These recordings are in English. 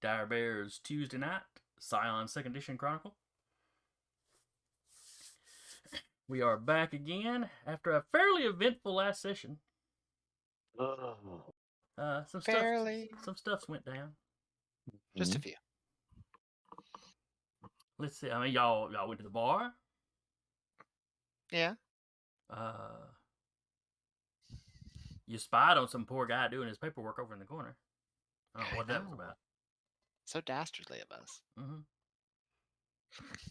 Dire Bears Tuesday Night, Scion 2nd Edition Chronicle. We are back again after a fairly eventful last session. Some stuff went down. Just a few. Let's see. I mean, y'all went to the bar. Yeah. You spied on some poor guy doing his paperwork over in the corner. I don't know what that was about. So dastardly of us. Mm-hmm.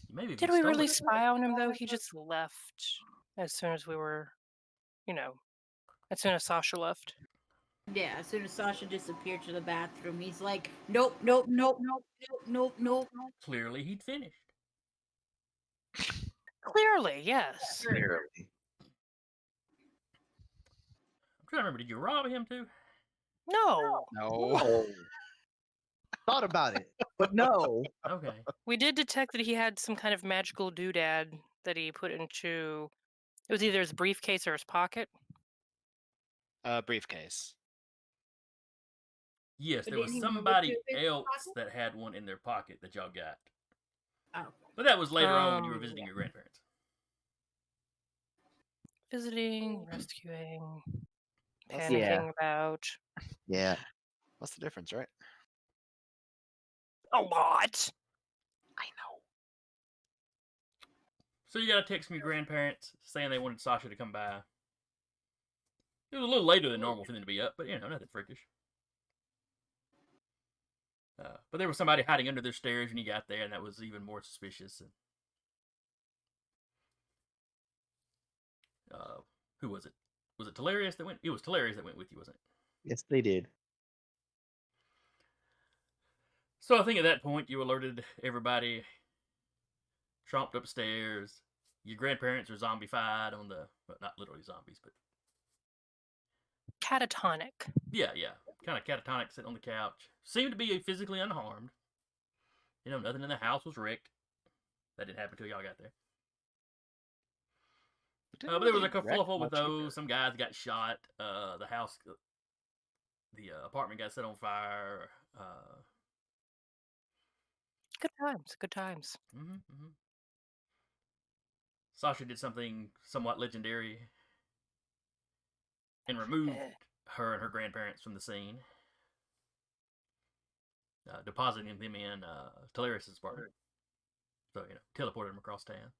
Maybe Did we really spy on him, though? He just left as soon as we were, as soon as Sasha left. Yeah, as soon as Sasha disappeared to the bathroom, he's like, nope, nope, nope, nope, nope, nope, nope. Clearly, he'd finished. Clearly, yes. Clearly. I'm trying to remember, did you rob him too? No. I thought about it, but no. Okay. We did detect that he had some kind of magical doodad that he put into... It was either his briefcase or his pocket. Briefcase. Yes, But there was didn't he remove somebody it to his else pocket? that had one in their pocket that y'all got. Oh. But that was later on when you were visiting your grandparents. Visiting, rescuing, panicking about. Yeah. What's the difference, right? A lot. I know. So you got a text from your grandparents saying they wanted Sasha to come by. It was a little later than normal for them to be up, but nothing freakish. But there was somebody hiding under their stairs when you got there, and that was even more suspicious. And, who was it? Was it Talarius that went? It was Talarius that went with you, wasn't it? Yes, they did. So I think at that point you alerted everybody, tromped upstairs. Your grandparents are zombified on the, well, not literally zombies, but Catatonic. yeah, kind of catatonic, sitting on the couch. Seemed to be physically unharmed. Nothing in the house was wrecked. That didn't happen until y'all got there. But there was a kerfuffle with those. Some guys got shot. The house, the apartment got set on fire. Good times. Good times. Sasha did something somewhat legendary and removed her and her grandparents from the scene, depositing them in Talarius' apartment. So, teleported them across town.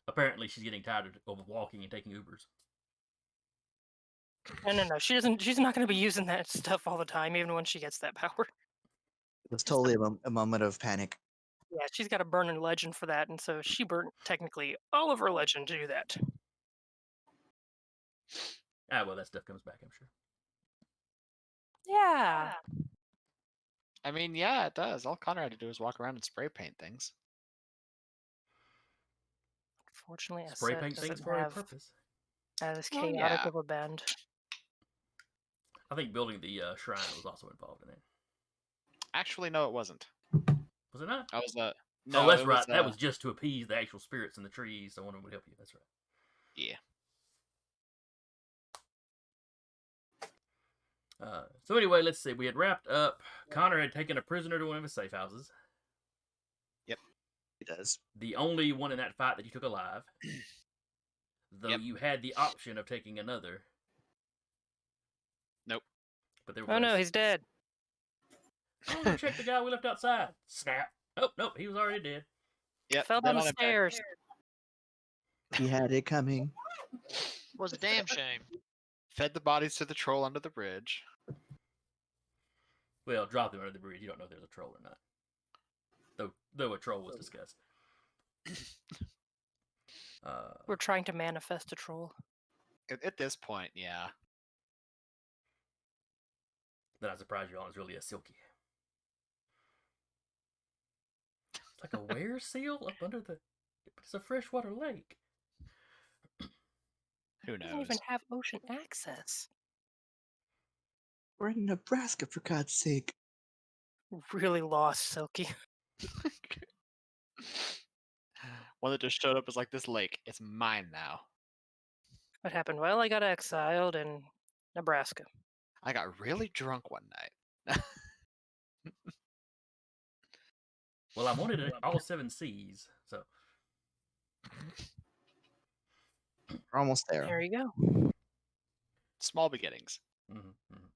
Apparently, she's getting tired of walking and taking Ubers. No. She doesn't. She's not going to be using that stuff all the time, even when she gets that power. It was totally a moment of panic. Yeah, she's got a burning legend for that, and so she burnt technically all of her legend to do that. Well, that stuff comes back, I'm sure. Yeah. I mean, yeah, it does. All Connor had to do was walk around and spray paint things. Unfortunately, spray paint things for a purpose. As chaotic of a band. I think building the shrine was also involved in it. Actually, no, it wasn't. Was it not? I was no, oh, that's right. That was just to appease the actual spirits in the trees. So one of them would help you. That's right. Yeah. So anyway, let's see. We had wrapped up. Connor had taken a prisoner to one of his safe houses. Yep. He does. The only one in that fight that you took alive. Though you had the option of taking another. Nope. But there was oh no, he's dead. Oh, check the guy we left outside. Snap. Oh, nope, he was already dead. Yep. Fell down the stairs. He had it coming. Was a damn shame. Fed the bodies to the troll under the bridge. Well, drop them under the bridge. You don't know if there's a troll or not. Though a troll was discussed. We're trying to manifest a troll. At this point, yeah. Then I surprised you all. It's really a silky. It's like a were seal up under the. It's a freshwater lake. Who knows? It doesn't even have ocean access. We're in Nebraska, for God's sake. Really lost, Silky. One that just showed up as like this lake. It's mine now. What happened? Well, I got exiled in Nebraska. I got really drunk one night. Well, I'm wanted in all 7 seas, so We're almost There there. you go. Small beginnings. mhm, mhm.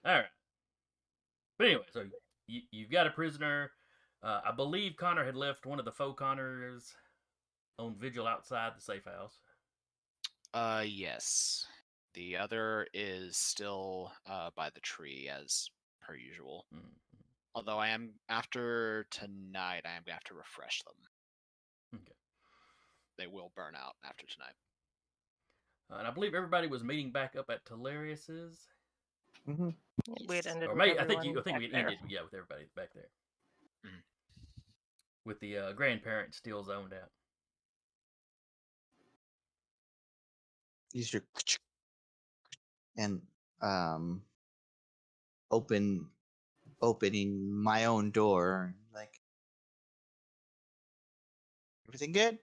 All right. But anyway, so you've got a prisoner. I believe Connor had left one of the faux Connors on vigil outside the safe house. Yes. The other is still by the tree as per usual. Mhm. Although I am after tonight, I am gonna have to refresh them. Okay. They will burn out after tonight. And I believe everybody was meeting back up at Talarius's. Mm-hmm. We had Yes. ended Or with maybe I everyone think we back had there. ended with everybody back there. Mhm. With the grandparents still zoned out. Use your and um opening my own door. Like, everything good?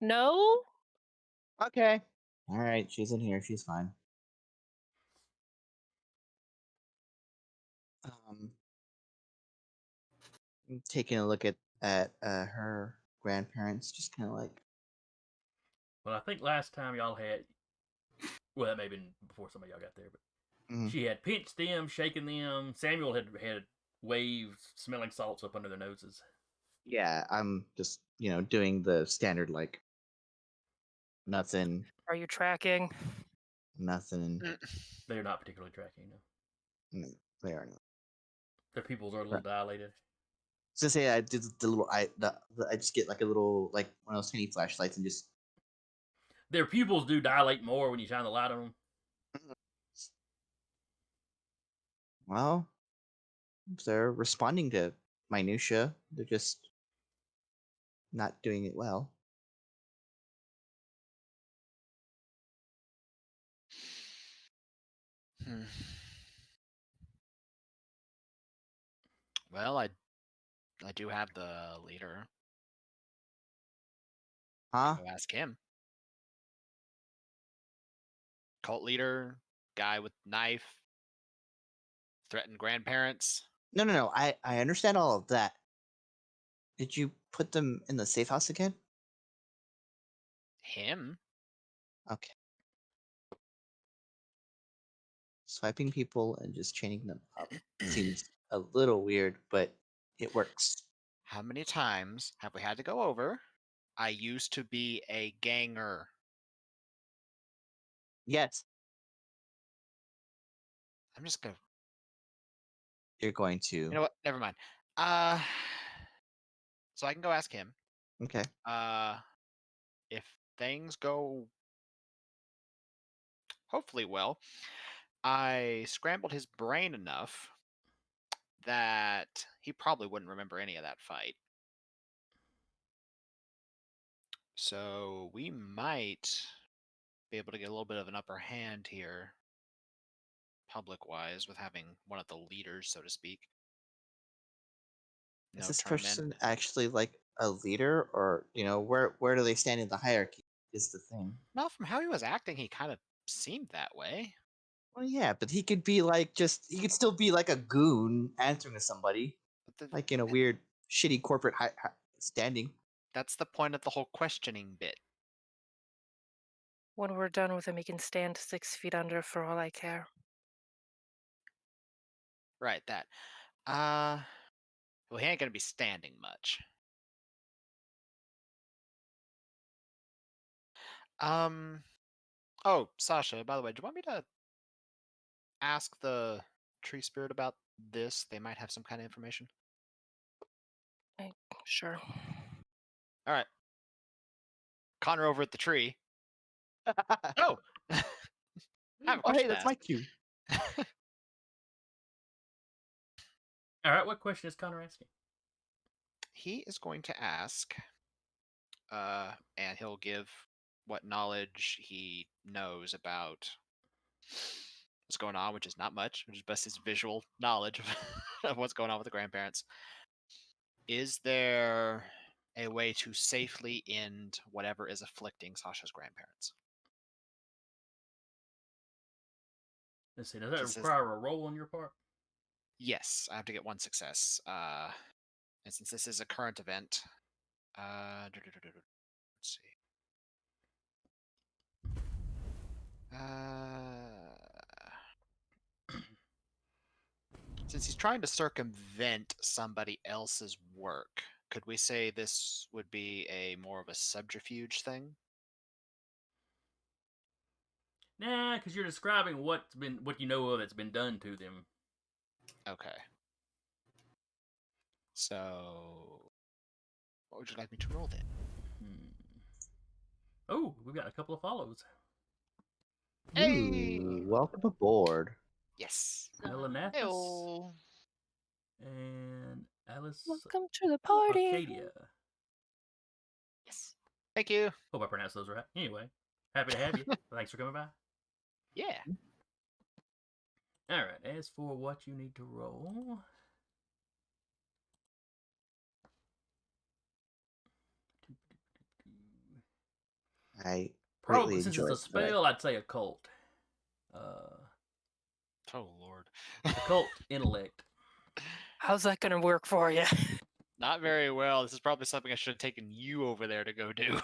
No? Okay. All right, she's in here. She's fine. I'm taking a look at her grandparents, just kind of like, Well, I think last time y'all had, well, that may have been before some of y'all got there, but mhm. she had pinched them, shaken them. Samuel had waved smelling salts up under their noses. Yeah, I'm just doing the standard like nothing, Are you tracking? nothing. They're not particularly tracking, no. No, they are not. Their pupils are a little Right. dilated. So say I did the little I just get like a little like one of those tiny flashlights and just Their pupils do dilate more when you shine the light on them. well, they're responding to minutia. They're just not doing it well. Hmm. Well, I do have the leader. Huh? Go ask him. Cult leader, guy with knife, threatened grandparents. No. I understand all of that. Did you put them in the safe house again? Him? Okay. Swiping people and just chaining them up seems a little weird, but it works. How many times have we had to go over? I used to be a ganger. Yes, I'm just gonna. you're going to. You know what? Never mind. So I can go ask him. Okay. If things go hopefully well, I scrambled his brain enough that he probably wouldn't remember any of that fight. So we might be able to get a little bit of an upper hand here, public wise, with having one of the leaders, so to speak. Is No this turn 'em in. person actually like a leader, or where do they stand in the hierarchy? Is the thing. Well, from how he was acting, he kind of seemed that way. Well, yeah, but he could be like he could still be like a goon answering to somebody, But the, like in a weird, shitty corporate standing. that's the point of the whole questioning bit. When we're done with him, he can stand 6 feet under for all I care. Right, that. Well, he ain't gonna be standing much. Oh, Sasha, by the way, do you want me to ask the tree spirit about this? They might have some kind of information. Sure. All right. Connor over at the tree. Oh! I have a Oh, hey, question to that's my ask. cue. All right, what question is Connor asking? He is going to ask, and he'll give what knowledge he knows about what's going on, which is not much, which is best his visual knowledge of what's going on with the grandparents. Is there a way to safely end whatever is afflicting Sasha's grandparents? Let's see. Does that This is- require a roll on your part? Yes, I have to get one success. And since this is a current event, let's see. Since he's trying to circumvent somebody else's work, could we say this would be a more of a subterfuge thing? Nah, because you're describing what you know of that's been done to them. Okay. So, what would you like me to roll then? Oh, we've got a couple of follows. Hey! Ooh, welcome aboard. Yes. Melanathus Hey-oh. and Alice Welcome to the party. Arcadia. Yes. Thank you. Hope I pronounced those right. Anyway, happy to have you. Thanks for coming by. Yeah. All right. As for what you need to roll, I probably greatly since enjoyed it's a tonight. spell, I'd say occult. Oh Lord. Occult intellect. How's that gonna work for you? Not very well. This is probably something I should have taken you over there to go do.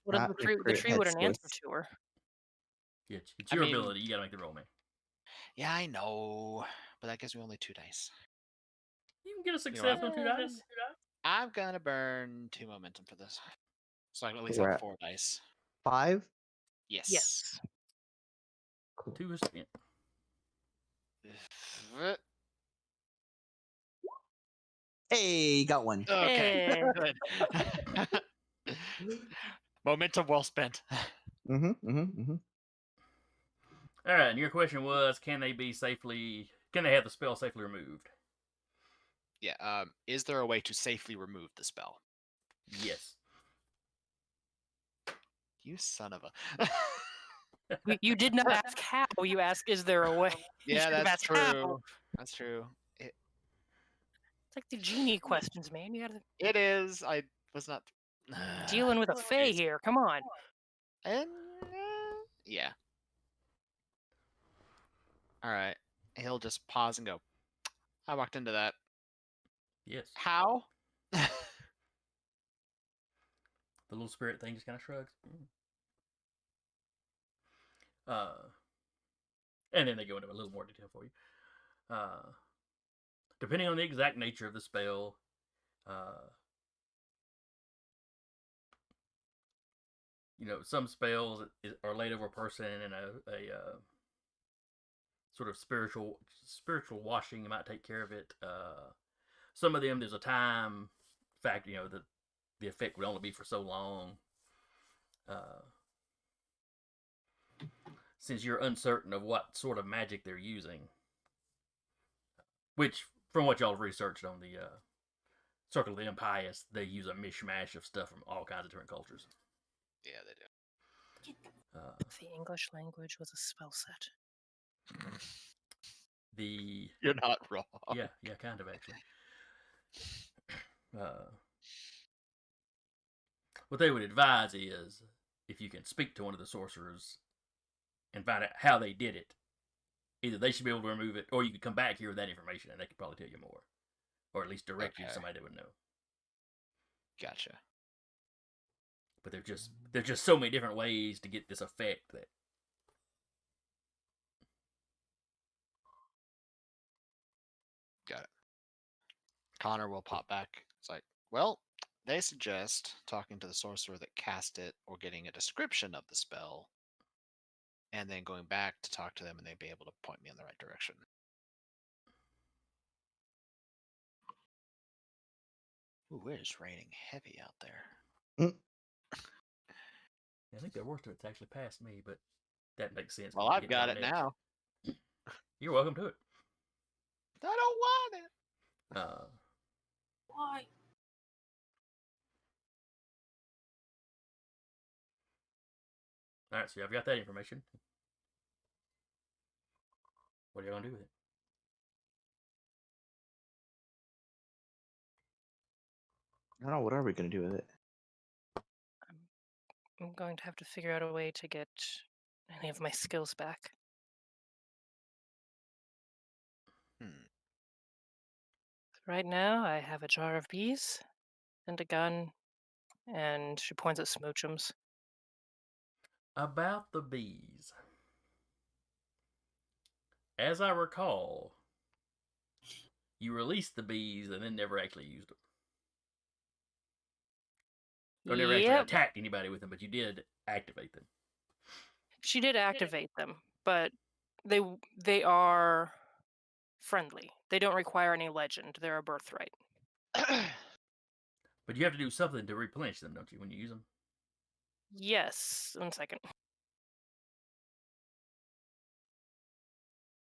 What if Not the in tree, a the great tree wouldn't answer headspace. to her? It's I your mean- ability. You got to make the roll, man. Yeah, I know, but that gives me only 2 dice. You can get a success on 2 dice. I'm gonna burn 2 momentum for this, so I can at least We're have at 4 dice. 5. Yes. Yes. Cool. 2 is spent. Hey, got one. Okay. Hey. Good. Momentum well spent. All right. And your question was, can they have the spell safely removed? Yeah. Is there a way to safely remove the spell? Yes. You son of a. You did not ask how. You asked, is there a way? You Yeah, should have that's asked how. true. That's true. It's like the genie questions, man. You gotta It is. I was not dealing with a fae Jeez. here. Come on. And yeah. All right. He'll just pause and go. I walked into that. Yes. How? The little spirit thing just kind of shrugs. And then they go into a little more detail for you. Depending on the exact nature of the spell, some spells are laid over a person in a sort of spiritual washing might take care of it. Some of them, there's a time factor. The effect would only be for so long. Since you're uncertain of what sort of magic they're using, which, from what y'all have researched on the Circle of the Impious, they use a mishmash of stuff from all kinds of different cultures. Yeah, they do. If the English language was a spell set. You're not wrong. Yeah, kind of actually. What they would advise is, if you can speak to one of the sorcerers and find out how they did it, either they should be able to remove it, or you could come back here with that information and they could probably tell you more, or at least direct you to somebody that would know. Gotcha. But there's just so many different ways to get this effect that. Got it. Connor will pop back. It's like, well, they suggest talking to the sorcerer that cast it or getting a description of the spell, and then going back to talk to them, and they'd be able to point me in the right direction. Ooh, it is raining heavy out there. I think the worst of it's actually past me, but that makes sense. Well, I've got it now. You're welcome to it. I don't want it. Why? All right, so I've got that information. What are you gonna do with it? I don't know. What are we gonna do with it? I'm going to have to figure out a way to get any of my skills back. Right now, I have a jar of bees and a gun, and she points at Smoochums. About the bees. As I recall, you released the bees and then never actually used them. Or never actually Yep, attacked anybody with them, but you did activate them. she did activate them, but they are friendly. They don't require any legend. They're a birthright. But you have to do something to replenish them, don't you, when you use them? Yes. 1 second.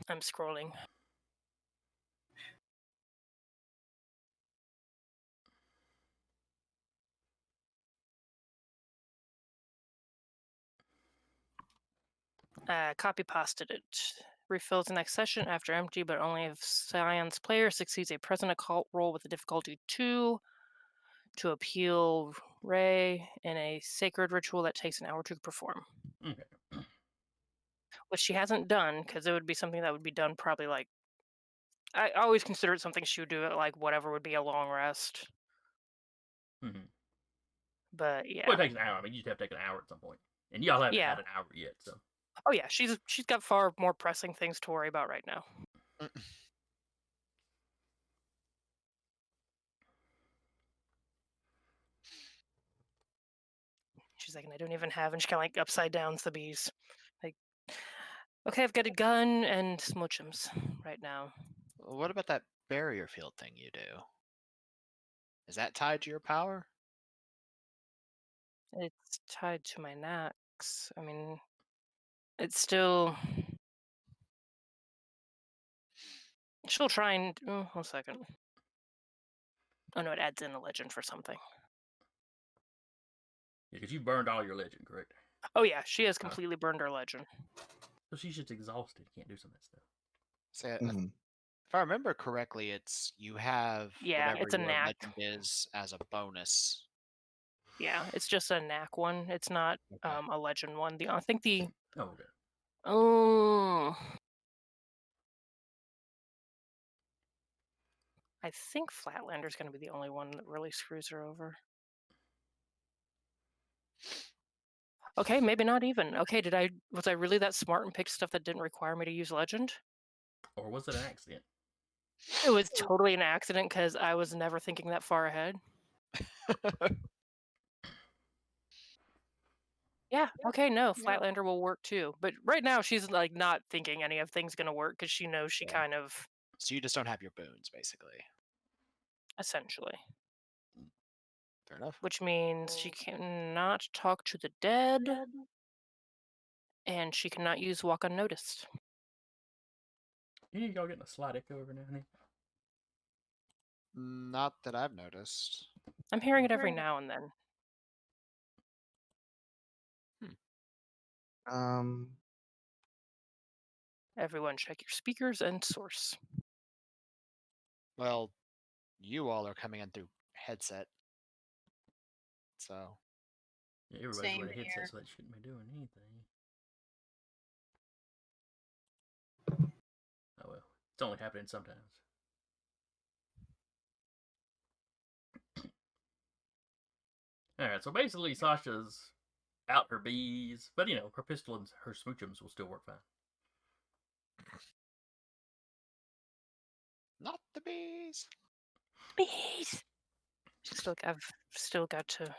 I'm scrolling. Copy pasted it. Refills the next session after empty, but only if Scion's player succeeds a present occult roll with a difficulty 2 to appeal Ray in a sacred ritual that takes an hour to perform. Okay. Which she hasn't done, because it would be something that would be done probably like. I always consider it something she would do at like whatever would be a long rest. Mm-hmm. But yeah. Well, it takes an hour. I mean, you just have to take an hour at some point. And y'all haven't Yeah. had an hour yet, so. Oh yeah, she's got far more pressing things to worry about right now. She's like, and I don't even have, and she kind of like upside downs the bees. Like, okay, I've got a gun and smoochums right now. What about that barrier field thing you do? Is that tied to your power? It's tied to my knacks. I mean, it's still. She'll try and. 1 second. Oh no, it adds in a legend for something. Yeah, because you burned all your legend, correct? Oh yeah, she has completely burned her legend. So she's just exhausted. Can't do some of that stuff. Say, Mhm. if I remember correctly, it's you have Yeah, whatever it's a your knack. legend is as a bonus. Yeah, it's just a knack one. It's not Okay. a legend one. I think the. Oh, okay. Oh. I think Flatlander's going to be the only one that really screws her over. Okay, maybe not even. Okay, was I really that smart and picked stuff that didn't require me to use legend? Or was it an accident? It was totally an accident because I was never thinking that far ahead. Yeah, okay, no, Flatlander will work too. But right now she's like not thinking any of things going to work because she knows she Yeah. kind of, So you just don't have your boons, basically. essentially. Fair enough. Which means she cannot talk to the dead, and she cannot use walk unnoticed. Any of y'all getting a slight echo every now and then? Not that I've noticed. I'm hearing it every now and then. Everyone check your speakers and source. Well, you all are coming in through headset. So Yeah, everybody's Same wearing a headset, here. so they shouldn't be doing anything. Oh well, it's only happening sometimes. Alright, so basically Sasha's out her bees, but her pistol and her smoochums will still work fine. not the bees. Bees! I've still got to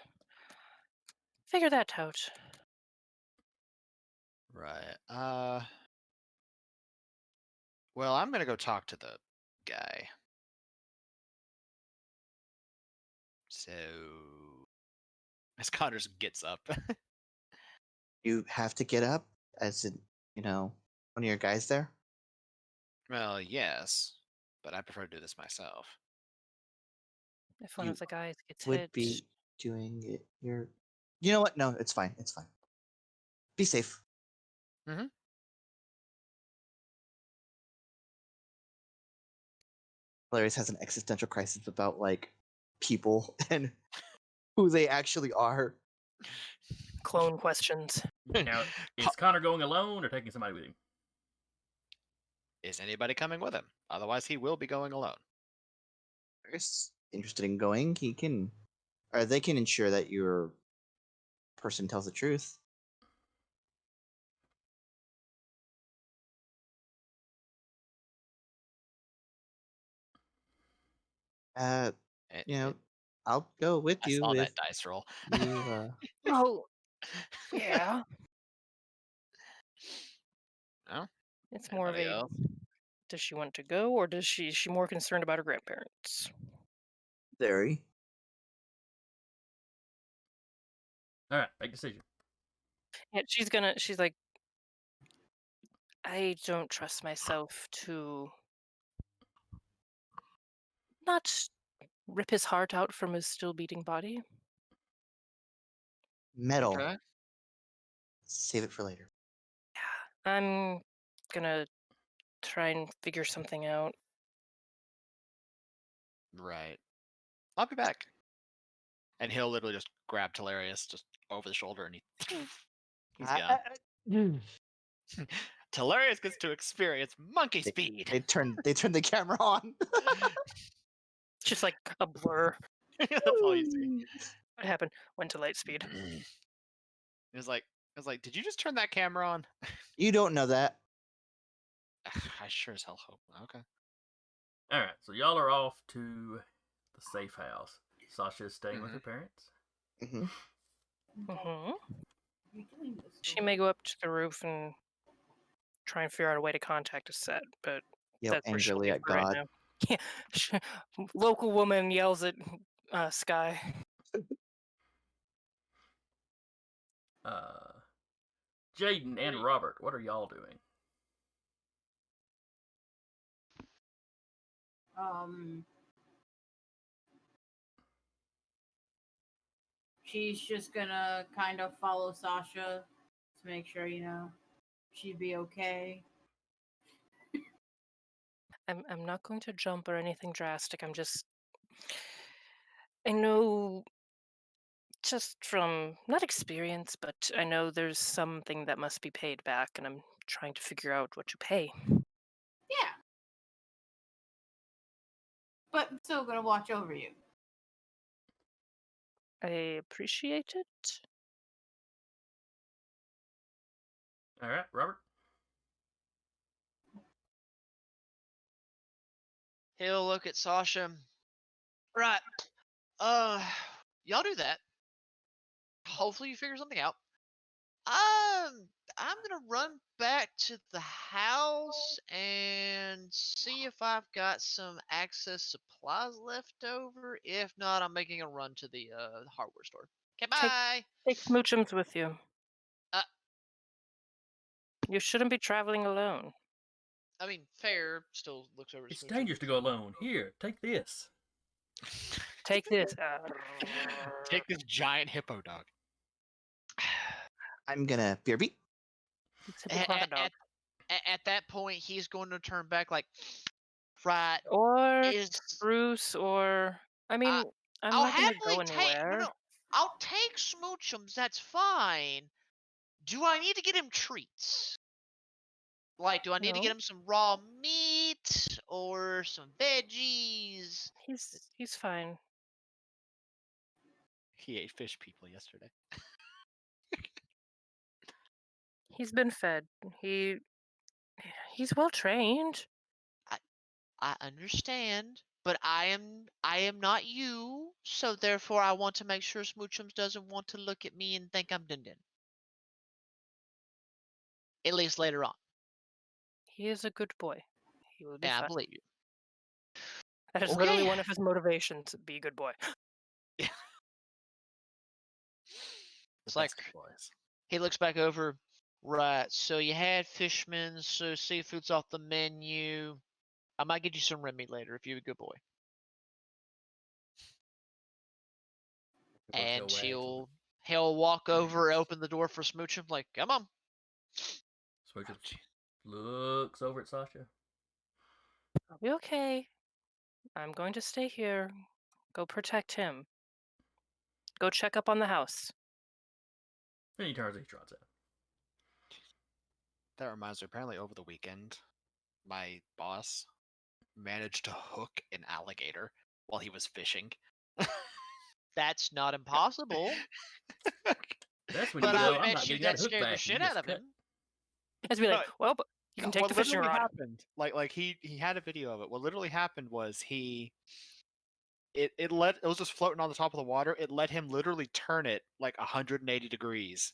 figure that out. Right. Well, I'm gonna go talk to the guy. So as Connors gets up. You have to get up as in, one of your guys there. Well, yes, but I prefer to do this myself. If one You of the guys gets Would hit, be doing it. You know what? No, it's fine. It's fine. Be safe. Mhm. Hilarious has an existential crisis about people and who they actually are. clone questions. Now, is Connor going alone or taking somebody with him? Is anybody coming with him? Otherwise, he will be going alone. Is interested in going, he can, or they can ensure that your person tells the truth. It- You know, it- I'll go with I you saw if that dice roll. you. Oh, yeah. No? It's more of Anybody a else? does she want to go or is she more concerned about her grandparents? Very. All right, make a decision. Yeah, she's like, I don't trust myself to not rip his heart out from his still beating body. Metal. Okay. Save it for later. I'm gonna try and figure something out. Right. I'll be back. And he'll literally just grab Telarius just over the shoulder and he's gone. Telarius gets to experience monkey speed. They turn the camera on. It's just like a blur. That's all you see. What happened? Went to light speed. It was like, did you just turn that camera on? You don't know that. I sure as hell hope. Okay. All right, so y'all are off to the safe house. Sasha is staying with her parents. Hmm. She may go up to the roof and try and figure out a way to contact a set, but Yell that's where she'll angrily be at for right God. now. Yeah, local woman yells at Sky. Jaden and Robert, what are y'all doing? She's just gonna kind of follow Sasha to make sure, she'd be okay. I'm not going to jump or anything drastic. I know just from not experience, but I know there's something that must be paid back, and I'm trying to figure out what to pay. Yeah. But I'm still gonna watch over you. I appreciate it. All right, Robert. He'll look at Sasha. Right. Y'all do that. Hopefully you figure something out. I'm gonna run back to the house and see if I've got some access supplies left over. If not, I'm making a run to the hardware store. Okay, bye. Take Smoochums with you. Uh, You shouldn't be traveling alone. I mean, Fair still looks over. at It's Smoochum. dangerous to go alone. Here, take this. Take this. Take this giant hippo dog. I'm gonna BRB. It's a crocodile. At that point, he's going to turn back like, right, Or is Bruce, or I'm I'll not going to happily go take anywhere. I'll take Smoochums. That's fine. Do I need to get him treats? Like, do I need to get No. him some raw meat or some veggies? He's fine. He ate fish people yesterday. He's been fed. He's well trained. I understand, but I am not you, so therefore I want to make sure Smoochums doesn't want to look at me and think I'm Dundun. At least later on. He is a good boy. He will be Yeah, I fine. believe you. That is Okay. literally one of his motivations. Be a good boy. It's like boys. he looks back over. Right, so you had Fishman, so seafood's off the menu. I might get you some red meat later if you're a good boy. And he'll walk over, open the door for Smoochum, like, come on. Smoochum looks over at Sasha. I'll be okay. I'm going to stay here. Go protect him. Go check up on the house. Then he turns and he trots out. That reminds me. Apparently, over the weekend, my boss managed to hook an alligator while he was fishing. That's not impossible. That's when But you I go, I'm bet not you getting that that hook scared the back. And you shit out just of cut. him. I'd be like, No, well, but you can take what the fishing literally rod. happened, like he had a video of it. What literally happened was it was just floating on the top of the water. It let him literally turn it like 180 degrees,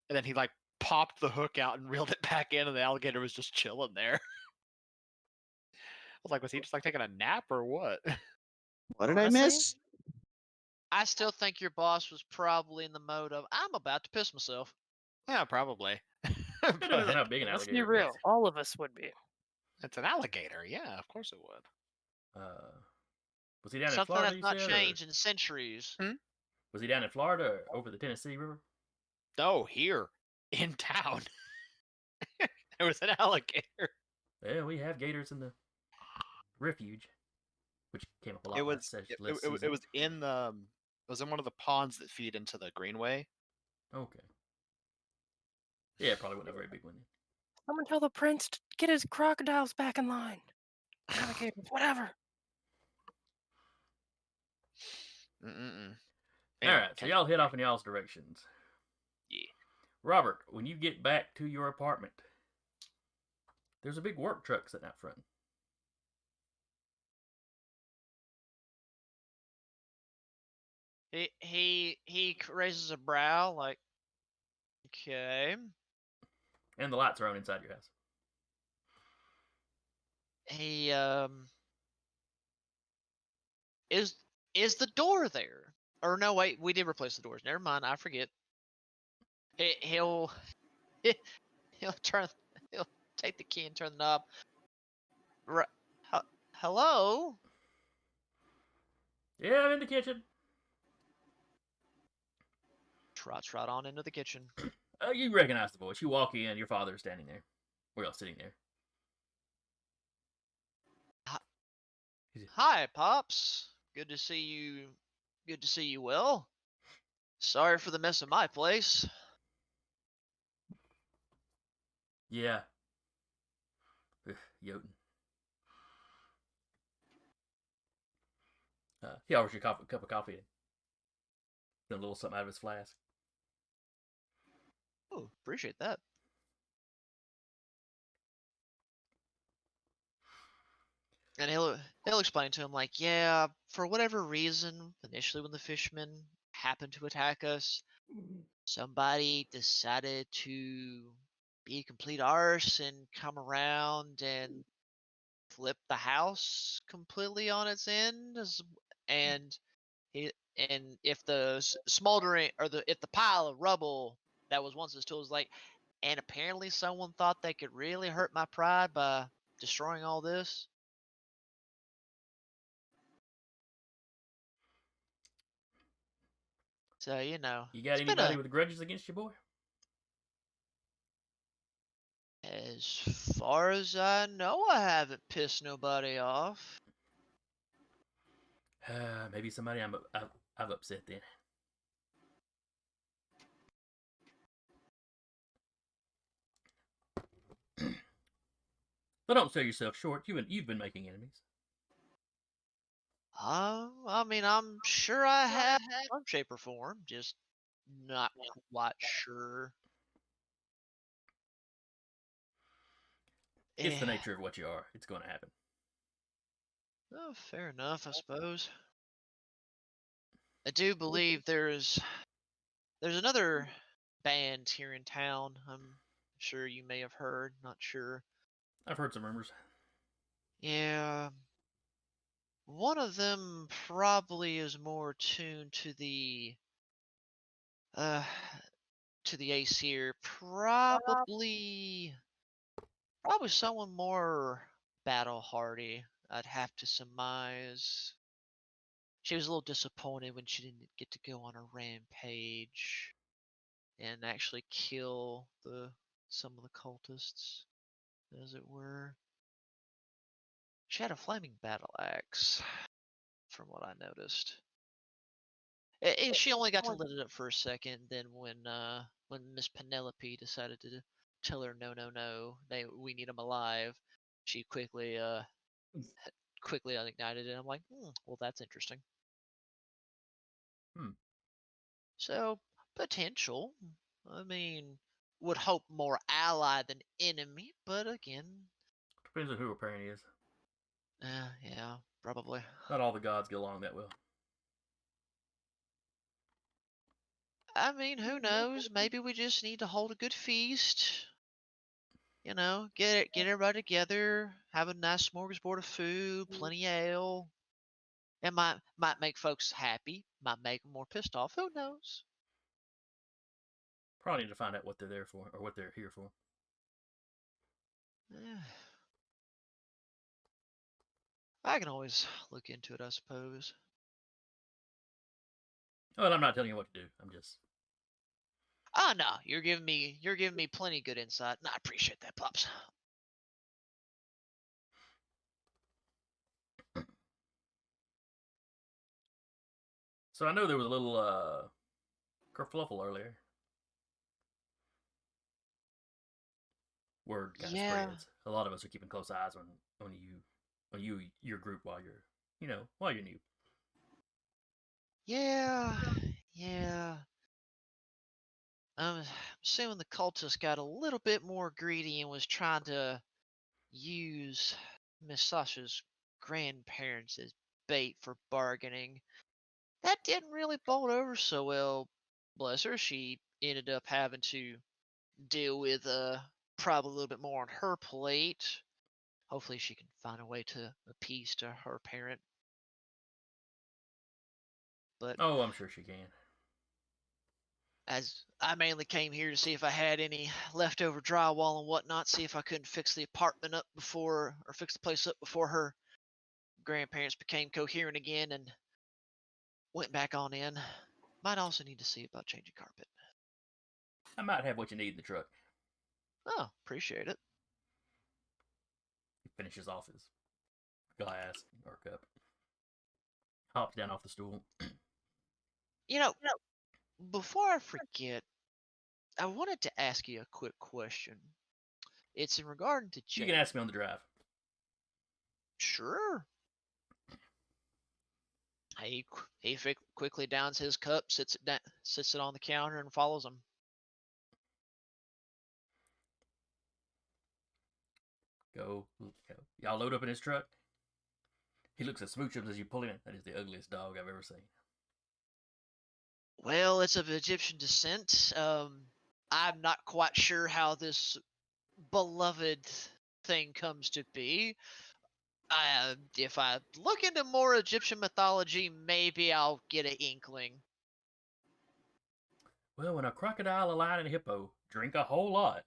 and then he like popped the hook out and reeled it back in, and the alligator was just chilling there. I was like, was he just like taking a nap or what? What did I Honestly? miss? I still think your boss was probably in the mode of, I'm about to piss myself. Yeah, probably. It depends on how big an Let's be alligator real. was. All of us would be. It's an alligator. Yeah, of course it would. Was he down in Something Florida, that's you not said? Or changed in centuries. was he down in Florida or over the Tennessee River? No, here in town, there was an alligator. Yeah, we have gators in the refuge, which came up a lot It last was season. it was in the it was in one of the ponds that feed into the greenway. Okay. Yeah, probably wasn't a very big one. Someone tell the prince to get his crocodiles back in line. Alligators, whatever. Mm-mm. All right, so y'all head off in y'all's directions. Yeah. Robert, when you get back to your apartment, there's a big work truck sitting out front. He raises a brow like, okay. And the lights are on inside your house. He is the door there? Or no, wait, we did replace the doors. Never mind, I forget. He'll turn he'll take the key and turn the knob. Right. Hello? Yeah, I'm in the kitchen. Trots right on into the kitchen. You recognize the voice. You walk in, your father's standing there. We're all sitting there. Hi, Pops. Good to see you. Good to see you well. Sorry for the mess in my place. Yeah. Ugh, Jotun. He offers you a cup of coffee. Then a little something out of his flask. Oh, appreciate that. And he'll explain to him like, yeah, for whatever reason, initially when the fishermen happened to attack us, somebody decided to be a complete arse and come around and flip the house completely on its end, and he and if the smoldering or if the pile of rubble that was once his tools, like, and apparently someone thought they could really hurt my pride by destroying all this. So, You got it's been anybody with grudges against you, boy? as far as I know, I haven't pissed nobody off. Maybe somebody I've upset then. But don't sell yourself short. You've been making enemies. I mean, I'm sure I have in some shape or form, just not quite sure. It's the Eh, nature of what you are. It's going to happen. oh, fair enough, I suppose. I do believe there's another band here in town. I'm sure you may have heard, not sure. I've heard some rumors. Yeah, one of them probably is more tuned to the uh Aesir. Probably someone more battle hardy, I'd have to surmise. She was a little disappointed when she didn't get to go on a rampage and actually kill some of the cultists, as it were. She had a flaming battle axe, from what I noticed. She only got to lit it up for a second. Then when Miss Penelope decided to tell her no, we need them alive. She quickly unignited it. I'm like, well, that's interesting. Hmm. So potential. I mean, would hope more ally than enemy, but again, Depends on who her parent is. yeah, probably. Not all the gods get along that well. I mean, who knows? Maybe we just need to hold a good feast. You know, get everybody together, have a nice smorgasbord of food, plenty of ale. It might make folks happy, might make them more pissed off. Who knows? Probably need to find out what they're there for or what they're here for. I can always look into it, I suppose. Well, I'm not telling you what to do. I'm just. Oh no, you're giving me plenty good insight, and I appreciate that, Pops. So I know there was a little kerfluffle earlier. Word kind of Yeah. spreads. A lot of us are keeping close eyes on your group while you're new. Yeah. I'm assuming the cultist got a little bit more greedy and was trying to use Miss Sasha's grandparents as bait for bargaining. That didn't really bolt over so well. Bless her, she ended up having to deal with probably a little bit more on her plate. Hopefully she can find a way to appease to her parent. But Oh, I'm sure she can. as I mainly came here to see if I had any leftover drywall and whatnot, see if I couldn't fix the apartment up before, or fix the place up before her grandparents became coherent again and went back on in. Might also need to see about changing carpet. I might have what you need in the truck. Oh, appreciate it. He finishes off his glass or cup. Hops down off the stool. You know, before I forget, I wanted to ask you a quick question. It's in regard to You Jade. can ask me on the drive. Sure. He quickly downs his cup, sits it on the counter, and follows him. Go. Y'all load up in his truck. He looks at Smoochums as you pull in. That is the ugliest dog I've ever seen. Well, it's of Egyptian descent. I'm not quite sure how this beloved thing comes to be. If I look into more Egyptian mythology, maybe I'll get an inkling. Well, when a crocodile, a lion, and a hippo drink a whole lot,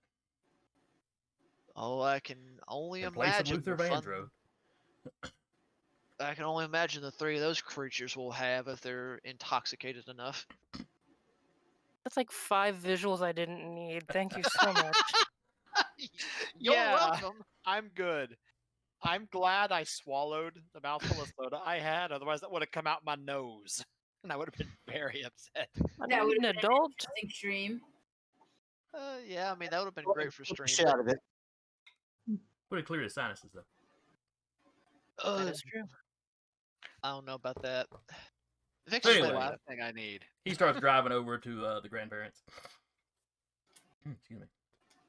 Oh, I can only and play some imagine Luther the fun. Vandross. I can only imagine the three of those creatures will have if they're intoxicated enough. That's like 5 visuals I didn't need. Thank you so much. You're Yeah. welcome. I'm good. I'm glad I swallowed the mouthful of soda I had. Otherwise, that would have come out my nose, and I would have been very upset. I That need would an have been adult. an interesting stream. Yeah, I mean that would have been great for Get the stream. shit out of it. Would have cleared his sinuses though. That is true. I don't know about that. Vic's Anyway. That's the flavor. last thing I need. He starts driving over to the grandparents. Excuse me.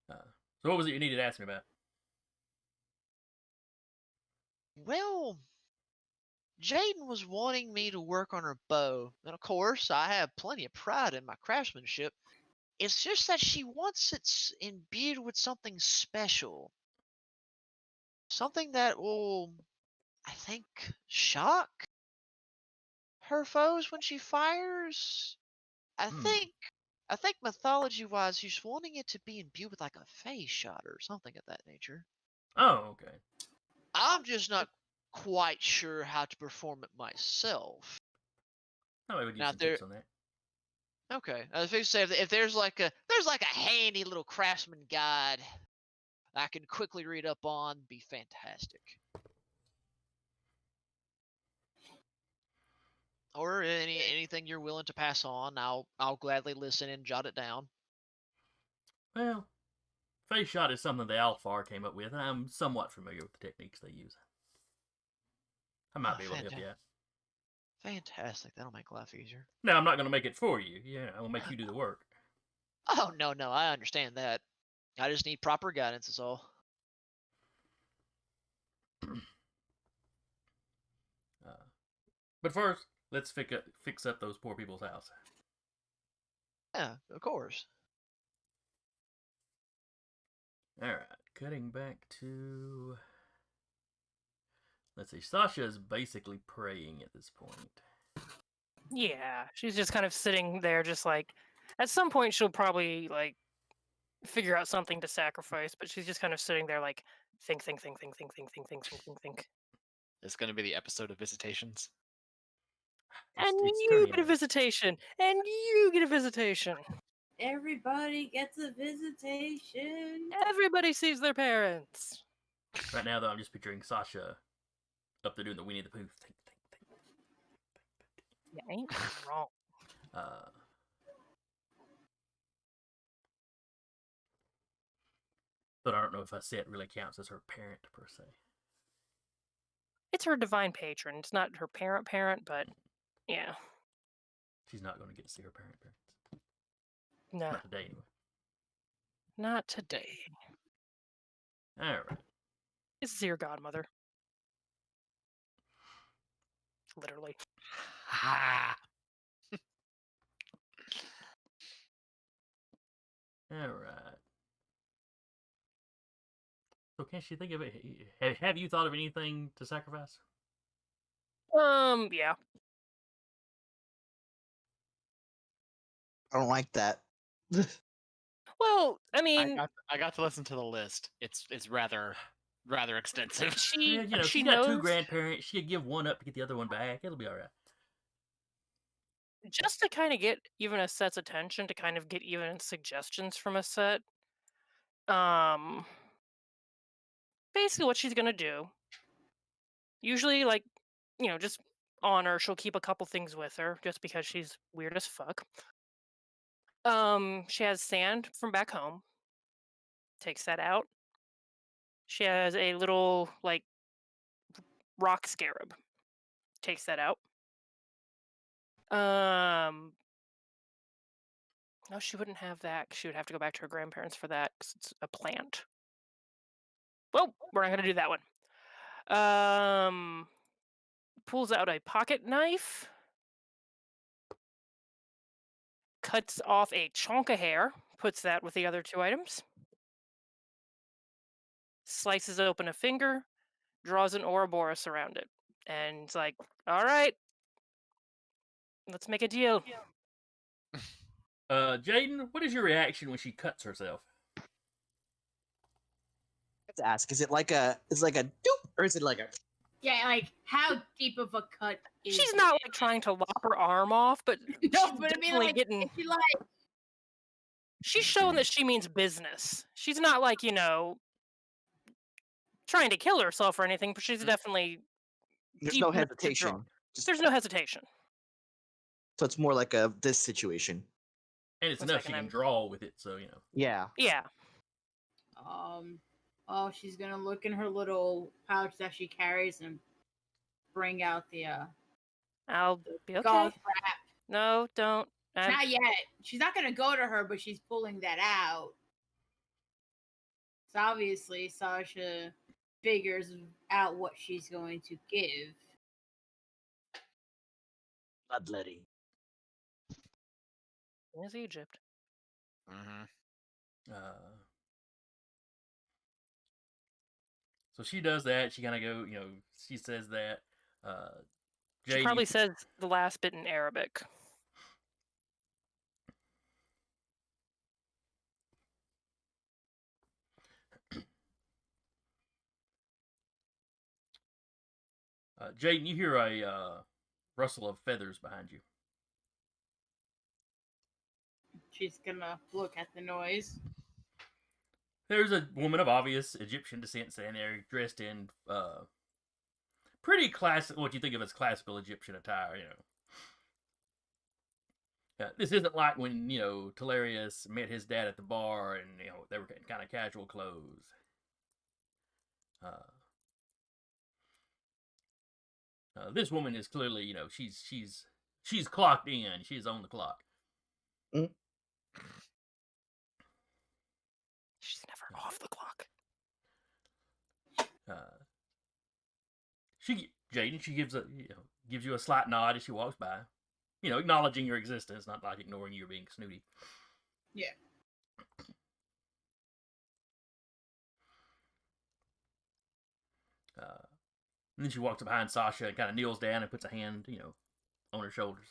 So what was it you needed to ask me about? Well, Jaden was wanting me to work on her bow, and of course, I have plenty of pride in my craftsmanship. It's just that she wants it imbued with something special. Something that will, I think, shock her foes when she fires. I think mythology-wise, she's wanting it to be imbued with like a phase shot or something of that nature. Oh, okay. I'm just not quite sure how to perform it myself. Oh, I would need Now, some tips on that. Okay, I was going to say if there's like a handy little craftsman guide I can quickly read up on, be fantastic. Or anything you're willing to pass on, I'll gladly listen and jot it down. Well, Face shot is something the Alfar came up with, and I'm somewhat familiar with the techniques they use. I might be able to help you out. Fantastic. That'll make life easier. Now, I'm not going to make it for you. Yeah, I'll make you do the work. Oh, no, I understand that. I just need proper guidance is all. But first, let's fix up those poor people's house. Yeah, of course. Alright, cutting back to... Let's see, Sasha is basically praying at this point. Yeah, she's just kind of sitting there, just like. At some point, she'll probably like figure out something to sacrifice, but she's just kind of sitting there, like think. It's going to be the episode of Visitations. And It's you turning get a out. visitation, and you get a visitation. Everybody gets a visitation. Everybody sees their parents. Right now, though, I'm just picturing Sasha up there doing the Winnie the Pooh. Think. You ain't wrong. But I don't know if a set really counts as her parent, per se. It's her divine patron. It's not her parent, but yeah. She's not going to get to see her parents. No, Not today, anyway. not today. Alright. This is your godmother. Literally. Ha! Alright. So can she think of it? Have you thought of anything to sacrifice? Yeah. I don't like that. Well, I mean, I got to listen to the list. It's rather extensive. she Yeah, she she's got knows two grandparents. She could give one up to get the other one back. It'll be alright. just to kind of get even a set's attention, to kind of get even suggestions from a set. Basically, what she's gonna do. Usually, like, just on her, she'll keep a couple things with her, just because she's weird as fuck. She has sand from back home. Takes that out. She has a little like rock scarab. Takes that out. No, she wouldn't have that. 'Cause she would have to go back to her grandparents for that, 'cause it's a plant. Well, we're not gonna do that one. Pulls out a pocket knife. Cuts off a chunk of hair. Puts that with the other two items. Slices open a finger. Draws an Ouroboros around it. And it's like, all right, let's make a deal. Jaden, what is your reaction when she cuts herself? Let's ask: is it like a doop, or is it like a? Yeah, like how deep of a cut is She's it? not like trying to lop her arm off, but No, she's but I mean, definitely like, getting. is she like She's showing that she means business. She's not like, trying to kill herself or anything, but she's definitely. There's deep no enough to draw. hesitation. There's no hesitation. So it's more like a this situation. And it's One enough second, she can I'm- draw with it, so, Yeah. Yeah. oh, she's gonna look in her little pouch that she carries and bring out the I'll be okay. gauze wrap. No, don't. Not yet. She's not gonna go to her, but she's pulling that out. So obviously Sasha figures out what she's going to give. Bloodletting. Is Egypt. Mm-hmm. So she does that. She kind of she says that. She Jade, probably says the last bit in Arabic. Jaden, you hear a rustle of feathers behind you. She's gonna look at the noise. There's a woman of obvious Egyptian descent standing there, dressed in pretty classic, what you think of as classical Egyptian attire, This isn't like when, Talarius met his dad at the bar and, they were in kind of casual clothes. This woman is clearly, she's clocked in. She's on the clock. She's never off the clock. Jaden, she gives you a slight nod as she walks by, acknowledging your existence, not like ignoring you or being snooty. Yeah. And then she walks up behind Sasha and kind of kneels down and puts a hand, on her shoulders.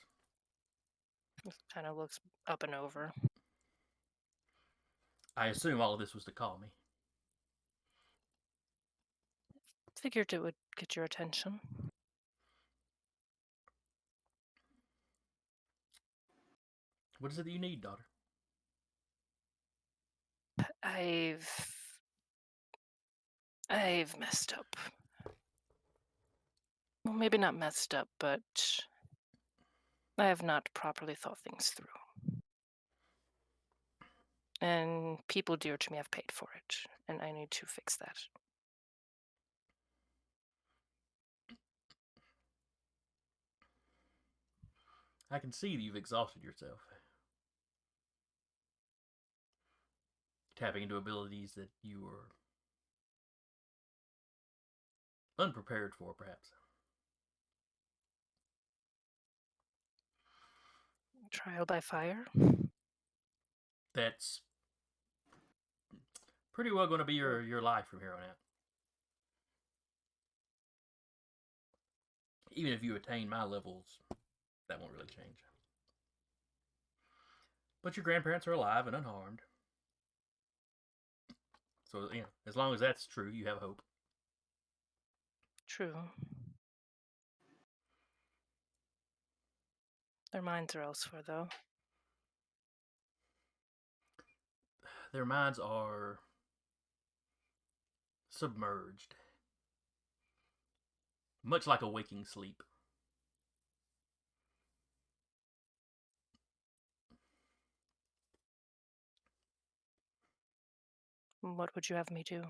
Just kind of looks up and over. I assume all of this was to call me. Figured it would get your attention. What is it that you need, daughter? I've messed up. Well, maybe not messed up, but I have not properly thought things through. And people dear to me have paid for it, and I need to fix that. I can see that you've exhausted yourself. Tapping into abilities that you were unprepared for, perhaps. Trial by fire? That's pretty well going to be your life from here on out. Even if you attain my levels, that won't really change. But your grandparents are alive and unharmed. So, as long as that's true, you have hope. True. Their minds are elsewhere, though. Their minds are submerged. Much like a waking sleep. What would you have me do?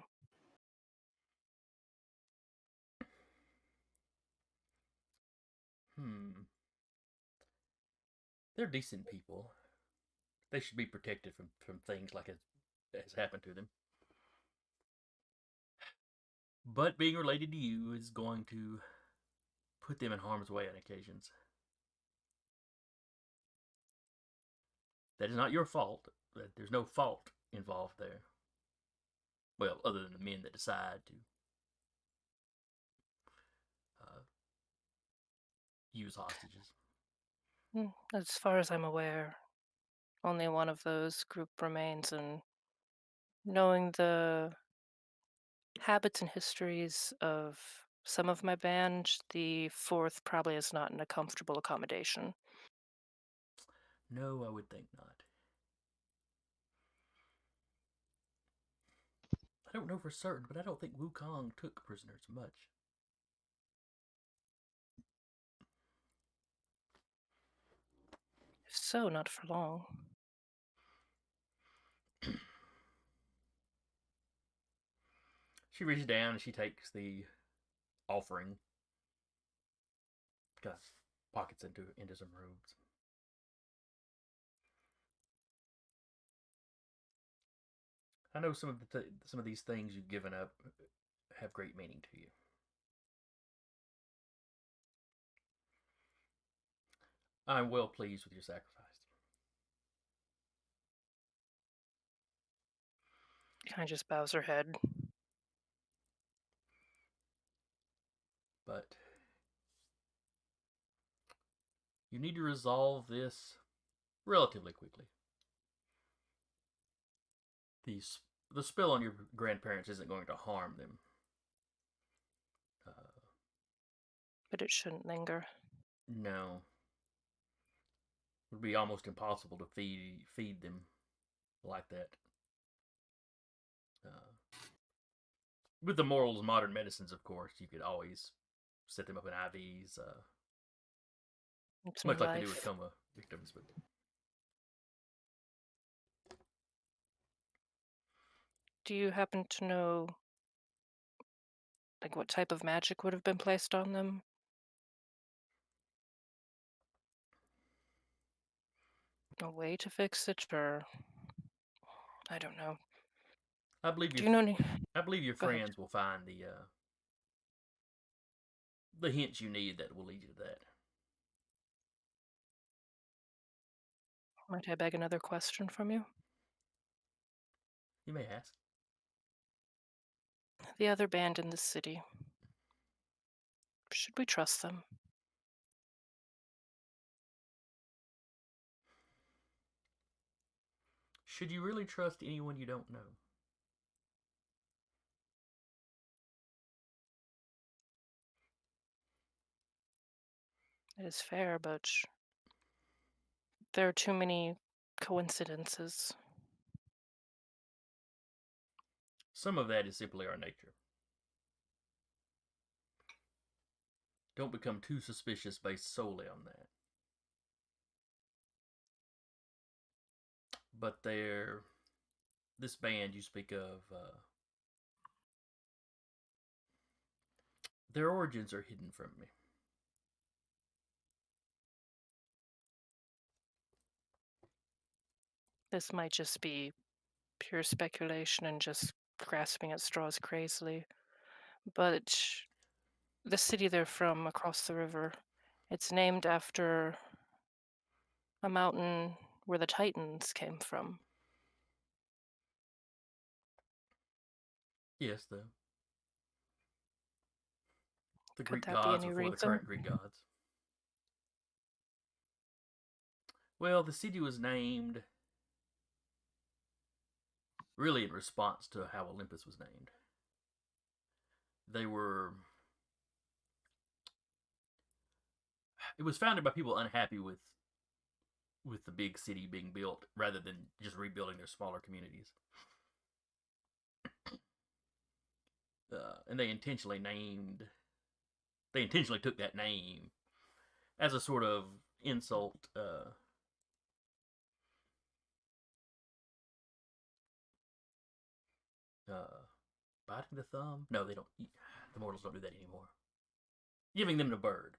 They're decent people. They should be protected from things like it has happened to them. But being related to you is going to put them in harm's way on occasions. That is not your fault. There's no fault involved there. Well, other than the men that decide to use hostages. As far as I'm aware, only one of those group remains, and knowing the habits and histories of some of my band, the fourth probably is not in a comfortable accommodation. No, I would think not. I don't know for certain, but I don't think Wukong took prisoners much. If so, not for long. She reaches down and she takes the offering, kind of pockets into some robes. I know some of these things you've given up have great meaning to you. I'm well pleased with your sacrifice. Kind of just bows her head. But you need to resolve this relatively quickly. The spill on your grandparents isn't going to harm them. But it shouldn't linger. No. It would be almost impossible to feed them like that. With the morals of modern medicines, of course, you could always set them up in IVs. Much like they do with coma victims. But Do you happen to know, like, what type of magic would have been placed on them? A way to fix it, or I don't know. I believe Do your you know any? I believe your Go ahead. friends will find the hints you need that will lead you to that. Might I beg another question from you? You may ask. The other band in the city. Should we trust them? Should you really trust anyone you don't know? It is fair, but there are too many coincidences. Some of that is simply our nature. Don't become too suspicious based solely on that. But this band you speak of, their origins are hidden from me. This might just be pure speculation and just grasping at straws crazily. But the city they're from, across the river, it's named after a mountain where the Titans came from. Yes, the Could Greek that be gods any before the reason? current Greek gods. Well, the city was named really in response to how Olympus was named. It was founded by people unhappy with the big city being built rather than just rebuilding their smaller communities. And they intentionally took that name as a sort of insult. Biting the thumb? No, they don't. The mortals don't do that anymore. Giving them the bird.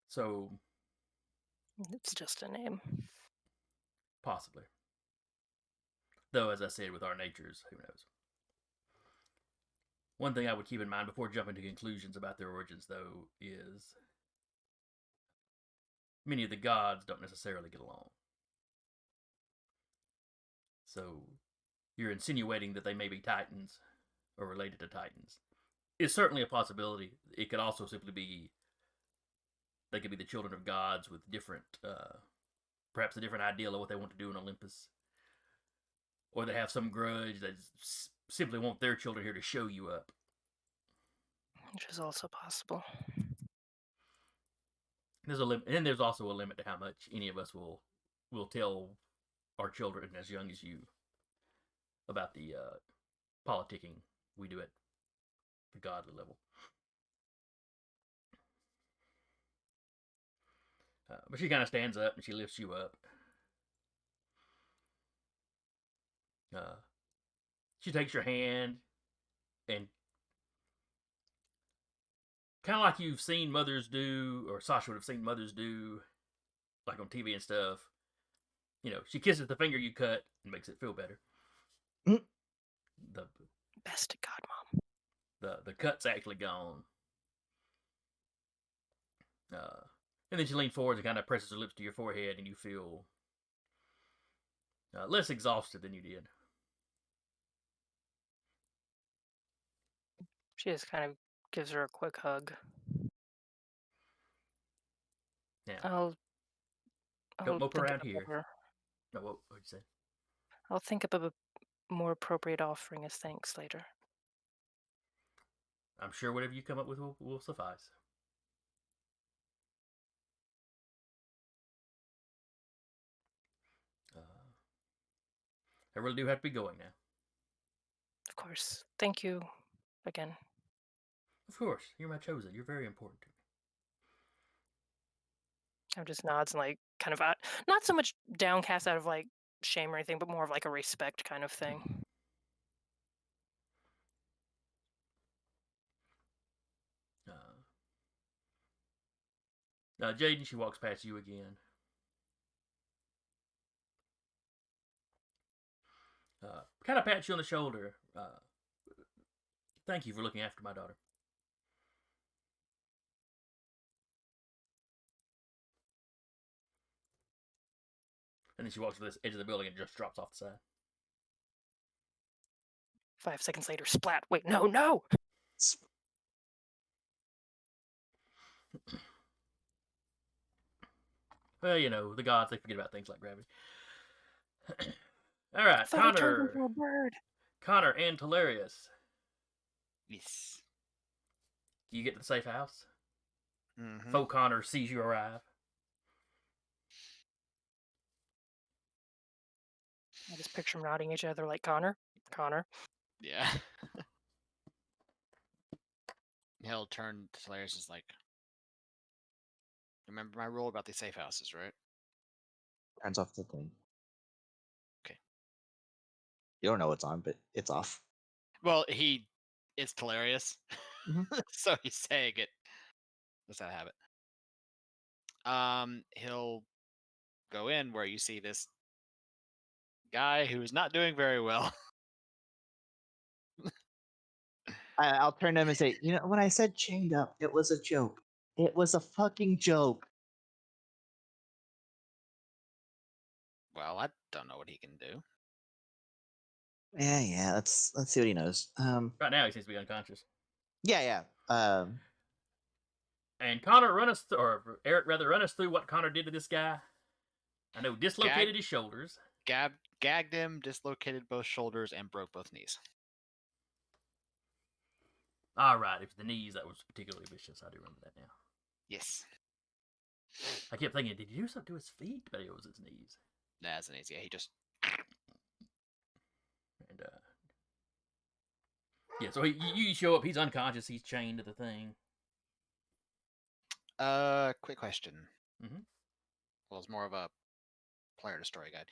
So It's just a name. possibly. Though, as I said, with our natures, who knows? One thing I would keep in mind before jumping to conclusions about their origins, though, is many of the gods don't necessarily get along. So, you're insinuating that they may be titans or related to titans. It's certainly a possibility. It could also simply be they could be the children of gods with different, perhaps a different ideal of what they want to do in Olympus. Or they have some grudge that simply want their children here to show you up. Which is also possible. There's a limit, and there's also a limit to how much any of us will tell our children as young as you about the politicking we do at the godly level. But she kind of stands up and she lifts you up. She takes your hand and kind of like you've seen mothers do, or Sasha would have seen mothers do, like on TV and stuff. You know, she kisses the finger you cut and makes it feel better. Mm. The Best to God, Mom. the cut's actually gone. And then she leans forward and kind of presses her lips to your forehead, and you feel less exhausted than you did. She just kind of gives her a quick hug. Now, I'll don't mope think around of here. more. No, what'd you say? I'll think of a more appropriate offering as thanks later. I'm sure whatever you come up with will suffice. I really do have to be going now. Of course. Thank you again. Of course, you're my chosen. You're very important to me. just nods and like kind of not so much downcast out of like shame or anything, but more of like a respect kind of thing. Jaden, she walks past you again. Kind of pats you on the shoulder. Thank you for looking after my daughter. And then she walks to this edge of the building and just drops off the side. 5 seconds later, splat. Wait, no! Well, you know, the gods, they forget about things like gravity. All right, I thought I turned into a bird. Connor and Talarius. Yes. You get to the safe house. Mm-hmm. Faux Connor sees you arrive. I just picture them nodding at each other like Connor. Yeah. He'll turn to Hilarious and is like, remember my rule about these safe houses, right? Turns off the thing. Okay. You don't know what's on, but it's off. Well, it's hilarious. Mhm. So he's saying it. That's how I have it. He'll go in where you see this guy who's not doing very well. I'll turn to him and say, when I said chained up, it was a joke. It was a fucking joke. Well, I don't know what he can do. Yeah. Let's see what he knows. Right now, he seems to be unconscious. Yeah. And Connor, Eric, run us through what Connor did to this guy. I know, dislocated his shoulders. Gagged him, dislocated both shoulders, and broke both knees. All right, it was the knees that was particularly vicious. I do remember that now. Yes. I kept thinking, did he do something to his feet? But it was his knees. That's an easy. Yeah, he just. And yeah, so you show up. He's unconscious. He's chained to the thing. Quick question. Mm-hmm. Well, it's more of a player to story guide.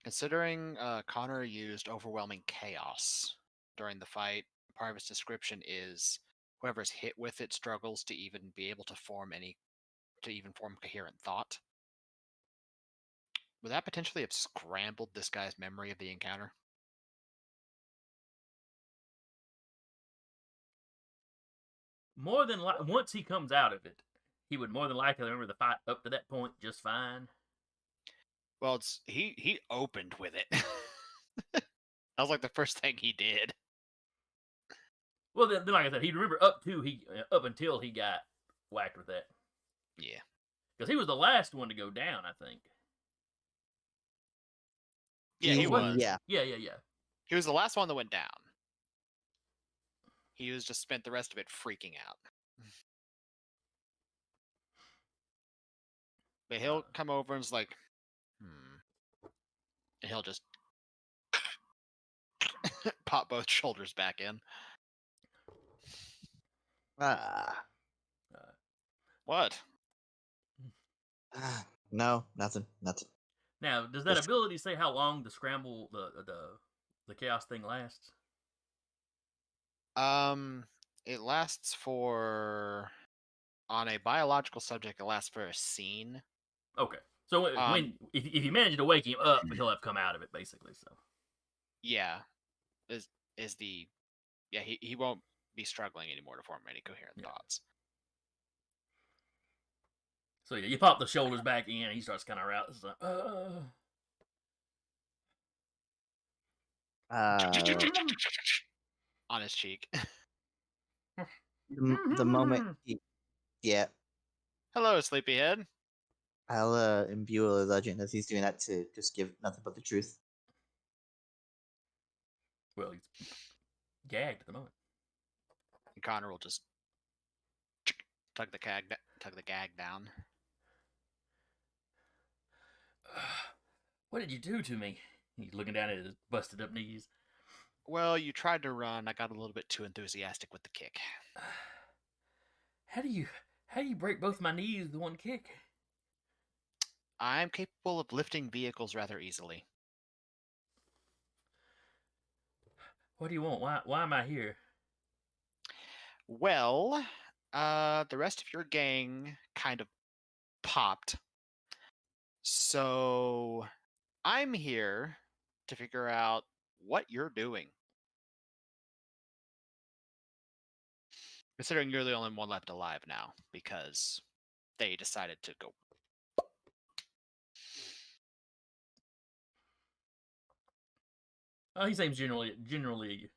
Considering Connor used overwhelming chaos during the fight, part of his description is whoever's hit with it struggles to even be able to form coherent thought. Would that potentially have scrambled this guy's memory of the encounter? More than once he comes out of it, he would more than likely remember the fight up to that point just fine. Well, he opened with it. That was like the first thing he did. Well, then like I said, he'd remember up until he got whacked with that. Yeah. Because he was the last one to go down, I think. Yeah, he was. Yeah. Yeah. He was the last one that went down. He was just spent the rest of it freaking out. But he'll come over and is like, and he'll just pop both shoulders back in. What? No, nothing. Now, does that ability say how long the scramble, the chaos thing lasts? It lasts for, on a biological subject, it lasts for a scene. Okay, so if you manage to wake him up, he'll have come out of it, basically. So yeah, he won't be struggling anymore to form any coherent thoughts. So yeah, you pop the shoulders back in, and he starts kind of out. It's like, on his cheek. the moment yeah. Hello, sleepyhead. I'll imbue a legend as he's doing that to just give nothing but the truth. Well, he's gagged at the moment. And Connor will just tug the gag down. What did you do to me? He's looking down at his busted up knees. Well, you tried to run. I got a little bit too enthusiastic with the kick. How do you break both my knees with one kick? I'm capable of lifting vehicles rather easily. What do you want? Why am I here? Well, the rest of your gang kind of popped. So I'm here to figure out what you're doing. Considering you're the only one left alive now, because they decided to go. He seems genuinely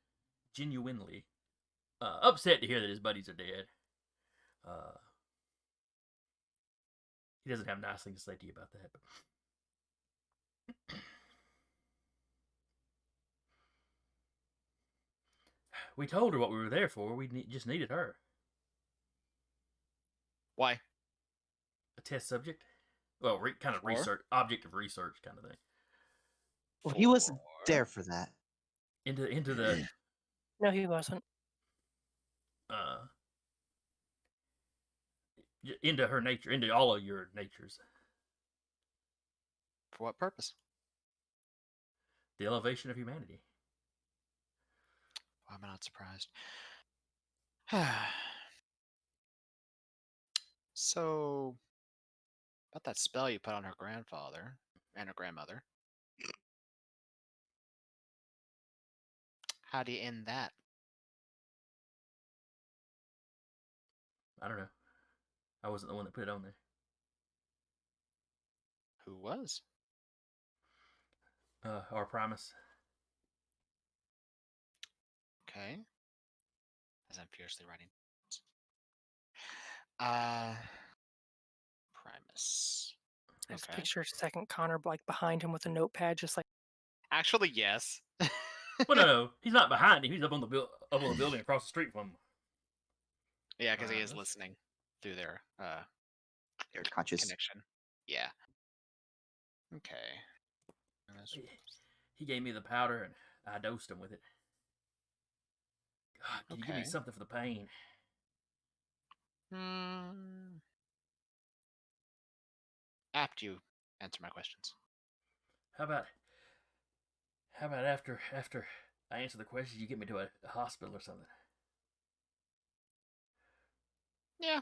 upset to hear that his buddies are dead. He doesn't have nice things to say to you about that. But we told her what we were there for. We just needed her. Why? A test subject? Well, kind of Sure. research, object of research kind of thing. Well, he wasn't there for that. Into the No, he wasn't. into her nature, into all of your natures. For what purpose? The elevation of humanity. Why am I not surprised? So, about that spell you put on her grandfather and her grandmother. How do you end that? I don't know. I wasn't the one that put it on there. Who was? Our Primus. Okay. As I'm fiercely writing. Primus. I just Okay. picture second Connor like behind him with a notepad, just like Actually, yes. Well, no, he's not behind him. He's up on the building across the street from him. Yeah, because he is Primus. listening through their They're conscious. connection. Yeah. Okay. He gave me the powder and I dosed him with it. God, can you give me Okay. something for the pain? After you answer my questions. How about after I answer the questions, you get me to a hospital or something? Yeah,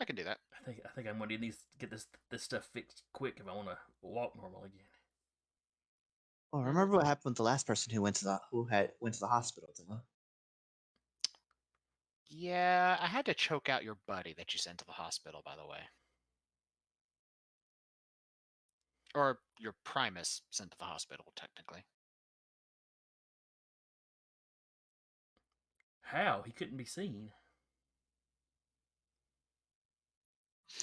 I can do that. I think I'm gonna need to get this stuff fixed quick if I want to walk normal again. Well, remember what happened with the last person who went to the hospital? Huh? Yeah, I had to choke out your buddy that you sent to the hospital, by the way. Or your Primus sent to the hospital, technically. How? He couldn't be seen.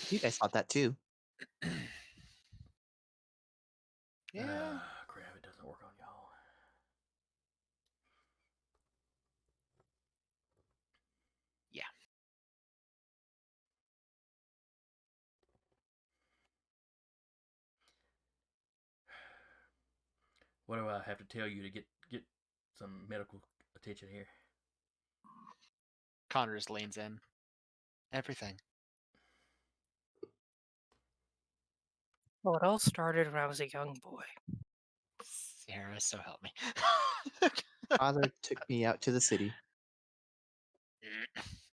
You guys thought that too. Yeah. Crap, it doesn't work on y'all. Yeah. What do I have to tell you to get some medical attention here? Connor just leans in. Everything. well, it all started when I was a young boy. Sarah, so help me. Father took me out to the city.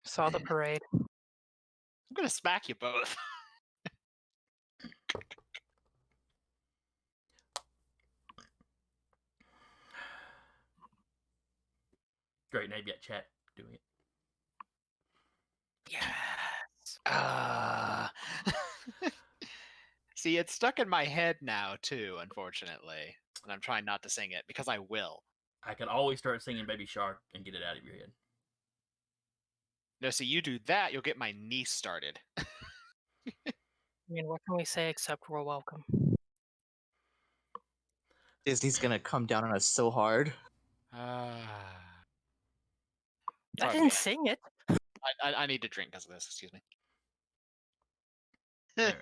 Saw the parade. I'm gonna smack you both. Great, now you've got chat doing it. Yes. See, it's stuck in my head now too, unfortunately, and I'm trying not to sing it because I will. I can always start singing Baby Shark and get it out of your head. No, see, you do that, you'll get my niece started. I mean, what can we say except we're welcome? Disney's gonna come down on us so hard. I Sorry, didn't yeah. sing it. I need to drink because of this. Excuse me. All right.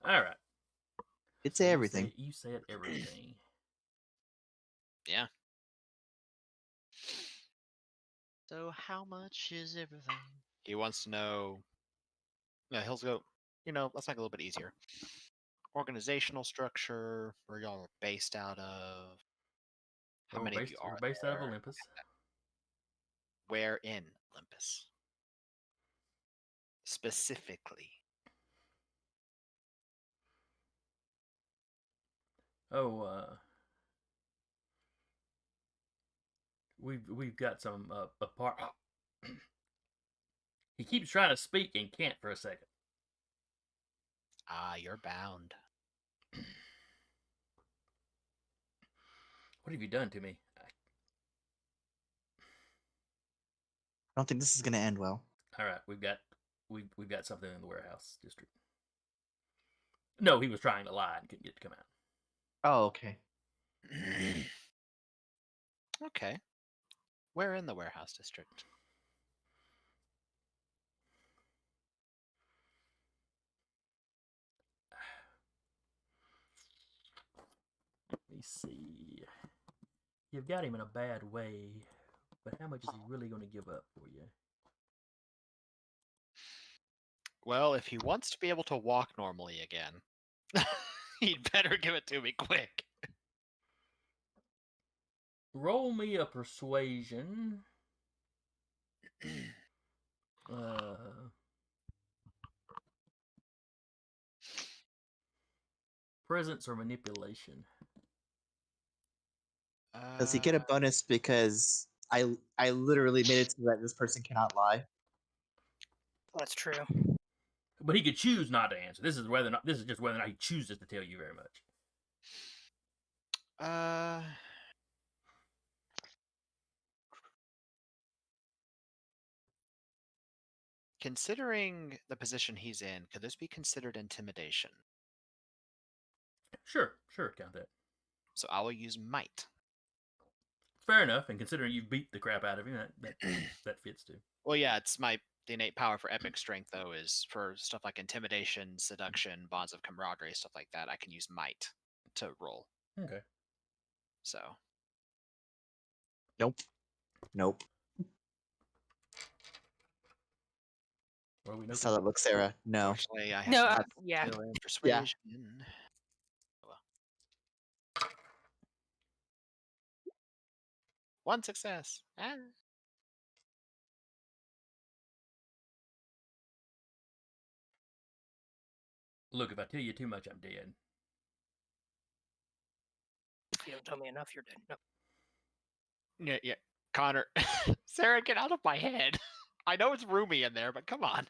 All right. It's So everything. You said everything. Yeah. So how much is everything? He wants to know Yeah, he'll go. Let's make it a little bit easier. Organizational structure, where y'all are based out of. How many of you We're are based out of there? Olympus. Where in Olympus? Specifically. Oh, we've got some apart. He keeps trying to speak and can't for a second. Ah, you're bound. What have you done to me? I don't think this is going to end well. All right, we've got something in the warehouse district. No, he was trying to lie and couldn't get it to come out. Oh, okay. Okay. Where in the warehouse district? Let me see. You've got him in a bad way, but how much is he really going to give up for you? Well, if he wants to be able to walk normally again, he'd better give it to me quick. Roll me a persuasion. Presence or manipulation? Does he get a bonus because I literally made it so that this person cannot lie? That's true. But he could choose not to answer. This is just whether or not he chooses to tell you very much. Considering the position he's in, could this be considered intimidation? Sure, count that. So I will use might. Fair enough, and considering you've beat the crap out of him, that fits too. Well, yeah, the innate power for epic strength, though, is for stuff like intimidation, seduction, bonds of camaraderie, stuff like that. I can use might to roll. Okay. So. Nope. Well, we know That's how that looks, Sarah. No. Unfortunately, I have No, no yeah. skill in persuasion. Well. One success. Look, if I tell you too much, I'm dead. If you don't tell me enough, you're dead. No. Yeah. Connor, Sarah, get out of my head. I know it's roomy in there, but come on.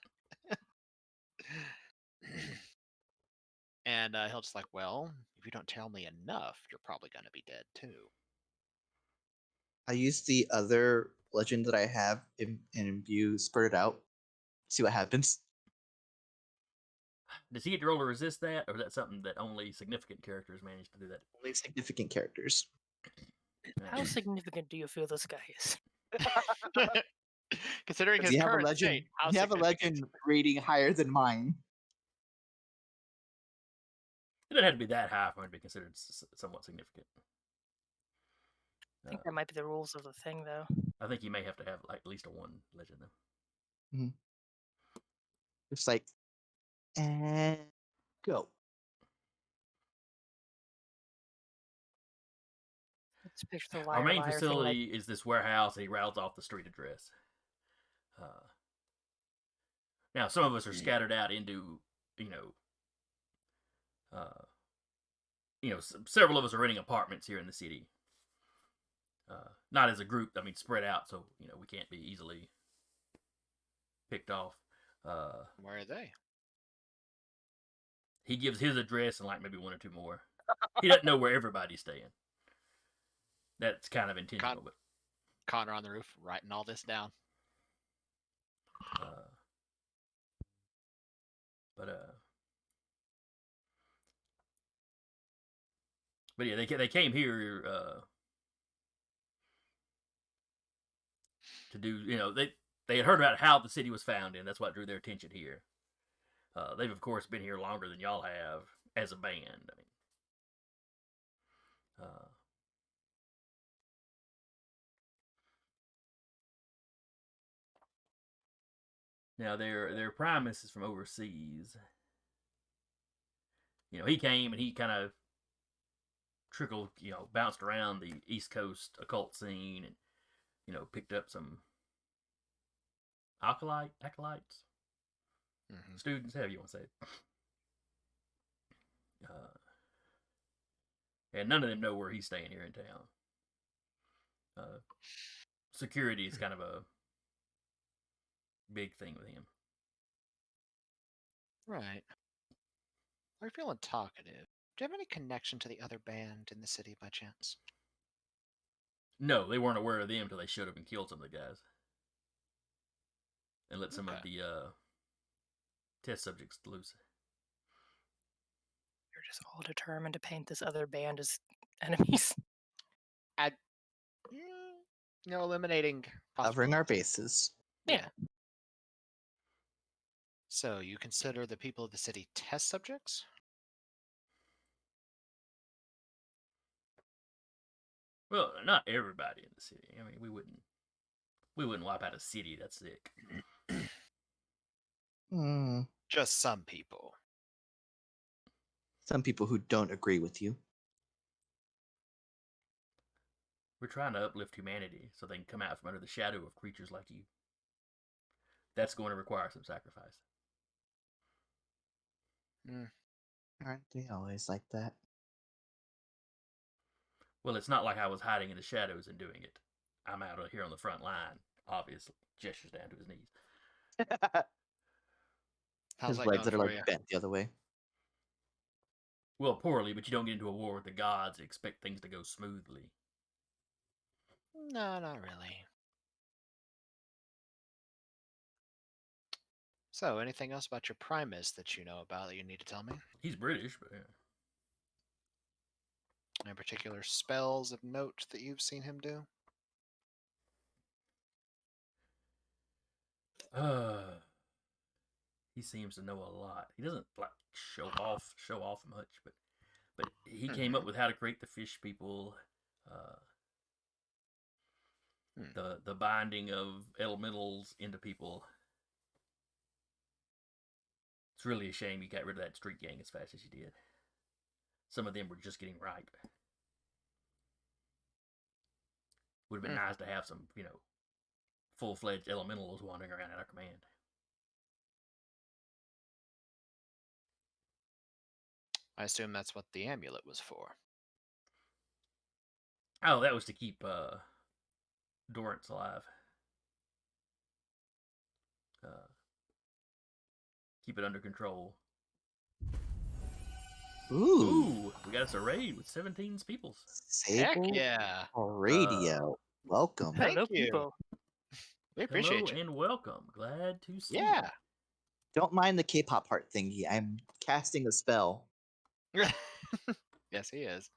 And he'll just like, well, if you don't tell me enough, you're probably going to be dead too. I use the other legend that I have in Imbue, spread it out, see what happens. Does he get to roll to resist that, or is that something that only significant characters manage to do that? Only significant characters. How significant do you feel this guy is? Considering his You have a current legend. state, how You have a significant? legend rating higher than mine. It doesn't have to be that high for him to be considered somewhat significant. I think that might be the rules of the thing, though. I think you may have to have like at least a 1 legend though. Mm-hmm. Just like, and go. Let's picture the Our liar, main liar facility is this warehouse, and he rattles off the street address. Now, some of us are scattered out into, several of us are renting apartments here in the city. Not as a group, I mean, spread out, so, we can't be easily picked off. Where are they? He gives his address and like maybe 1 or 2 more. He doesn't know where everybody's staying. That's kind of intentional, but Connor on the roof writing all this down. But yeah, they came here to do, they had heard about how the city was founded. That's what drew their attention here. They've of course been here longer than y'all have as a band. I mean, Now their Primus is from overseas. He came and he kind of trickled, bounced around the East Coast occult scene and, picked up some acolytes, students, however you want to say it. And none of them know where he's staying here in town. Security is kind of a big thing with him. Right. Are you feeling talkative? Do you have any connection to the other band in the city by chance? No, they weren't aware of them until they showed up and killed some of the guys. And let some of Okay. the test subjects loose. You're just all determined to paint this other band as enemies. Eliminating Covering our possibilities. bases. Yeah. So you consider the people of the city test subjects? Well, not everybody in the city. I mean, we wouldn't wipe out a city that's sick. Just some people. Some people who don't agree with you. We're trying to uplift humanity so they can come out from under the shadow of creatures like you. That's going to require some sacrifice. Aren't they always like that? Well, it's not like I was hiding in the shadows and doing it. I'm out here on the front line, obviously. Gestures down to his knees. How's His that legs going that are for you? bent the other way. Well, poorly, but you don't get into a war with the gods and expect things to go smoothly. No, not really. So, anything else about your Primus that you know about that you need to tell me? He's British, but Any particular spells of note that you've seen him do? He seems to know a lot. He doesn't like show off much, but he came up with how to create the fish people, the binding of elementals into people. It's really a shame you got rid of that street gang as fast as you did. Some of them were just getting ripe. Would have been nice to have some, full-fledged elementals wandering around at our command. I assume that's what the amulet was for. Oh, that was to keep Dorrance alive. Keep it under control. Ooh, we got us a raid with 17 peoples. Heck Sable yeah! Radio. Welcome. Thank Hello, you. people. We appreciate Hello you. and welcome. Glad to see you. Yeah. Don't mind the K-pop part thingy. I'm casting a spell. Yes, he is.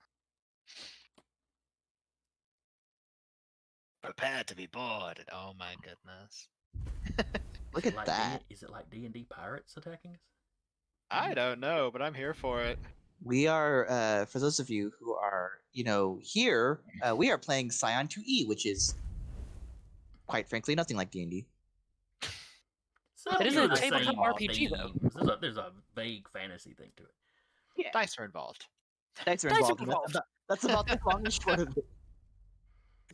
Prepare to be bored. Oh my goodness. Look at that. Is it like D&D pirates attacking us? I don't know, but I'm here for it. We are, for those of you who are, here, we are playing Scion 2E, which is, quite frankly, nothing like D&D. It is a tabletop RPG, though. There's a vague fantasy thing to it. Yeah. Dice are involved. Dice are Dice are involved. involved. That's about the long and short of it.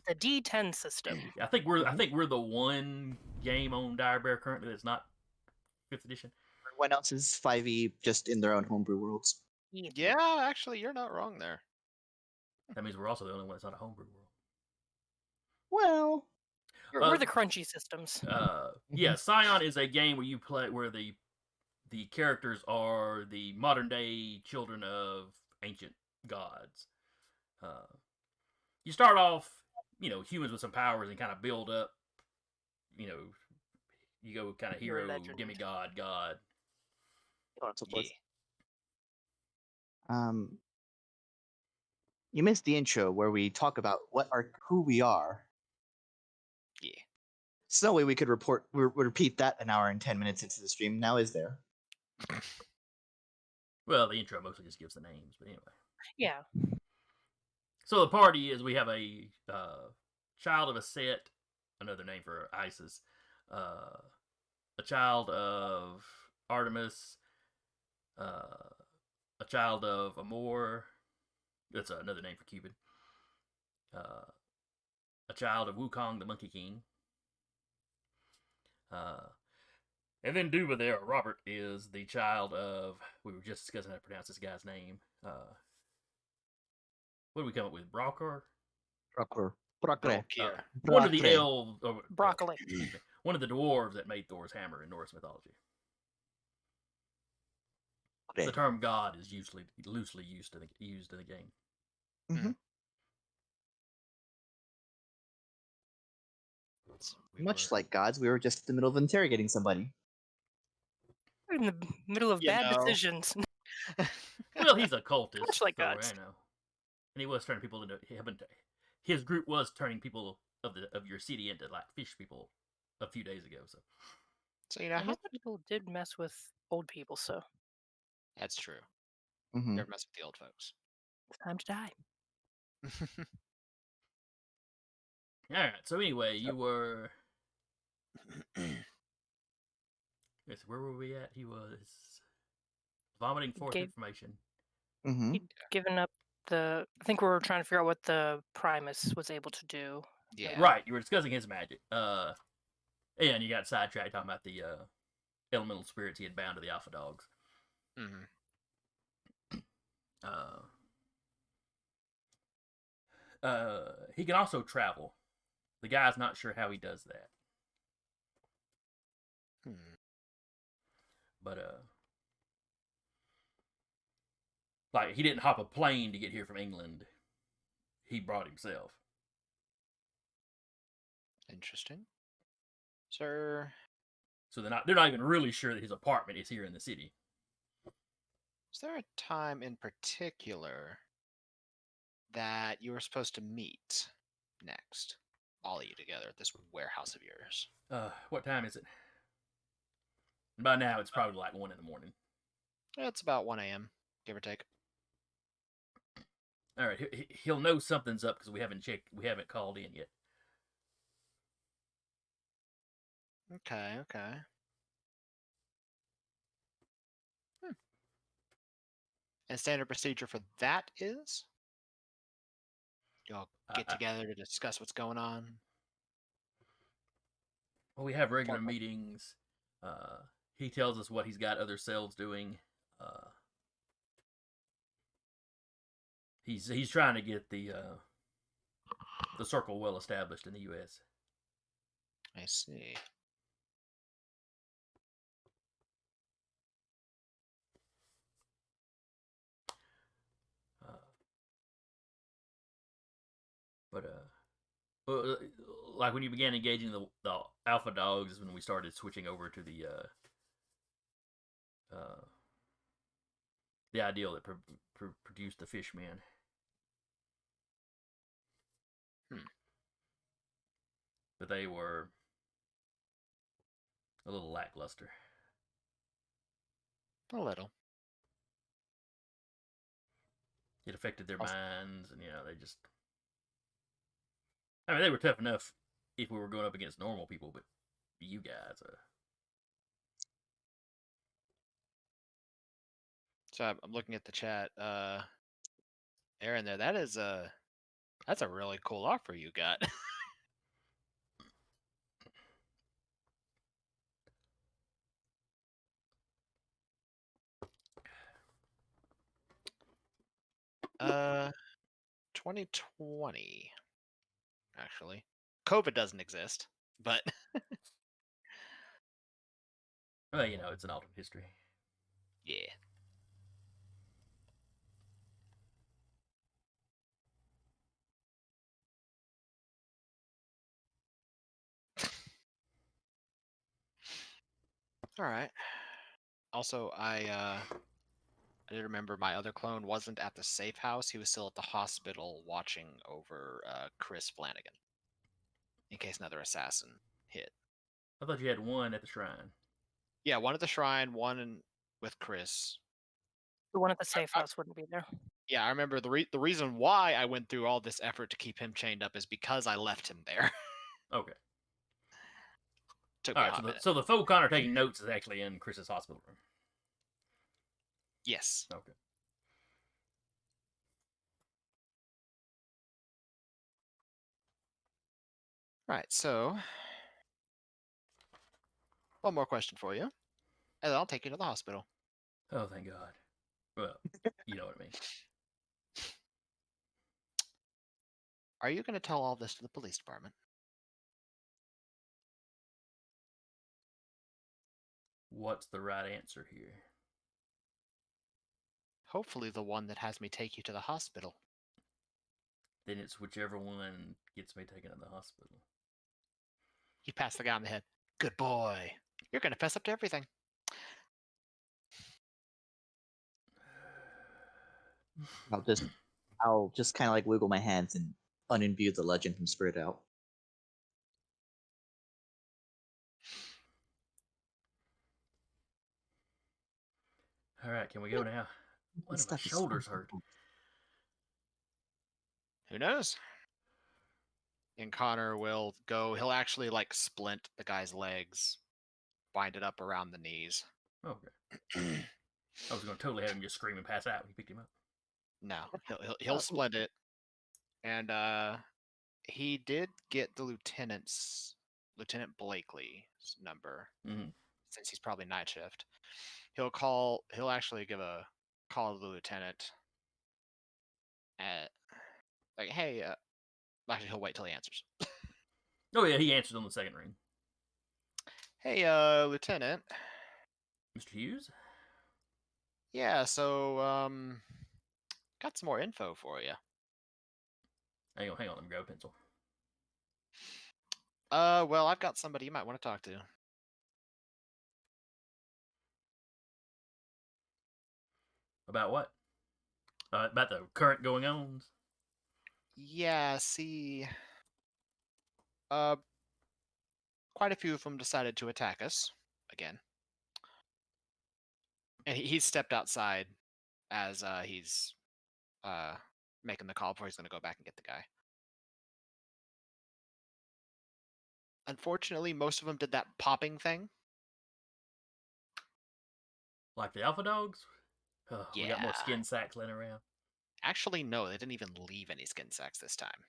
The D10 system. I think we're the one game on Dire Bear currently that's not 5th edition. Everyone else is 5e, just in their own homebrew worlds. Yeah, actually, you're not wrong there. That means we're also the only one that's not a homebrew world. Well, We're the crunchy systems. Yeah, Scion is a game where you play where the characters are the modern day children of ancient gods. You start off, humans with some powers and kind of build up. You go kind of hero, Legend. demigod, god. so forth. You missed the intro where we talk about who we are. Yeah. So no way we could repeat that an hour and 10 minutes into the stream. Now is there? Well, the intro mostly just gives the names, but anyway. Yeah. So the party is we have a child of a set, another name for Isis, a child of Artemis, a child of Amor. That's another name for Cupid. A child of Wukong, the Monkey King. And then Duba there, Robert, is the child of. We were just discussing how to pronounce this guy's name. What did we come up with? Brocker? Procure. Brokir. One of the Brocre. elves. Broccoli. One of the dwarves that made Thor's hammer in Norse mythology. The term god is usually loosely used in the game. Mhm. We Much were- like gods, we were just in the middle of interrogating somebody. We're in the middle of You bad know. decisions. Well, he's a cultist, Much like so gods. I know. And he was turning people into his group was turning people of your city into like fish people a few days ago. So you know And how those people did mess with old people, so that's true. Mhm. Never mess with the old folks. it's time to die. All right. So anyway, you were. Yes, where were we at? He was vomiting forth Gave- information. Mhm. He'd given up the. I think we were trying to figure out what the Primus was able to do. Yeah. Right. You were discussing his magic. And you got sidetracked talking about the elemental spirits he had bound to the alpha dogs. Mhm. He can also travel. The guy's not sure how he does that, but like he didn't hop a plane to get here from England. He brought himself. Interesting. Sir, So they're not even really sure that his apartment is here in the city. is there a time in particular that you were supposed to meet next? All of you together at this warehouse of yours. What time is it? By now, it's probably like 1 a.m. It's about 1 a.m., give or take. All right, he'll know something's up because we haven't checked. We haven't called in yet. Okay. And standard procedure for that is? Y'all get together to discuss what's going on? Well, we have regular Formal. meetings. He tells us what he's got other cells doing. He's trying to get the circle well established in the U.S. I see. Well, like when you began engaging the alpha dogs is when we started switching over to the ideal that produced the fish man. But they were a little lackluster. A little. It affected their minds, and they just. I mean, they were tough enough if we were going up against normal people, but you guys. So I'm looking at the chat. Aaron, there. That's a really cool offer you got. uh, 2020. Actually, COVID doesn't exist, but Well, it's an alternate history. yeah. All right. Also, I did remember my other clone wasn't at the safe house. He was still at the hospital watching over Chris Flanagan in case another assassin hit. I thought you had one at the shrine. Yeah, one at the shrine, one with Chris. The one at the safe house wouldn't be there. Yeah, I remember the reason why I went through all this effort to keep him chained up is because I left him there. Okay. Took All me a right, hot minute. so the faux Connor taking notes is actually in Chris's hospital room. Yes. Okay. Right, so one more question for you, and then I'll take you to the hospital. Oh, thank God. Well, you know what I mean. Are you going to tell all this to the police department? What's the right answer here? Hopefully the one that has me take you to the hospital. Then it's whichever one gets me taken to the hospital. You pass the guy on the head. Good boy. You're going to fess up to everything. I'll just kind of like wiggle my hands and unimbue the legend from Spirit out. All right, can we go now? One of my Stuff is shoulders so hurt. simple. Who knows? And Connor will go. He'll actually like splint the guy's legs, bind it up around the knees. Okay. I was going to totally have him just scream and pass out when you picked him up. No, he'll splint it, and he did get the Lieutenant Blakely's number Mm-hmm. since he's probably night shift. He'll actually give a call to the lieutenant. At like, hey, actually he'll wait till he answers. Oh, yeah, he answered on the second ring. Hey, Lieutenant. Mr. Hughes? Yeah, so got some more info for you. Hang on, let me grab a pencil. Well, I've got somebody you might want to talk to. About what? About the current going ons? Yeah, see, quite a few of them decided to attack us again, and he stepped outside as he's making the call before he's going to go back and get the guy. Unfortunately, most of them did that popping thing. Like the Alpha Dogs? Oh, we got more Yeah. skin sacks laying around. Actually, no, they didn't even leave any skin sacks this time.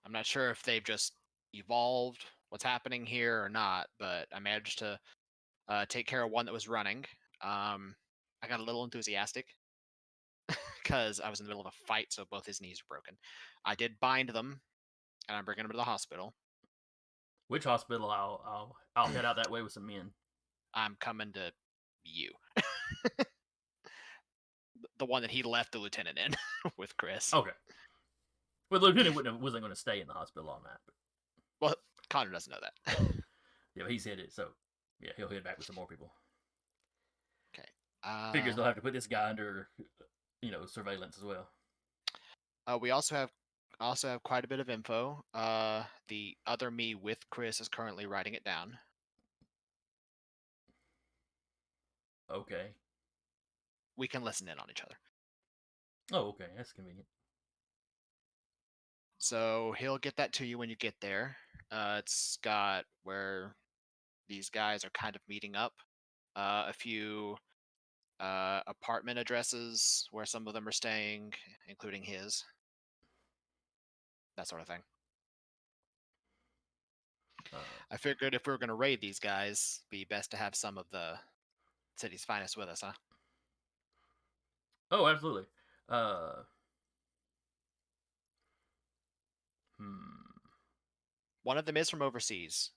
I'm not sure if they've just evolved what's happening here or not, but I managed to take care of one that was running. I got a little enthusiastic because I was in the middle of a fight, so both his knees were broken. I did bind them, and I'm bringing them to the hospital. Which hospital? I'll head out that way with some men. I'm coming to you. The one that he left the lieutenant in with Chris. Okay. Well, the lieutenant wasn't going to stay in the hospital all night. But... Well, Connor doesn't know that. Yeah, but he's headed, so yeah, he'll head back with some more people. Okay. Figures they'll have to put this guy under, surveillance as well. We also have quite a bit of info. The other me with Chris is currently writing it down. Okay. We can listen in on each other. Oh, okay, that's convenient. So he'll get that to you when you get there. It's got where these guys are kind of meeting up. A few apartment addresses where some of them are staying, including his. That sort of thing. I figured if we were going to raid these guys, it'd be best to have some of the city's finest with us, huh? Oh, absolutely. One of them is from overseas,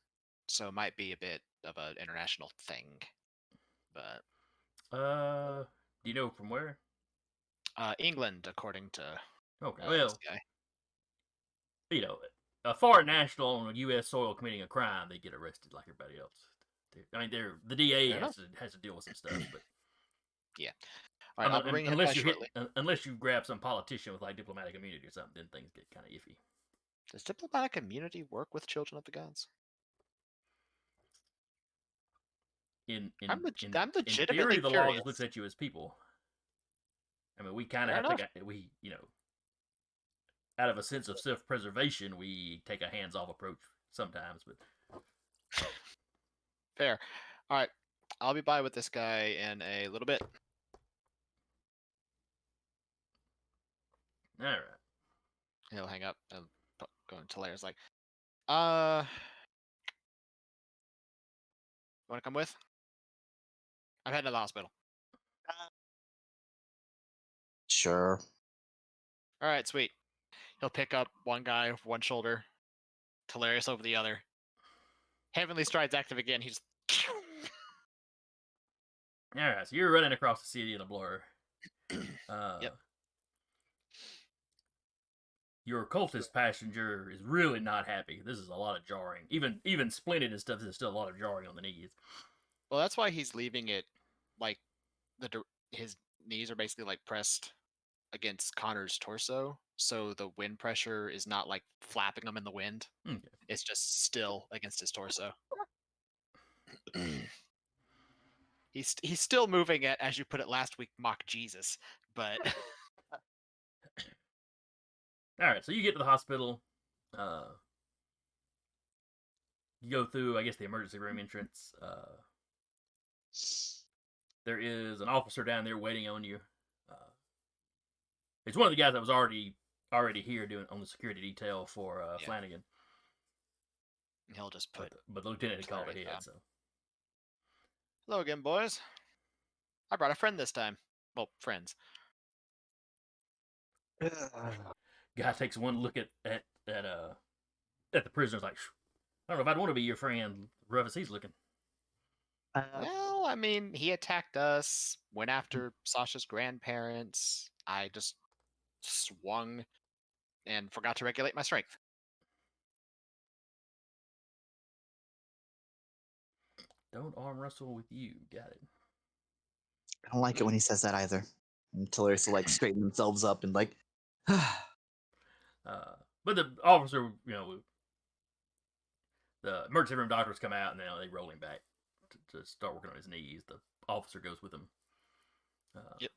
so it might be a bit of an international thing. But do you know from where? England, according to Okay, this well, guy. A foreign national on U.S. soil committing a crime, they get arrested like everybody else. The DA has to deal with some stuff, but yeah. All right, I'll bring him unless back shortly. Unless you grab some politician with like diplomatic immunity or something, then things get kind of iffy. Does diplomatic immunity work with Children of the Gods? I'm legitimately theory, the law curious. just looks at you as people. I mean, we kind of Fair have enough. out of a sense of self-preservation, we take a hands-off approach sometimes, but Fair. All right. I'll be by with this guy in a little bit. all right. He'll hang up and go into Laird's like, want to come with? I'm heading to the hospital. Sure. All right, sweet. He'll pick up one guy with one shoulder, Talarius over the other. Heavenly Stride's active again. He's All right, so you're running across the city in a blur. Yep. Your cultist passenger is really not happy. This is a lot of jarring. Even splinted and stuff, there's still a lot of jarring on the knees. Well, that's why he's leaving it like his knees are basically like pressed against Connor's torso, so the wind pressure is not like flapping him in the wind. Okay. It's just still against his torso. He's still moving at, as you put it last week, mock Jesus, but All right, so you get to the hospital. You go through, I guess, the emergency room entrance. There is an officer down there waiting on you. It's one of the guys that was already here doing on the security detail for Yeah. Flanagan. he'll just put. But the lieutenant had called Sorry, ahead, so. Hello again, boys. I brought a friend this time. Well, friends. Guy takes one look at the prisoner's like, I don't know if I'd want to be your friend, rough as he's looking. Well, I mean, he attacked us, went after Sasha's grandparents. I just swung and forgot to regulate my strength. Don't arm wrestle with you. Got it. I don't like it when he says that either. And Talarius will like straighten themselves up and like, But the officer, the emergency room doctors come out and they roll him back to start working on his knees. The officer goes with him. Yep.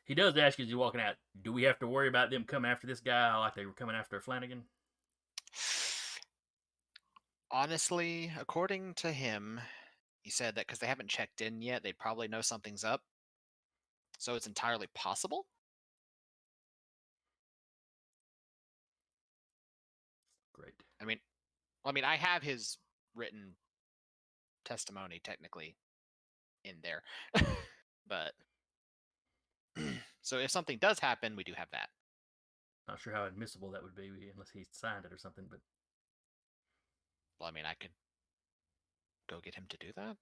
He does ask you as you're walking out, do we have to worry about them coming after this guy like they were coming after Flanagan? Honestly, according to him, he said that because they haven't checked in yet, they probably know something's up. So it's entirely possible. Great. I mean, I have his written testimony technically in there, but so if something does happen, we do have that. Not sure how admissible that would be unless he signed it or something, but Well, I mean, I could go get him to do that.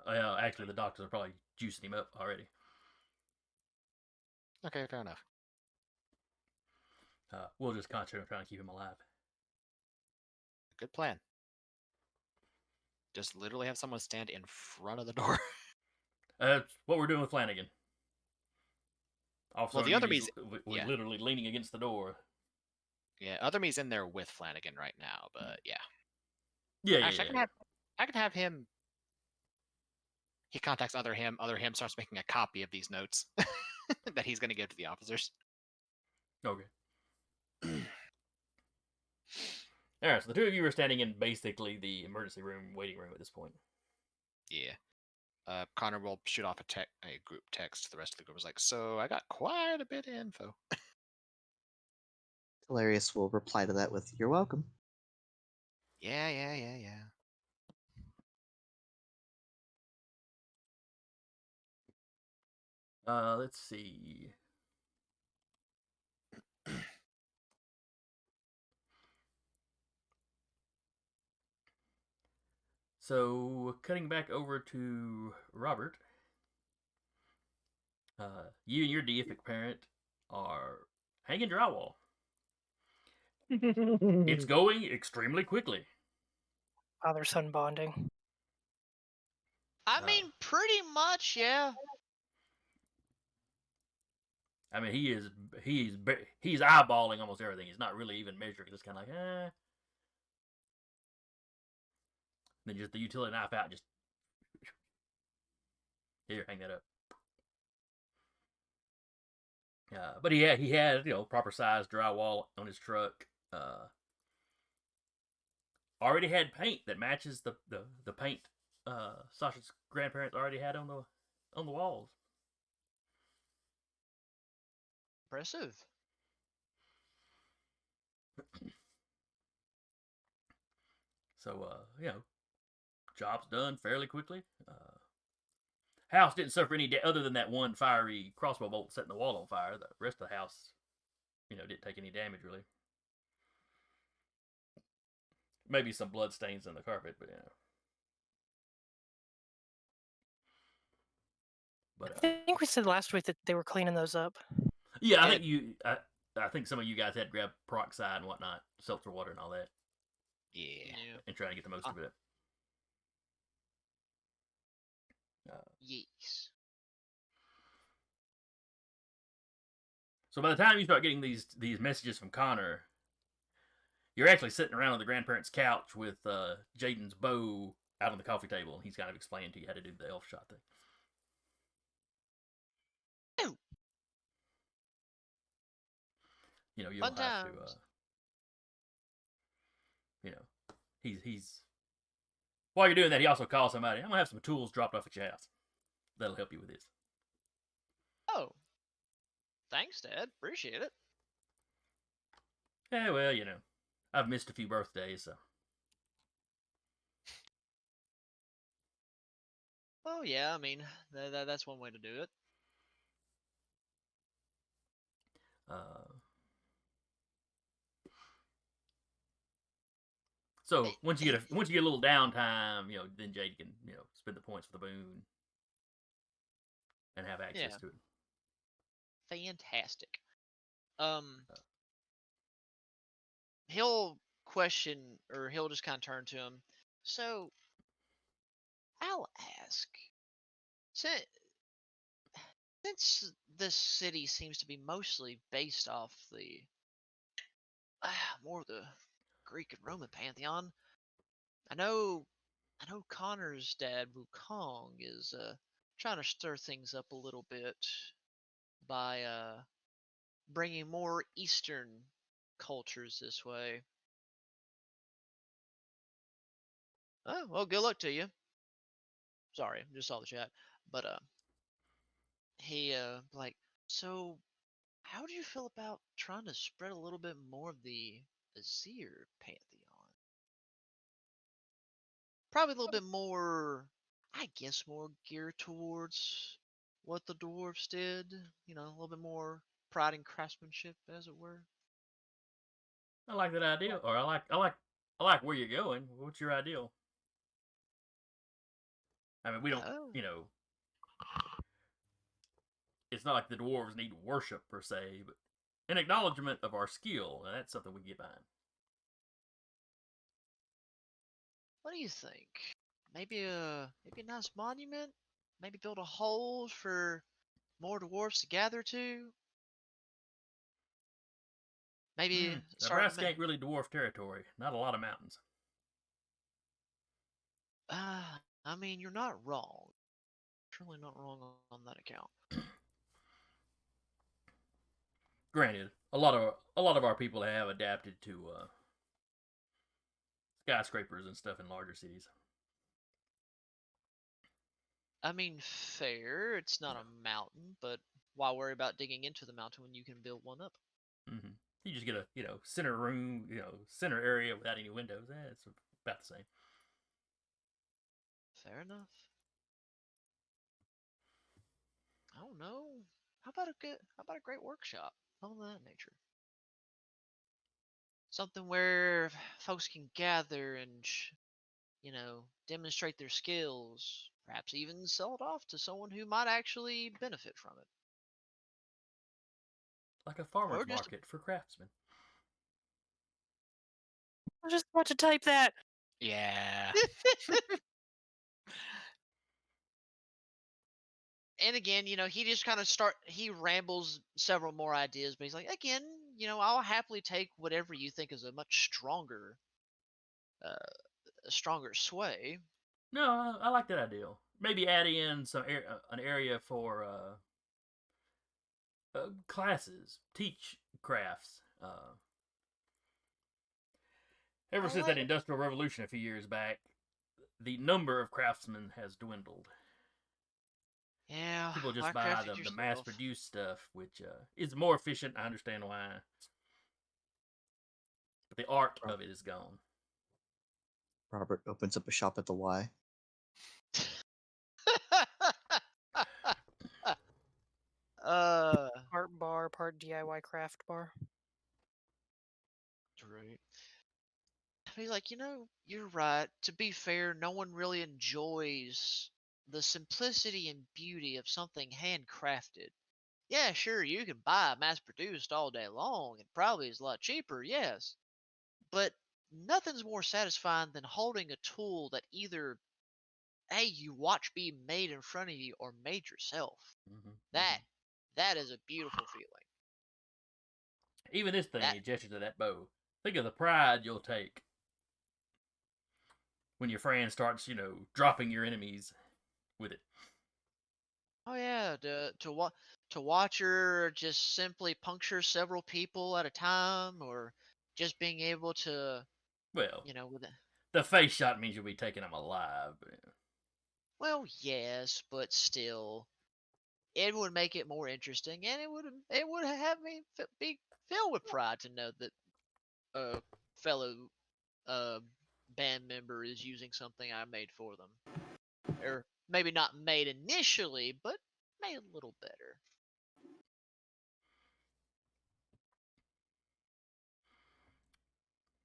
actually the doctors are probably juicing him up already. Okay, fair enough. We'll just concentrate on trying to keep him alive. Good plan. Just literally have someone stand in front of the door. That's what we're doing with Flanagan. Officer Well, the other Me's yeah. literally leaning against the door. Yeah, other me's in there with Flanagan right now, but yeah. Yeah, Actually, yeah. I can have him. He contacts other him. Other him starts making a copy of these notes that he's going to give to the officers. Okay. All right, so the two of you are standing in basically the emergency room, waiting room at this point. Yeah. Connor will shoot off a group text. The rest of the group was like, so I got quite a bit of info. Talarius will reply to that with, "You're welcome." Yeah. Let's see. So, cutting back over to Robert, you and your deific parent are hanging drywall. It's going extremely quickly. Father-son bonding. I mean, pretty much, yeah. I mean, he's eyeballing almost everything. He's not really even measuring. Just kind of like, Then just the utility knife out, just here, hang that up. But he had proper size drywall on his truck. Already had paint that matches the paint Sasha's grandparents already had on the walls. Impressive. So job's done fairly quickly. House didn't suffer any other than that one fiery crossbow bolt setting the wall on fire. The rest of the house, didn't take any damage really. Maybe some blood stains on the carpet, but But I think we said last week that they were cleaning those up. yeah, I think some of you guys had to grab peroxide and whatnot, seltzer water and all that, Yeah. and try to get the most of it. Yes. So by the time you start getting these messages from Connor, you're actually sitting around on the grandparents' couch with Jaden's bow out on the coffee table, and he's kind of explaining to you how to do the elf shot thing. Ooh. You'll Fun have times. to, he's while you're doing that, he also calls somebody. I'm gonna have some tools dropped off at your house. That'll help you with this. Oh. Thanks, Dad. Appreciate it. Yeah, well, I've missed a few birthdays, so. Oh yeah, I mean that's one way to do it. So once you get a little downtime, then Jade can spend the points for the boon and have access to it. Fantastic. He'll question, or he'll just kind of turn to him. So, I'll ask, since this city seems to be mostly based off the more of the Greek and Roman pantheon, I know Connor's dad Wukong is trying to stir things up a little bit by bringing more Eastern cultures this way. Oh, well, good luck to you. Sorry, just saw the chat. But he so how do you feel about trying to spread a little bit more of the Azir pantheon? Probably a little bit more, I guess, more geared towards what the dwarves did. A little bit more pride and craftsmanship, as it were. I like that idea, or I like where you're going. What's your ideal? I mean, we don't, it's not like the dwarves need worship per se, but an acknowledgement of our skill, and that's something we get behind. What do you think? Maybe a nice monument? Maybe build a hole for more dwarves to gather to? Maybe start. Nebraska ain't really dwarf territory. Not a lot of mountains. I mean, you're not wrong. Truly not wrong on that account. Granted, a lot of our people have adapted to skyscrapers and stuff in larger cities. I mean, fair. It's not a mountain, but why worry about digging into the mountain when you can build one up? Mm-hmm. You just get a center room, center area without any windows. It's about the same. Fair enough. I don't know. How about a great workshop? Something of that nature. Something where folks can gather and demonstrate their skills. Perhaps even sell it off to someone who might actually benefit from it. Like a farmer's Or just market for craftsmen. I was just about to type that. Yeah. And again, he just kind of he rambles several more ideas, but he's like, again, I'll happily take whatever you think is a much stronger sway. No, I like that idea. Maybe add in an area for classes, teach crafts. Ever I since like- that Industrial Revolution a few years back, the number of craftsmen has dwindled. Yeah, People just why buy craft it the yourself? mass-produced stuff, which is more efficient. I understand why, but the art of it is gone. Robert opens up a shop at the Y. uh, Part bar, part DIY craft bar. right. I mean, like, you're right. To be fair, no one really enjoys the simplicity and beauty of something handcrafted. Yeah, sure, you can buy mass produced all day long, and probably is a lot cheaper, yes. But nothing's more satisfying than holding a tool that either, hey, you watch be made in front of you or made yourself. That is a beautiful feeling. Even this thing, That he gestures to that bow. Think of the pride you'll take when your friend starts, dropping your enemies with it. Oh yeah, to watch her just simply puncture several people at a time, or just being able to, Well, with it. the face shot means you'll be taking them alive. Well, yes, but still, it would make it more interesting, and it would have me be filled with pride to know that a fellow uh, band member is using something I made for them, or maybe not made initially, but made a little better.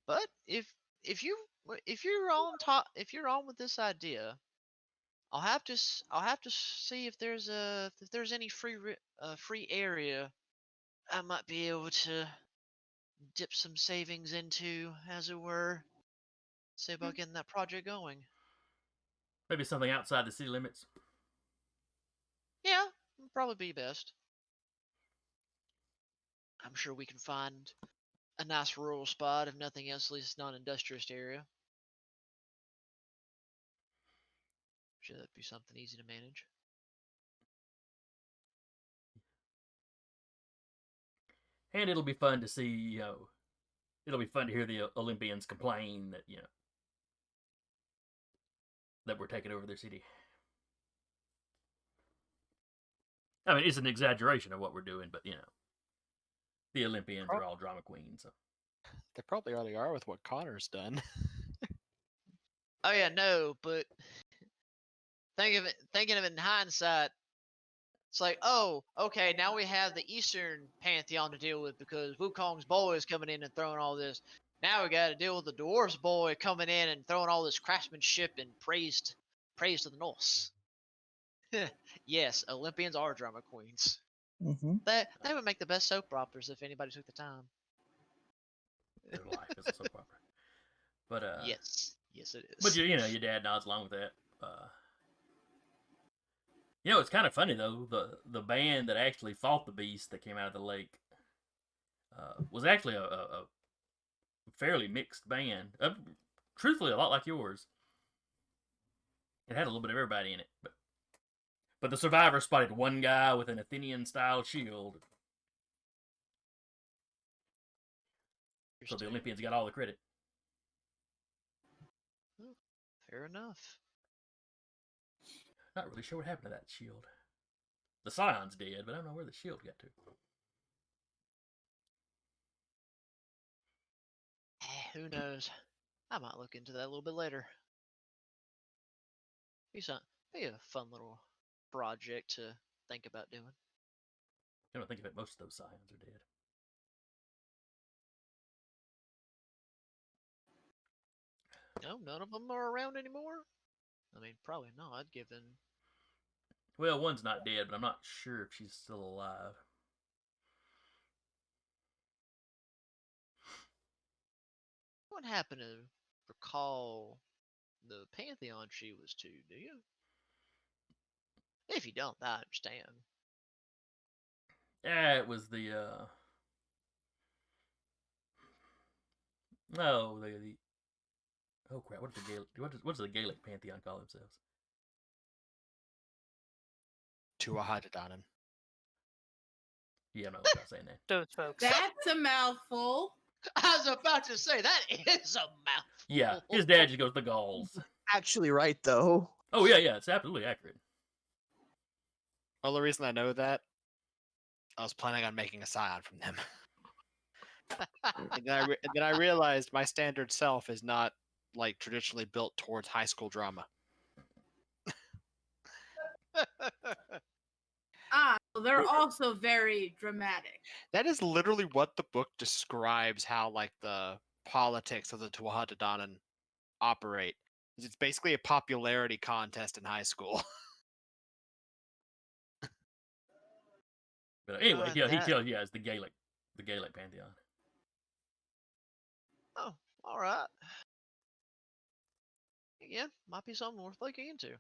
But if you if you're on top if you're on with this idea, I'll have to see if there's any free area I might be able to dip some savings into, as it were. See about getting that project going. Maybe something outside the city limits. Yeah, would probably be best. I'm sure we can find a nice rural spot, if nothing else, at least non-industrious area. Sure, that'd be something easy to manage. And it'll be fun to see, it'll be fun to hear the Olympians complain that, that we're taking over their city. I mean, it's an exaggeration of what we're doing, but, the Olympians are all drama queens. So. They probably already are with what Connor's done. Oh yeah, no, but thinking of it in hindsight, it's like, oh, okay, now we have the Eastern Pantheon to deal with because Wukong's boy is coming in and throwing all this. Now we got to deal with the Dwarf's boy coming in and throwing all this craftsmanship and praise to the Norse. Yes, Olympians are drama queens. Mm-hmm. They would make the best soap operas if anybody took the time. Their life is a soap opera. But, yes, it is. But, your dad nods along with that. It's kind of funny, though. The band that actually fought the beast that came out of the lake was actually a fairly mixed band. Truthfully, a lot like yours. It had a little bit of everybody in it. But the survivor spotted one guy with an Athenian-style shield. So the Olympians got all the credit. Fair enough. Not really sure what happened to that shield. The Scion's dead, but I don't know where the shield got to. Who knows? I might look into that a little bit later. Be a fun little project to think about doing. I don't think of it. Most of those Scions are dead. No, none of them are around anymore. I mean, probably not, given. Well, one's not dead, but I'm not sure if she's still alive. What happened to recall the Pantheon she was to, do you? If you don't, I understand. Yeah, it was the no, the oh crap! What does the Gaelic pantheon call themselves? Tuatha De Danann. Yeah, I'm not gonna try saying that. Those folks. That's a mouthful. I was about to say that is a mouthful. Yeah, his dad just goes the Gauls. Actually, right though. Oh yeah, it's absolutely accurate. Well, the reason I know that, I was planning on making a Scion from them. and then I realized my standard self is not like traditionally built towards high school drama. Well, they're also very dramatic. That is literally what the book describes how like the politics of the Tuatha operate. It's basically a popularity contest in high school. But anyway, he that- tells you it's the Gaelic pantheon. Oh, all right. Yeah, might be something worth looking into.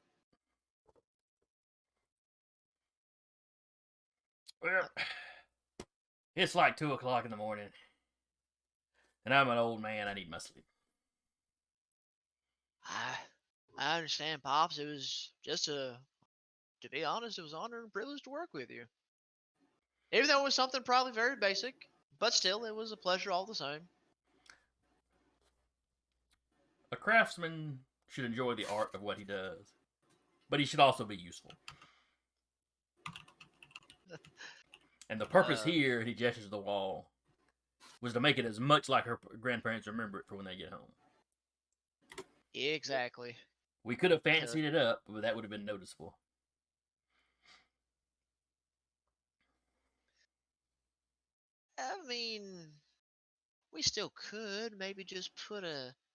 Well, it's like 2:00 in the morning, and I'm an old man. I need my sleep. I understand, Pops. It was just to be honest, it was an honor and privilege to work with you. Even though it was something probably very basic, but still, it was a pleasure all the same. A craftsman should enjoy the art of what he does, but he should also be useful. And the purpose here, he gestures to the wall, was to make it as much like her grandparents remember it for when they get home. Exactly. We could have fancied it up, but that would have been noticeable. I mean, we still could maybe just put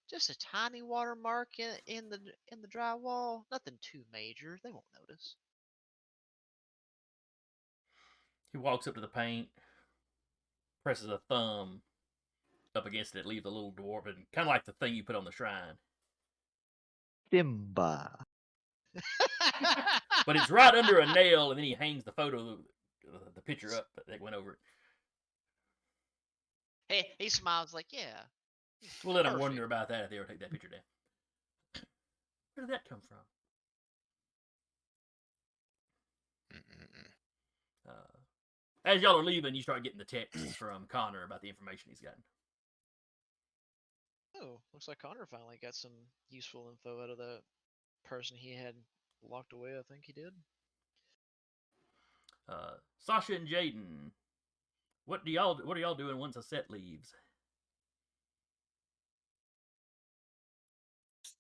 just a tiny watermark in the drywall. Nothing too major. They won't notice. He walks up to the paint, presses a thumb up against it, leaves a little dwarven, kind of like the thing you put on the shrine. Simba. But it's right under a nail, and then he hangs the photo, the picture up that went over it. He smiles like, yeah. We'll let him Perfect. wonder about that if they ever take that picture down. Where did that come from? As y'all are leaving, you start getting the texts from Connor about the information he's gotten. Oh, looks like Connor finally got some useful info out of that person he had locked away. I think he did. Sasha and Jaden, what are y'all doing once a set leaves?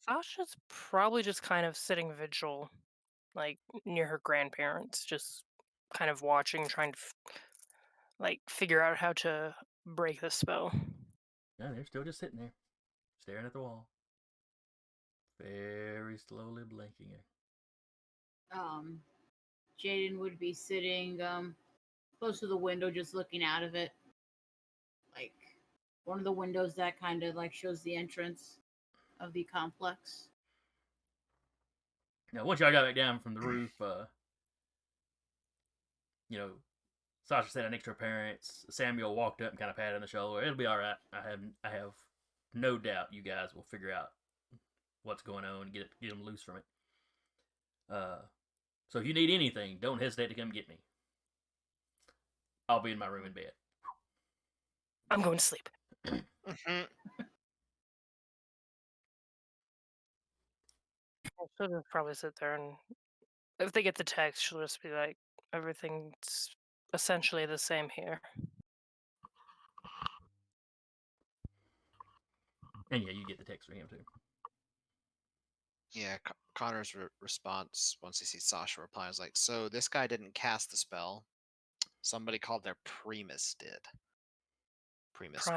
Sasha's probably just kind of sitting vigil, like near her grandparents, just kind of watching, trying to figure out how to break the spell. No, they're still just sitting there, staring at the wall, very slowly blinking. Jaden would be sitting close to the window, just looking out of it, like one of the windows that kind of like shows the entrance of the complex. Now, once y'all got back down from the roof, Sasha sat next to her parents. Samuel walked up and kind of patted on the shoulder. It'll be all right. I have no doubt you guys will figure out what's going on and get them loose from it. So if you need anything, don't hesitate to come get me. I'll be in my room in bed. I'm going to sleep. She'll just probably sit there, and if they get the text, she'll just be like, everything's essentially the same here. And yeah, you get the text from him too. Yeah, Connor's response once he sees Sasha reply is like, so this guy didn't cast the spell. Somebody called their Primus did. Primus.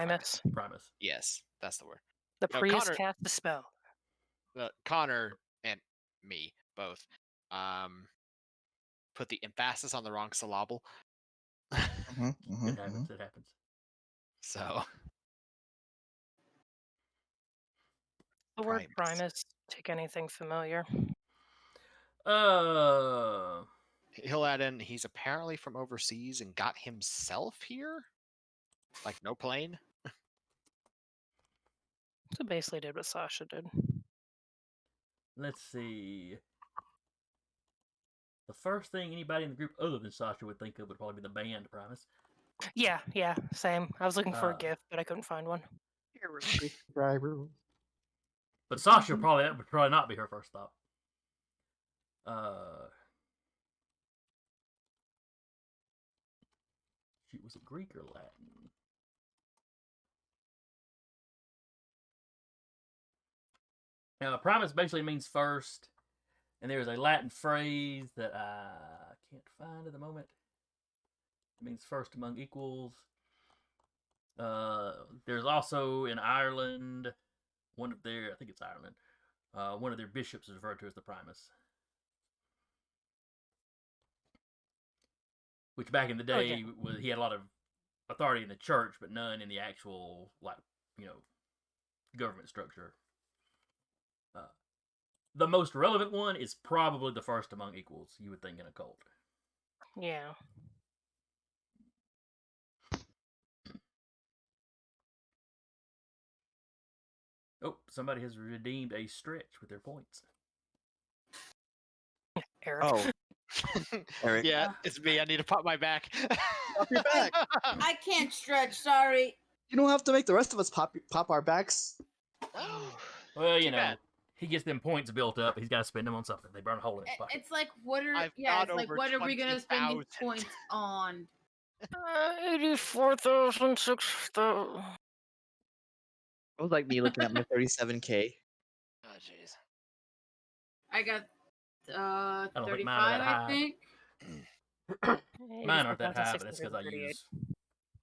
Yes, that's the word. The No, Prius Connor- cast the spell. Connor and me both put the emphasis on the wrong syllable. It happens. So The word Primus. Primus, take anything familiar? He'll add in he's apparently from overseas and got himself here? Like no plane? So basically did what Sasha did. Let's see. The first thing anybody in the group other than Sasha would think of would probably be the band Primus. Yeah, same. I was looking for a Uh, gift, but I couldn't find one. Driver. But Sasha would probably not be her first stop. Shoot, was it Greek or Latin? Primus basically means first, and there's a Latin phrase that I can't find at the moment. It means first among equals. There's also in Ireland, I think it's Ireland, one of their bishops is referred to as the Primus. Which back in the day, he had a lot of authority in the church, but none in the actual, government structure. The most relevant one is probably the first among equals, you would think, in a cult. Yeah. Oh, somebody has redeemed a stretch with their points. Eric. Oh, Eric. Yeah, it's me. I need to pop my back. Pop your back. I can't stretch. Sorry. You don't have to make the rest of us pop our backs. Well, Too bad. he gets them points built up. He's got to spend them on something. They burn a hole in his pocket. It's like what are I've yeah? got It's like over what are we gonna spend these 20,000. points on? 84,006. It was like me looking at my 37K. Oh jeez. I got don't think 35. mine are that I high. think. Mine aren't that high, but that's because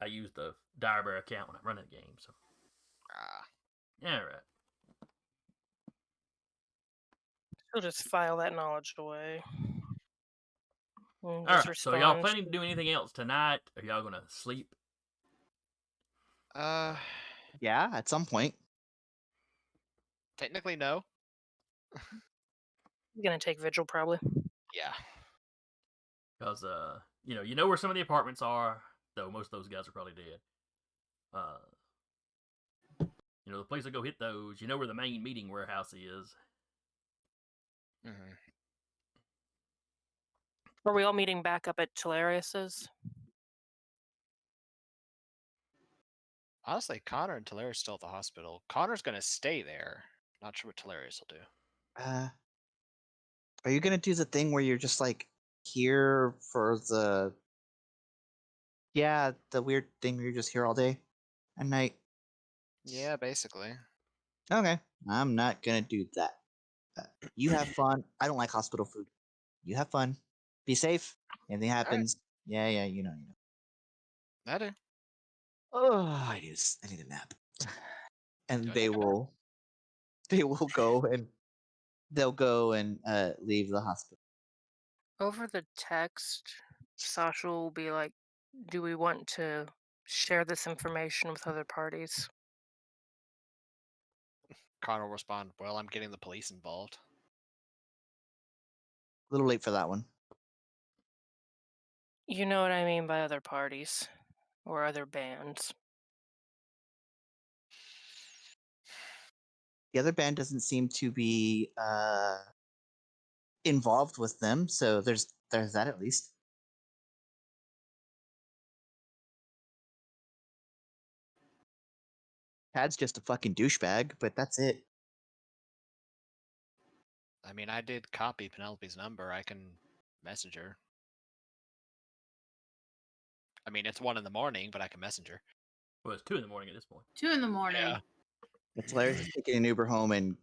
I use the Direbear account when I run that game. So, all right. She'll just file that knowledge away. All right. So, y'all planning to do anything else tonight? Are y'all gonna sleep? Yeah, at some point. Technically no. I'm gonna take vigil probably. Yeah. Because you know where some of the apartments are, though most of those guys are probably dead. The place to go hit those. You know where the main meeting warehouse is. Mm-hmm. Are we all meeting back up at Telarius's? Honestly, Connor and Talarius still at the hospital. Connor's gonna stay there. Not sure what Talarius will do. Are you gonna do the thing where you're just like here for the weird thing where you're just here all day and night? Yeah, basically. Okay, I'm not gonna do that. You have fun. I don't like hospital food. You have fun. Be safe. Anything happens, yeah, you know. I do. Oh, I need a nap. And Go they take a nap. will they'll go and leave the hospital. Over the text, Sasha will be like, do we want to share this information with other parties? Connor will respond, well, I'm getting the police involved. A little late for that one. You know what I mean by other parties or other bands. The other band doesn't seem to be involved with them, so there's that at least. Tad's just a fucking douchebag, but that's it. I mean, I did copy Penelope's number. I can message her. I mean, it's 1 a.m, but I can message her. Well, it's 2 a.m. at this point. 2 a.m. Yeah. It's hilarious just taking an Uber home and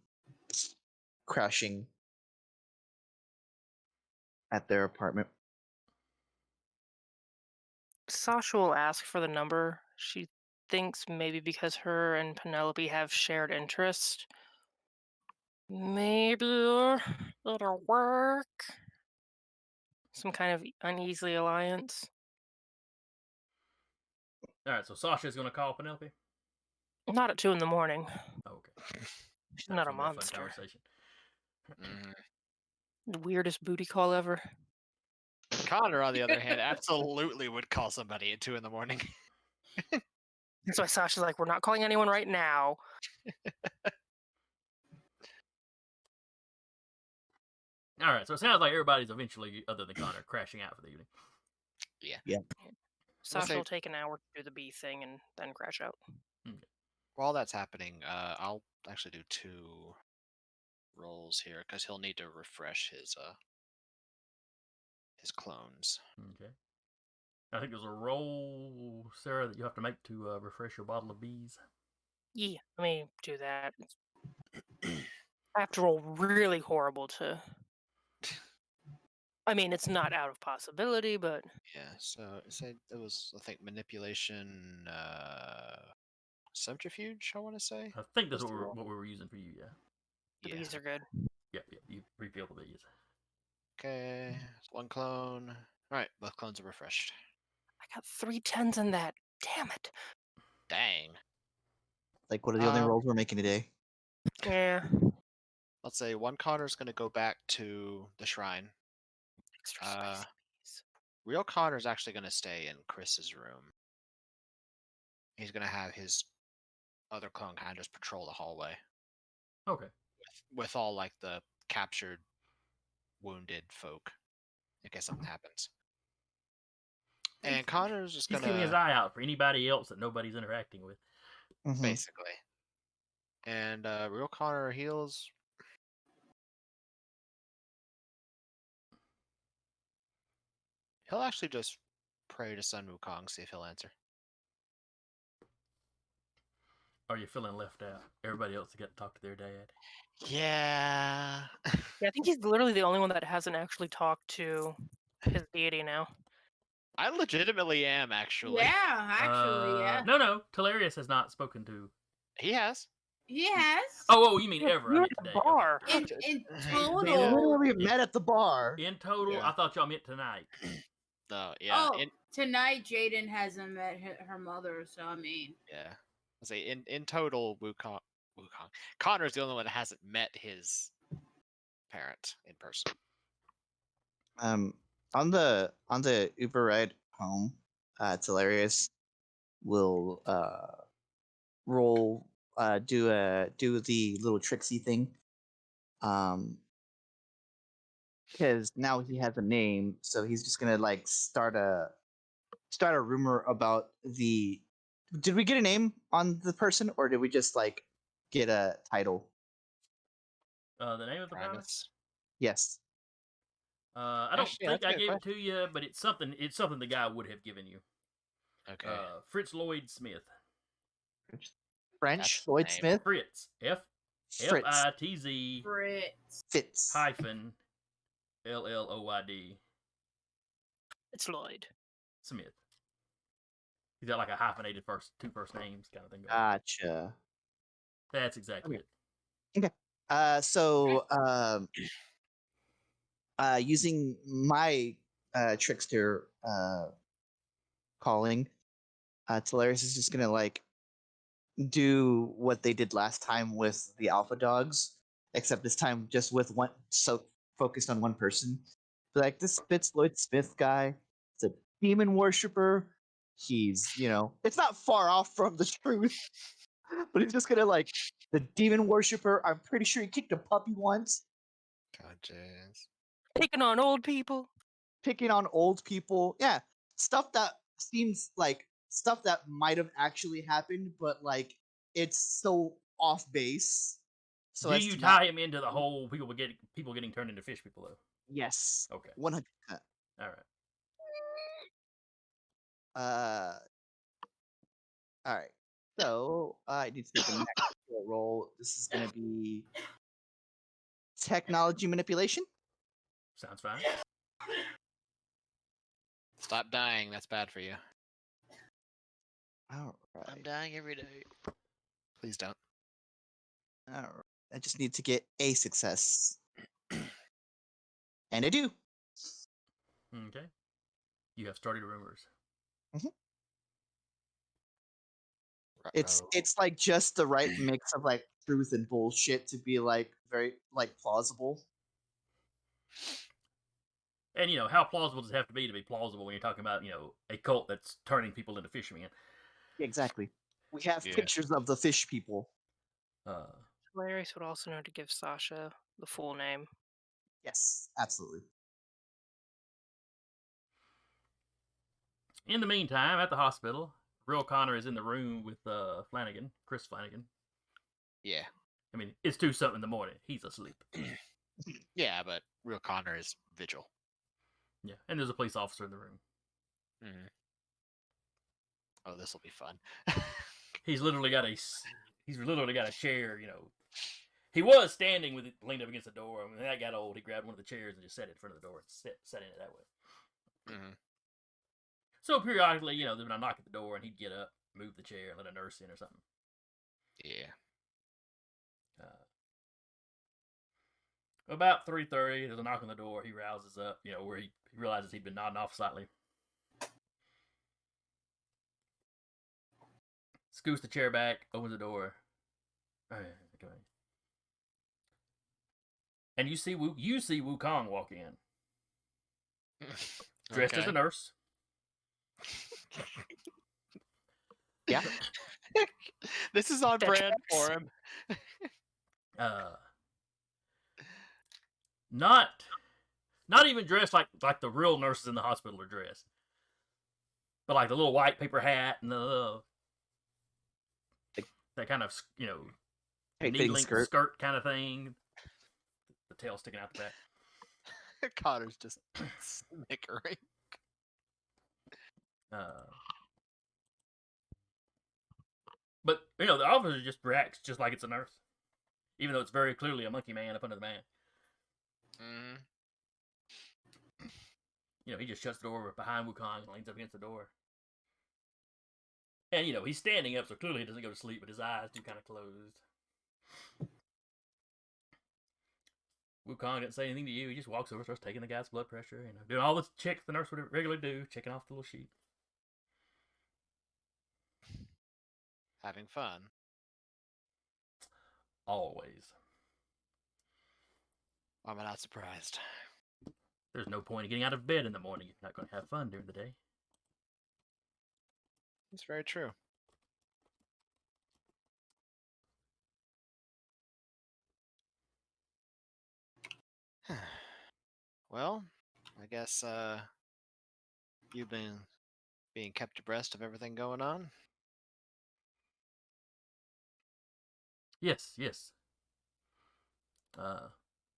crashing at their apartment. Sasha will ask for the number. She thinks maybe because her and Penelope have shared interest, maybe it'll work. Some kind of uneasy alliance. All right, so Sasha's going to call Penelope? Not at 2 a.m. Oh, okay. She's not a Gonna be fun monster. conversation. The weirdest booty call ever. Connor, on the other hand, absolutely would call somebody at 2 a.m. That's why Sasha's like, we're not calling anyone right now. All right, so it sounds like everybody's eventually, other than Connor, crashing out for the evening. Yeah. Sasha say- will take an hour to do the bee thing and then crash out. While that's happening, I'll actually do 2 rolls here because he'll need to refresh his clones. Okay. I think there's a roll, Sarah, that you have to make to refresh your bottle of bees. Yeah, let me do that. I have to roll really horrible to. I mean, it's not out of possibility, but Yeah. So say it was, I think, manipulation, subterfuge. I want to say. I think that's was the roll. what we were using for you, yeah. the Yeah. bees are good. Yep, you refill the bees. Okay. 1 clone. All right. Both clones are refreshed. I got 3 10s in that. Damn it. Dang. Like, what are the only Um, rolls we're making today? Yeah. Let's say 1 Connor's going to go back to the shrine. Extra spicy bees. Real Connor's actually going to stay in Chris's room. He's going to have his other clone kind of just patrol the hallway Okay. with all like the captured, wounded folk in case something happens. And Connor's just He's going keeping his to eye out for anybody else that nobody's interacting with. Mhm. basically. And Real Connor heals. He'll actually just pray to Sun Wukong, see if he'll answer. Are you feeling left out? Everybody else got to talk to their dad. Yeah. Yeah, I think he's literally the only one that hasn't actually talked to his deity now. I legitimately am, actually. Yeah, actually, yeah. No. Telarius has not spoken to. He has. He has. Oh, you mean Yeah, ever? you're I meant at the today. bar. Okay. In They total. literally met at the bar. In total, Yeah. I thought y'all meant tonight. No, yeah. Oh, tonight Jaden hasn't met her mother, so I mean. Yeah. I'll say in total, Wukong. Connor's the only one that hasn't met his parent in person. On the Uber ride home, Telarius will roll do the little tricksy thing. Because now he has a name, so he's just gonna like start a rumor about the. Did we get a name on the person, or did we just like get a title? The name of the promise? Primus. Yes. I don't Actually, think that's a I good gave it to you, but it's something. It's something the guy would have given you. Okay. Fritz Lloyd Smith. French That's the Lloyd name. Smith. Fritz. Fritz. F-I-T-Z Fritz. Fitz. hyphen L-L-O-Y-D It's Lloyd. Smith. He's got like a hyphenated two first names kind of thing going. Gotcha. That's exactly Okay. it. Okay. So using my trickster calling, Telarius is just gonna like do what they did last time with the alpha dogs, except this time just with one, so focused on one person. Be like, this Fitz Lloyd Smith guy, it's a demon worshiper. He's, it's not far off from the truth, but he's just gonna like the demon worshiper. I'm pretty sure he kicked a puppy once. God, jeez. Picking on old people. Picking on old people. Yeah, stuff that seems like stuff that might have actually happened, but like it's so off base. So Do as you to tie not- him into the whole people getting turned into fish people though? Yes. Okay. 100%. All right. All right. So I need to make a natural roll. This is going to be technology manipulation. Sounds fine. Stop dying. That's bad for you. All I'm right. dying every day. Please don't. All right. I just need to get a success. And I do. Okay. You have started rumors. It's like just the right mix of like truth and bullshit to be like very like plausible. And how plausible does it have to be plausible when you're talking about a cult that's turning people into fishermen? Exactly. We have Yeah. pictures of the fish people. Hilarious would also know to give Sasha the full name. Yes, absolutely. In the meantime, at the hospital, real Connor is in the room with Flanagan, Chris Flanagan. Yeah. I mean, it's 2-something in the morning. He's asleep. Yeah, but real Connor is vigil. Yeah, and there's a police officer in the room. Mm. Oh, this will be fun. He's literally got a chair. He was standing with it leaned up against the door. When that got old, he grabbed one of the chairs and just sat it in front of the door and sat in it that way. Mm-hmm. So periodically, there'd been a knock at the door, and he'd get up, move the chair, and let a nurse in or something. Yeah. About 3:30, there's a knock on the door. He rouses up, where he realizes he'd been nodding off slightly. Scoots the chair back, opens the door. And you see Wukong walk in, dressed as a nurse. Yeah. This is on brand for him. Not even dressed like the real nurses in the hospital are dressed, but like the little white paper hat and that kind of knee-length skirt kind of thing. The tail sticking out the back. Connor's just snickering. But the officer just reacts just like it's a nurse, even though it's very clearly a monkey man up under the man. Mm. He just shuts the door behind Wukong and leans up against the door. And he's standing up, so clearly he doesn't go to sleep, but his eyes do kind of closed. Wukong didn't say anything to you. He just walks over, starts taking the guy's blood pressure, doing all the checks the nurse would regularly do, checking off the little sheet. Having fun. Always. I'm not surprised. There's no point in getting out of bed in the morning if you're not going to have fun during the day. That's very true. Well, I guess you've been being kept abreast of everything going on. Yes.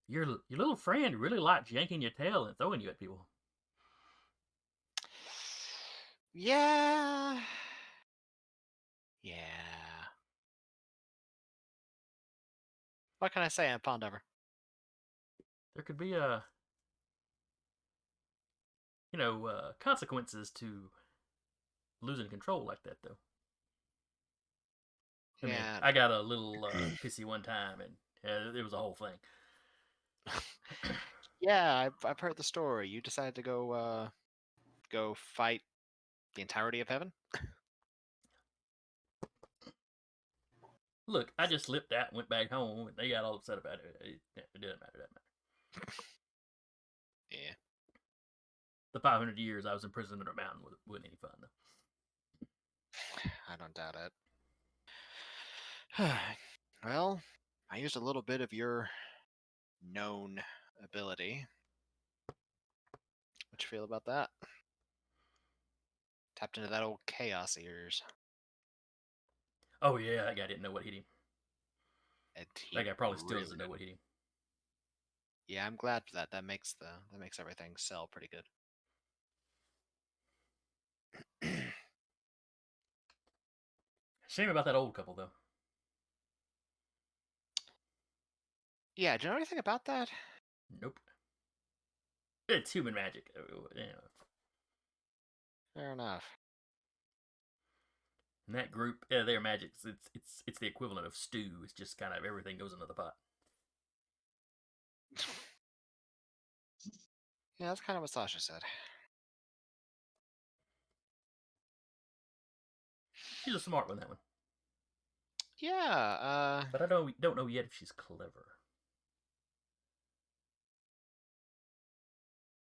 Your little friend really liked yanking your tail and throwing you at people. Yeah. What can I say? I'm fond of her. There could be consequences to losing control like that, though. I got a little pissy one time, and it was a whole thing. Yeah, I've heard the story. You decided to go fight the entirety of heaven? Look, I just slipped out and went back home, and they got all upset about it. It didn't matter. Yeah. The 500 years I was in prison under a mountain wasn't any fun, though. I don't doubt it. Well, I used a little bit of your known ability. What you feel about that? Tapped into that old chaos ears. Oh yeah, that guy didn't know what hit him. That guy probably still really doesn't know what hit him. Yeah, I'm glad for that. That makes everything sell pretty good. Shame about that old couple, though. Yeah, do you know anything about that? Nope. It's human magic. Fair enough. And that group, their magic, it's the equivalent of stew. It's just kind of everything goes into the pot. Yeah, that's kind of what Sasha said. She's a smart one, that one. Yeah, but I don't know yet if she's clever.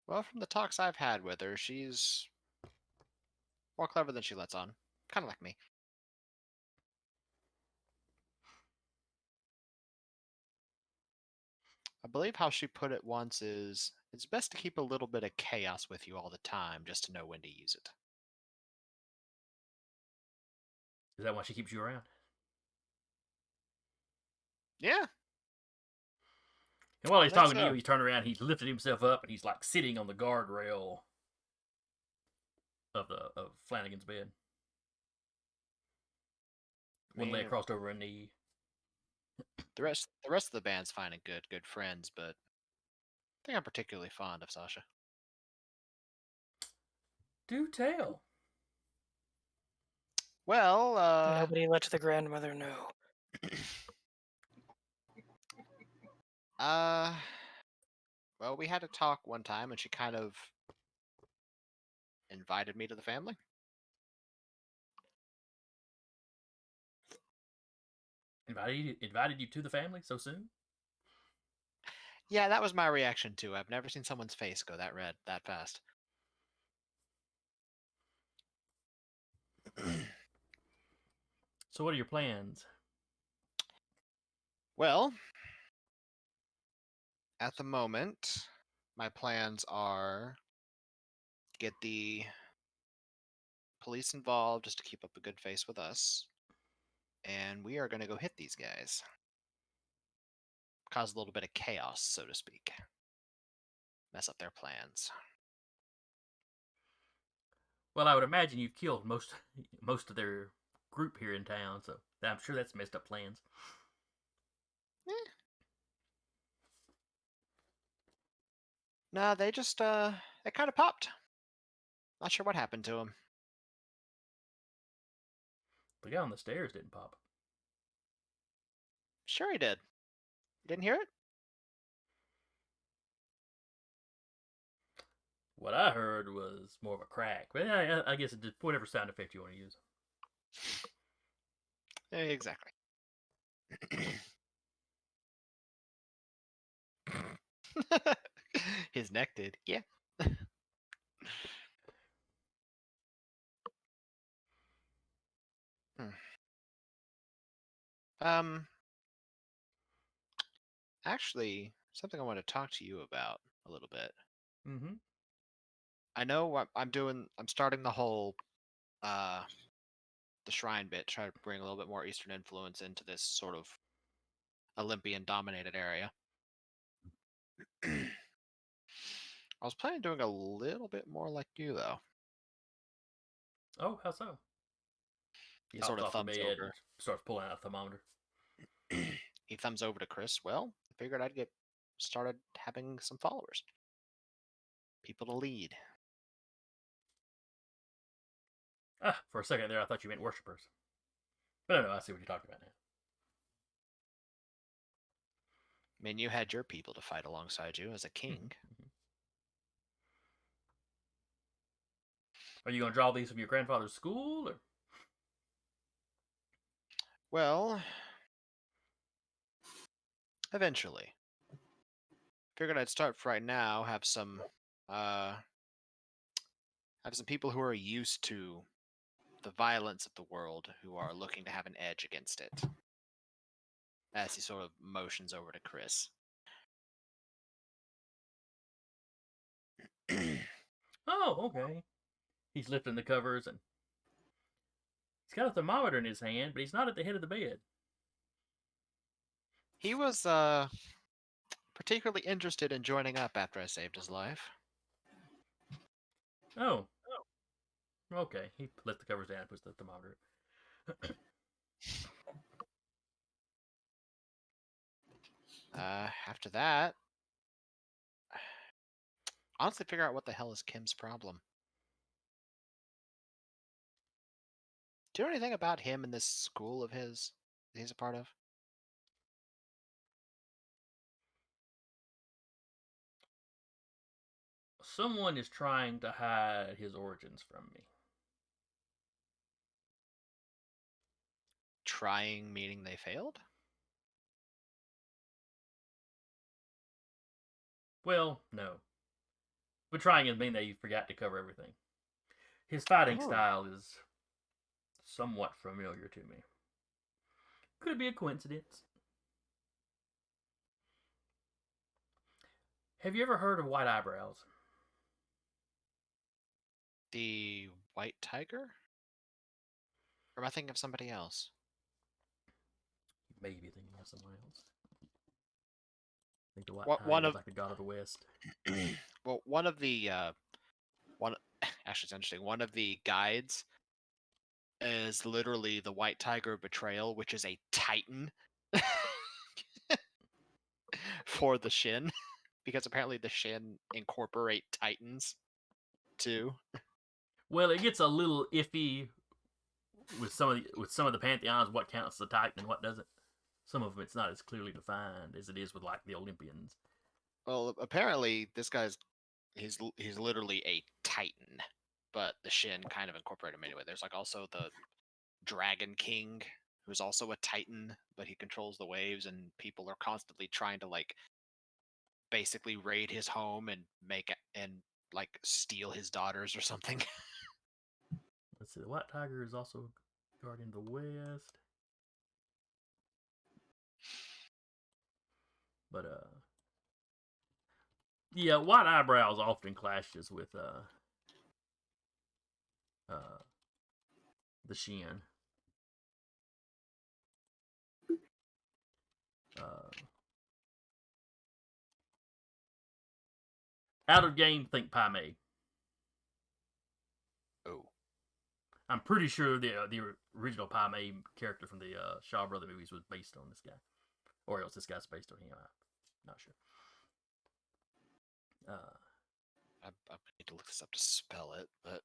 Well, from the talks I've had with her, she's more clever than she lets on. Kind of like me. I believe how she put it once is, it's best to keep a little bit of chaos with you all the time just to know when to use it. Is that why she keeps you around? Yeah. And while he's I think talking to you, so. he's turning around, he's lifted himself up, and he's like sitting on the guardrail of Flanagan's bed. One leg mean, crossed over a knee. the rest of the band's fine and good friends, but I think I'm particularly fond of Sasha. Do tell. Well, Nobody let the grandmother know. well, we had a talk one time, and she kind of invited me to the family. Invited you to the family so soon? Yeah, that was my reaction too. I've never seen someone's face go that red that fast. So what are your plans? Well, at the moment, my plans are get the police involved just to keep up a good face with us, and we are going to go hit these guys. Cause a little bit of chaos, so to speak. Mess up their plans. Well, I would imagine you've killed most of their group here in town, so I'm sure that's messed up plans. Eh. No, they just it kind of popped. Not sure what happened to him. The guy on the stairs didn't pop. Sure he did. You didn't hear it? What I heard was more of a crack, but yeah, I guess it's just whatever sound effect you want to use. Exactly. His neck did. Yeah. Hmm. Actually, something I want to talk to you about a little bit. Mm-hmm. I know what I'm doing. I'm starting the whole uh the shrine bit, try to bring a little bit more Eastern influence into this sort of Olympian dominated area. I was planning on doing a little bit more like you though. Oh, how so? He He sort hops of off the thumbs bed and over. starts pulling out a thermometer. He thumbs over to Chris. Well, I figured I'd get started having some followers. People to lead. Ah, for a second there, I thought you meant worshippers. But no, I see what you're talking about now. I mean, you had your people to fight alongside you as a king. Mm-hmm. Are you going to draw these from your grandfather's school, or? Well, eventually. Figured I'd start for right now, have some people who are used to the violence of the world who are looking to have an edge against it. As he sort of motions over to Chris. Oh, okay. He's lifting the covers and he's got a thermometer in his hand, but he's not at the head of the bed. He was particularly interested in joining up after I saved his life. Oh. Okay. He lifts the covers down and puts the thermometer. After that, honestly, figure out what the hell is Kim's problem. Do you know anything about him and this school of his that he's a part of? Someone is trying to hide his origins from me. Trying meaning they failed? Well, no. But trying doesn't mean that you forgot to cover everything. His fighting Oh. style is somewhat familiar to me. Could be a coincidence. Have you ever heard of white eyebrows? The White Tiger? Or am I thinking of somebody else? You may be thinking of someone else. I think the White What- Tiger one is of- like the god of the West. Well, one of the one actually it's interesting. One of the guides is literally the White Tiger Betrayal, which is a Titan for the Shin, because apparently the Shin incorporate Titans too. Well, it gets a little iffy with some of the pantheons. What counts as a Titan and what doesn't? Some of them it's not as clearly defined as it is with like the Olympians. Well, apparently this guy's he's literally a Titan, but the Shin kind of incorporate him anyway. There's like also the Dragon King, who's also a Titan, but he controls the waves, and people are constantly trying to like basically raid his home and like steal his daughters or something. Let's see. The White Tiger is also guardian of the West. But yeah, White Eyebrows often clashes with the Shin. Out of game, think Pai Mei. Oh, I'm pretty sure the original Pai Mei character from the Shaw Brother movies was based on this guy, or else this guy's based on him. I'm not sure. I need to look this up to spell it, but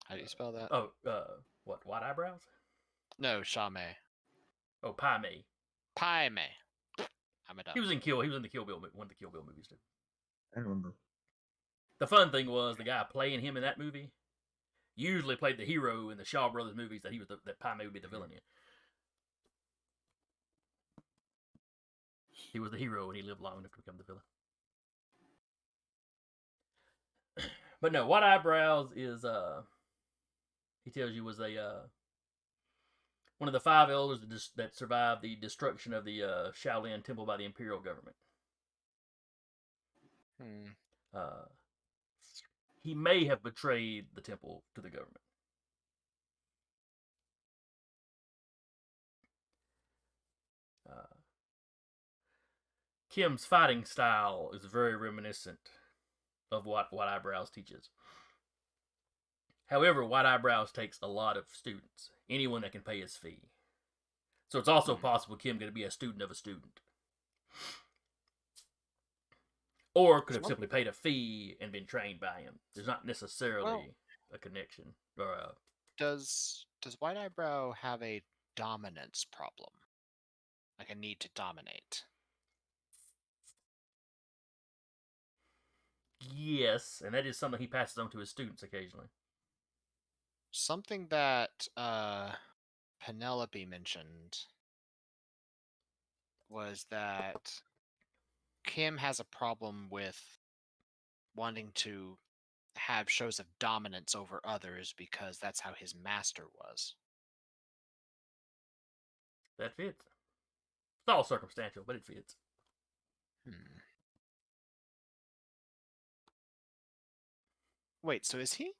how do you spell that? What? White Eyebrows? No, Shame. Oh, Pai Mei. Pai Mei. I'm a dumb. He was in the Kill Bill, one of the Kill Bill movies too. I remember. The fun thing was the guy playing him in that movie usually played the hero in the Shaw Brothers movies that that Pai Mei would be the villain in. He was the hero and he lived long enough to become the villain. But no, White Eyebrows is he tells you was a one of the 5 elders that survived the destruction of the Shaolin Temple by the Imperial government. He may have betrayed the temple to the government. Kim's fighting style is very reminiscent of what White Eyebrows teaches. However, White Eyebrows takes a lot of students, anyone that can pay his fee. So it's also possible Kim going to be a student of a student. Or could have simply paid a fee and been trained by him. There's not necessarily a connection. Or Does White Eyebrow have a dominance problem? Like a need to dominate? yes, and that is something he passes on to his students occasionally. Something that Penelope mentioned was that Kim has a problem with wanting to have shows of dominance over others because that's how his master was. That fits. It's all circumstantial, but it fits. Wait, so is he?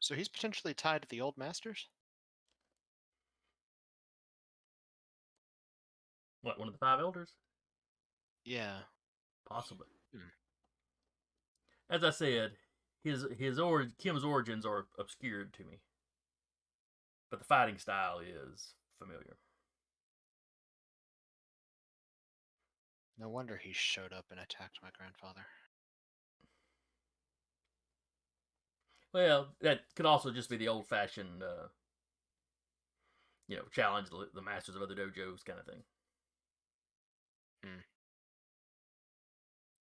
So he's potentially tied to the old masters? What, one of the 5 elders? Yeah. Possibly. As I said, Kim's origins are obscured to me, but the fighting style is familiar. No wonder he showed up and attacked my grandfather. Well, that could also just be the old-fashioned, challenge the masters of other dojos kind of thing.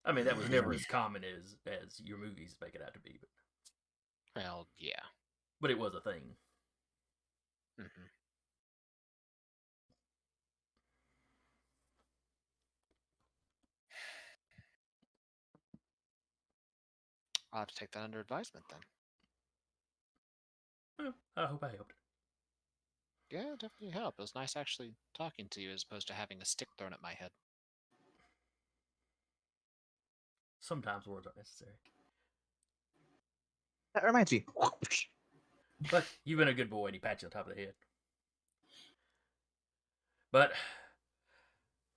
I mean, that was never as common as your movies make it out to be, Well, yeah. but it was a thing. I'll have to take that under advisement then. Well, I hope I helped. Yeah, definitely help. It was nice actually talking to you as opposed to having a stick thrown at my head. Sometimes words aren't necessary. That reminds me. But you've been a good boy, and he pats you on top of the head. But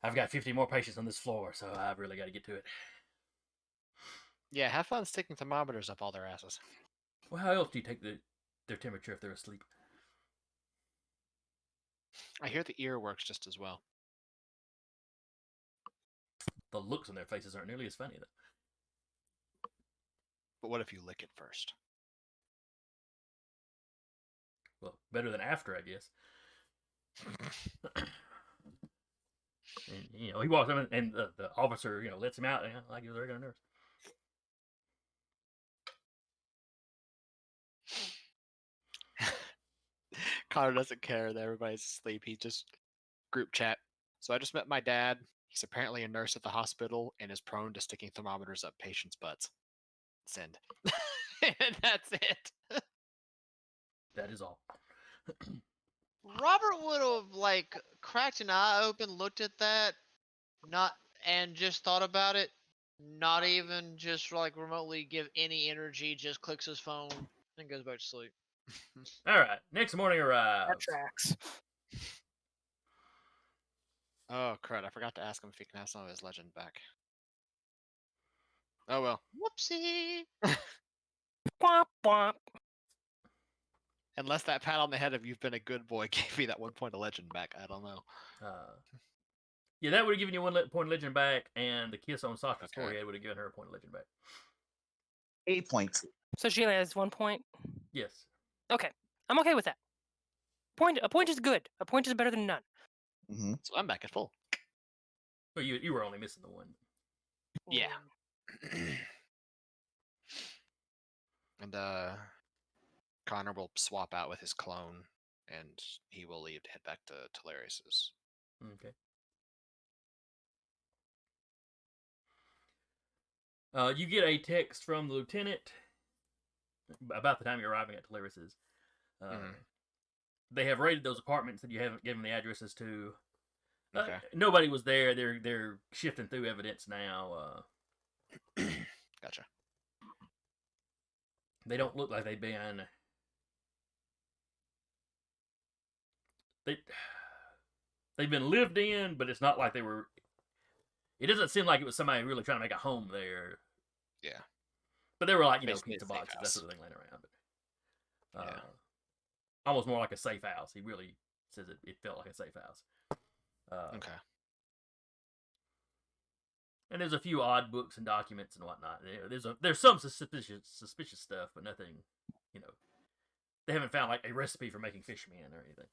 I've got 50 more patients on this floor, so I've really got to get to it. Yeah, have fun sticking thermometers up all their asses. Well, how else do you take their temperature if they're asleep? I hear the ear works just as well. The looks on their faces aren't nearly as funny, though. But what if you lick it first? Well, better than after, I guess. And, he walks in, and the officer, lets him out, like he was a regular nurse. Connor doesn't care that everybody's asleep. He just group chat. So I just met my dad. He's apparently a nurse at the hospital and is prone to sticking thermometers up patients' butts. Send. And that's it. That is all. Robert would have cracked an eye open, looked at that, and just thought about it. Not even just remotely give any energy. Just clicks his phone and goes back to sleep. All right. Next morning That arrives. tracks. Oh, crud. I forgot to ask him if he can have some of his legend back. Oh, well. Whoopsie. Womp womp. Unless that pat on the head of "you've been a good boy" gave me that 1 point of legend back. I don't know. Yeah, that would have given you 1 point of legend back, and the kiss on Sasha's Okay. forehead would have given her a point of legend back. 8 points. So she only has 1 point. Yes. Okay, I'm okay with that. A point is good. A point is better than none. Mm-hmm. So I'm back at full. Well, you were only missing the 1. Yeah. And Connor will swap out with his clone, and he will leave to head back to Tularius's. Okay. You get a text from the lieutenant about the time you're arriving at Tularis's. They have raided those apartments that you haven't given the addresses to. Okay. Nobody was there. They're shifting through evidence now. Gotcha. They don't look like they've been. They've been lived in, but it's not like they were. It doesn't seem like it was somebody really trying to make a home there. Yeah. But they were like, Basically pizza a safe boxes, that house. sort of thing laying around. But, Yeah. almost more like a safe house. He really says it felt like a safe house. Okay. And there's a few odd books and documents and whatnot. There's some suspicious stuff, but nothing, they haven't found like a recipe for making fish man or anything.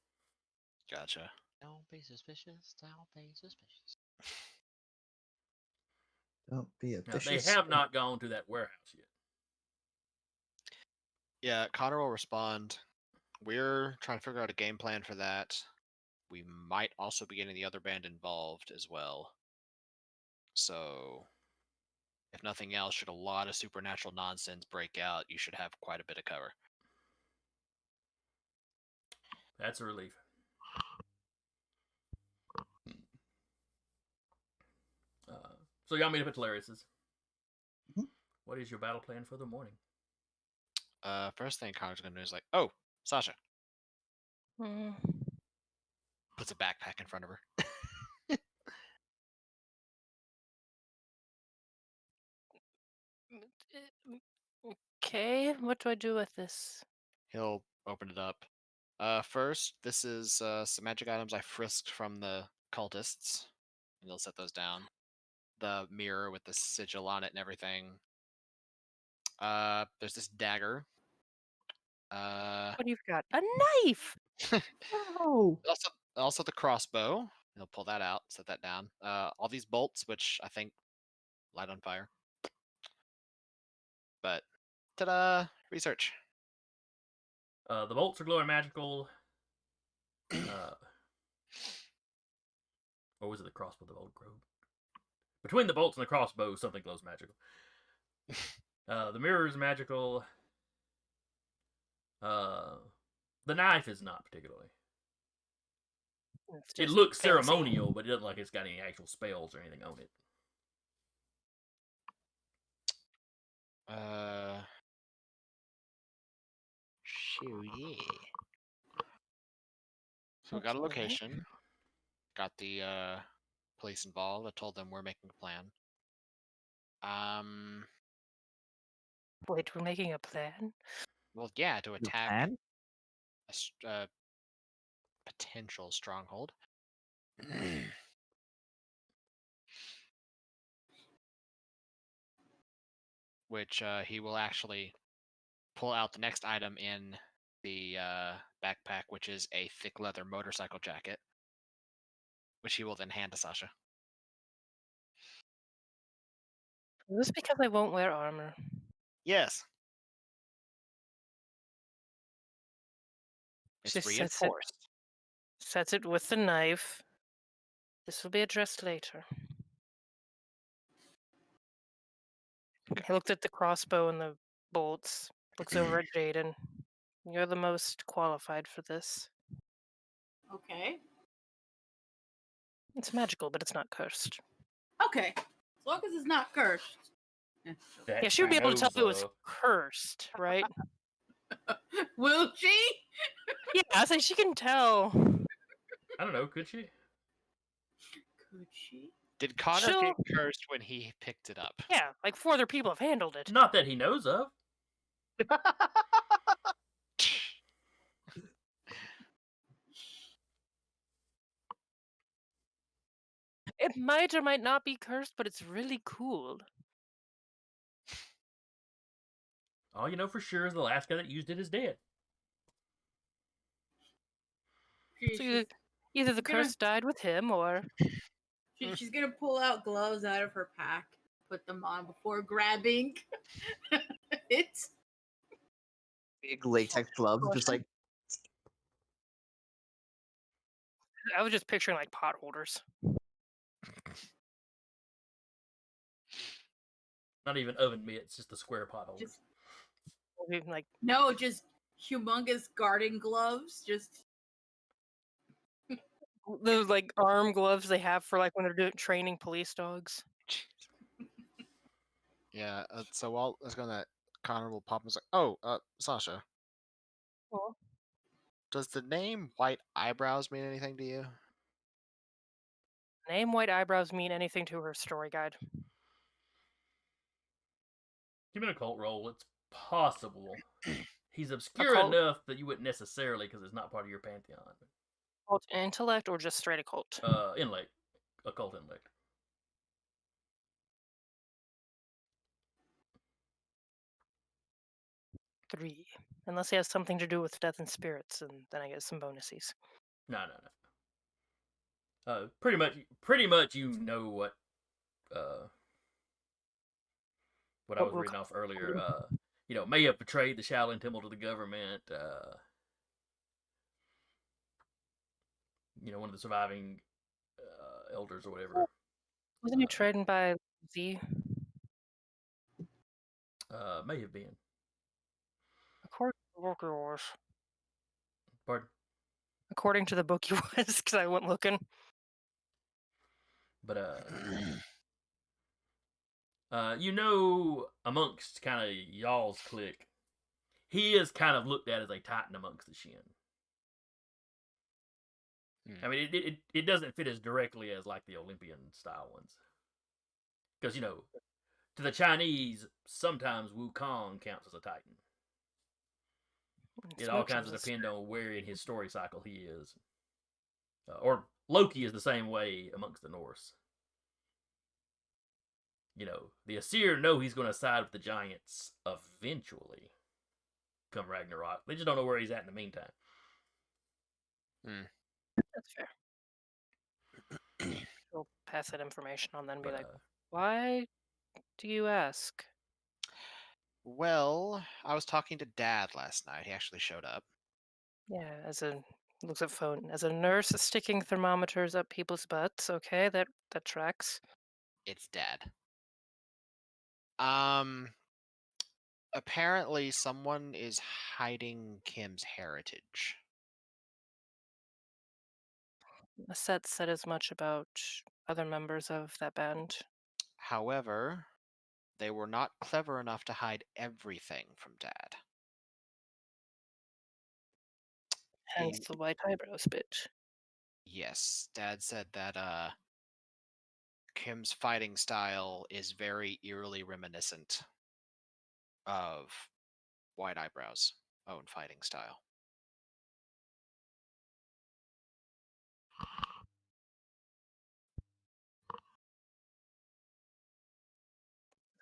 Gotcha. Don't be suspicious. Don't be suspicious. Don't be a Now, they vicious. have not gone to that warehouse yet. Yeah, Connor will respond. We're trying to figure out a game plan for that. We might also be getting the other band involved as well. So, if nothing else, should a lot of supernatural nonsense break out, you should have quite a bit of cover. That's a relief. So y'all meet up at Tularius's. Mhm. What is your battle plan for the morning? First thing Connor's gonna do is oh, Sasha. Mm. Puts a backpack in front of her. Okay, what do I do with this? He'll open it up. First, this is some magic items I frisked from the cultists. And he'll set those down. The mirror with the sigil on it and everything. There's this dagger. What do you got? A knife! Oh. Also the crossbow. He'll pull that out, set that down. All these bolts, which I think light on fire. But ta-da! Research. The bolts are glowing magical. Or was it the crossbow? The bolt glow. Between the bolts and the crossbow, something glows magical. The mirror is magical. The knife is not particularly. It's It just looks fancy. ceremonial, but it doesn't look like it's got any actual spells or anything on it. Shoot, yeah. So we got a Okay. location. Got the police involved. I told them we're making a plan. Wait, we're making a plan? Well, yeah, to Your attack plan? a potential stronghold. Which he will actually pull out the next item in the backpack, which is a thick leather motorcycle jacket, which he will then hand to Sasha. Is this because I won't wear armor? Yes. It's She reinforced. sets it with the knife. This will be addressed later. He looked at the crossbow and the bolts. Looks over at Jaden. You're the most qualified for this. Okay. It's magical, but it's not cursed. Okay. As long as it's not cursed. That Yeah, she would be able to tell if it was knows cursed, right? Will she? Yeah, I say she can tell. I don't know. Could she? Could she? Did Connor She'll- get cursed when he picked it up? Yeah, like 4 other people have handled it. Not that he knows of. It might or might not be cursed, but it's really cool. All you know for sure is the last guy that used it is dead. So either the curse died with him, or She's gonna pull out gloves out of her pack, put them on before grabbing it. Big latex gloves, just like I was just picturing like pot holders. Not even oven mitts, just the square pot holder. Just Like no, just humongous garden gloves. Just those like arm gloves they have for like when they're doing training police dogs. Yeah, so while I was gonna, Connor will pop and say, "Oh, Sasha, Well, does the name White Eyebrows mean anything to you?" name white eyebrows mean anything to her story guide? Give me an occult roll. It's possible. He's obscure Occult? enough that you wouldn't necessarily, because it's not part of your pantheon. Occult intellect or just straight occult? Intellect. Occult intellect. 3. Unless it has something to do with death and spirits, and then I get some bonuses. No. Pretty much, you know what I was reading off earlier. May have betrayed the Shaolin Temple to the government. One of the surviving elders or whatever. Wasn't he trained by Z? May have been. According to the book, he was. Pardon? According to the book, he was, because I went looking. But amongst kind of y'all's clique, he is kind of looked at as a titan amongst the Shin. I mean, it doesn't fit as directly as like the Olympian style ones, because to the Chinese, sometimes Wukong counts as a titan. It all kinds of depend on where in his story cycle he is. Or Loki is the same way amongst the Norse. The Asir know he's going to side with the giants eventually, come Ragnarok. They just don't know where he's at in the meantime. That's fair. We'll pass that information on, then be like, why do you ask? Well, I was talking to Dad last night. He actually showed up. Yeah, looks at phone. As a nurse sticking thermometers up people's butts, okay, that tracks. It's Dad. Apparently someone is hiding Kim's heritage. Set said as much about other members of that band. However, they were not clever enough to hide everything from Dad. Hence the white eyebrows bit. Yes, Dad said that Kim's fighting style is very eerily reminiscent of White Eyebrow's own fighting style.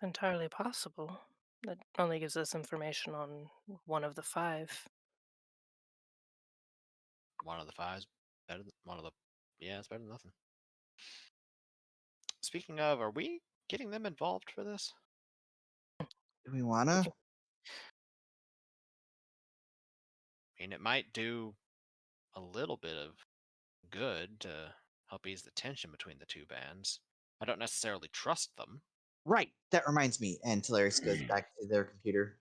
Entirely possible. That only gives us information on one of the 5. One of the fives better than one of the. Yeah, it's better than nothing. Speaking of, are we getting them involved for this? Do we wanna? I mean, it might do a little bit of good to help ease the tension between the two bands. I don't necessarily trust them. Right. That reminds me. And Teleris goes back to their computer,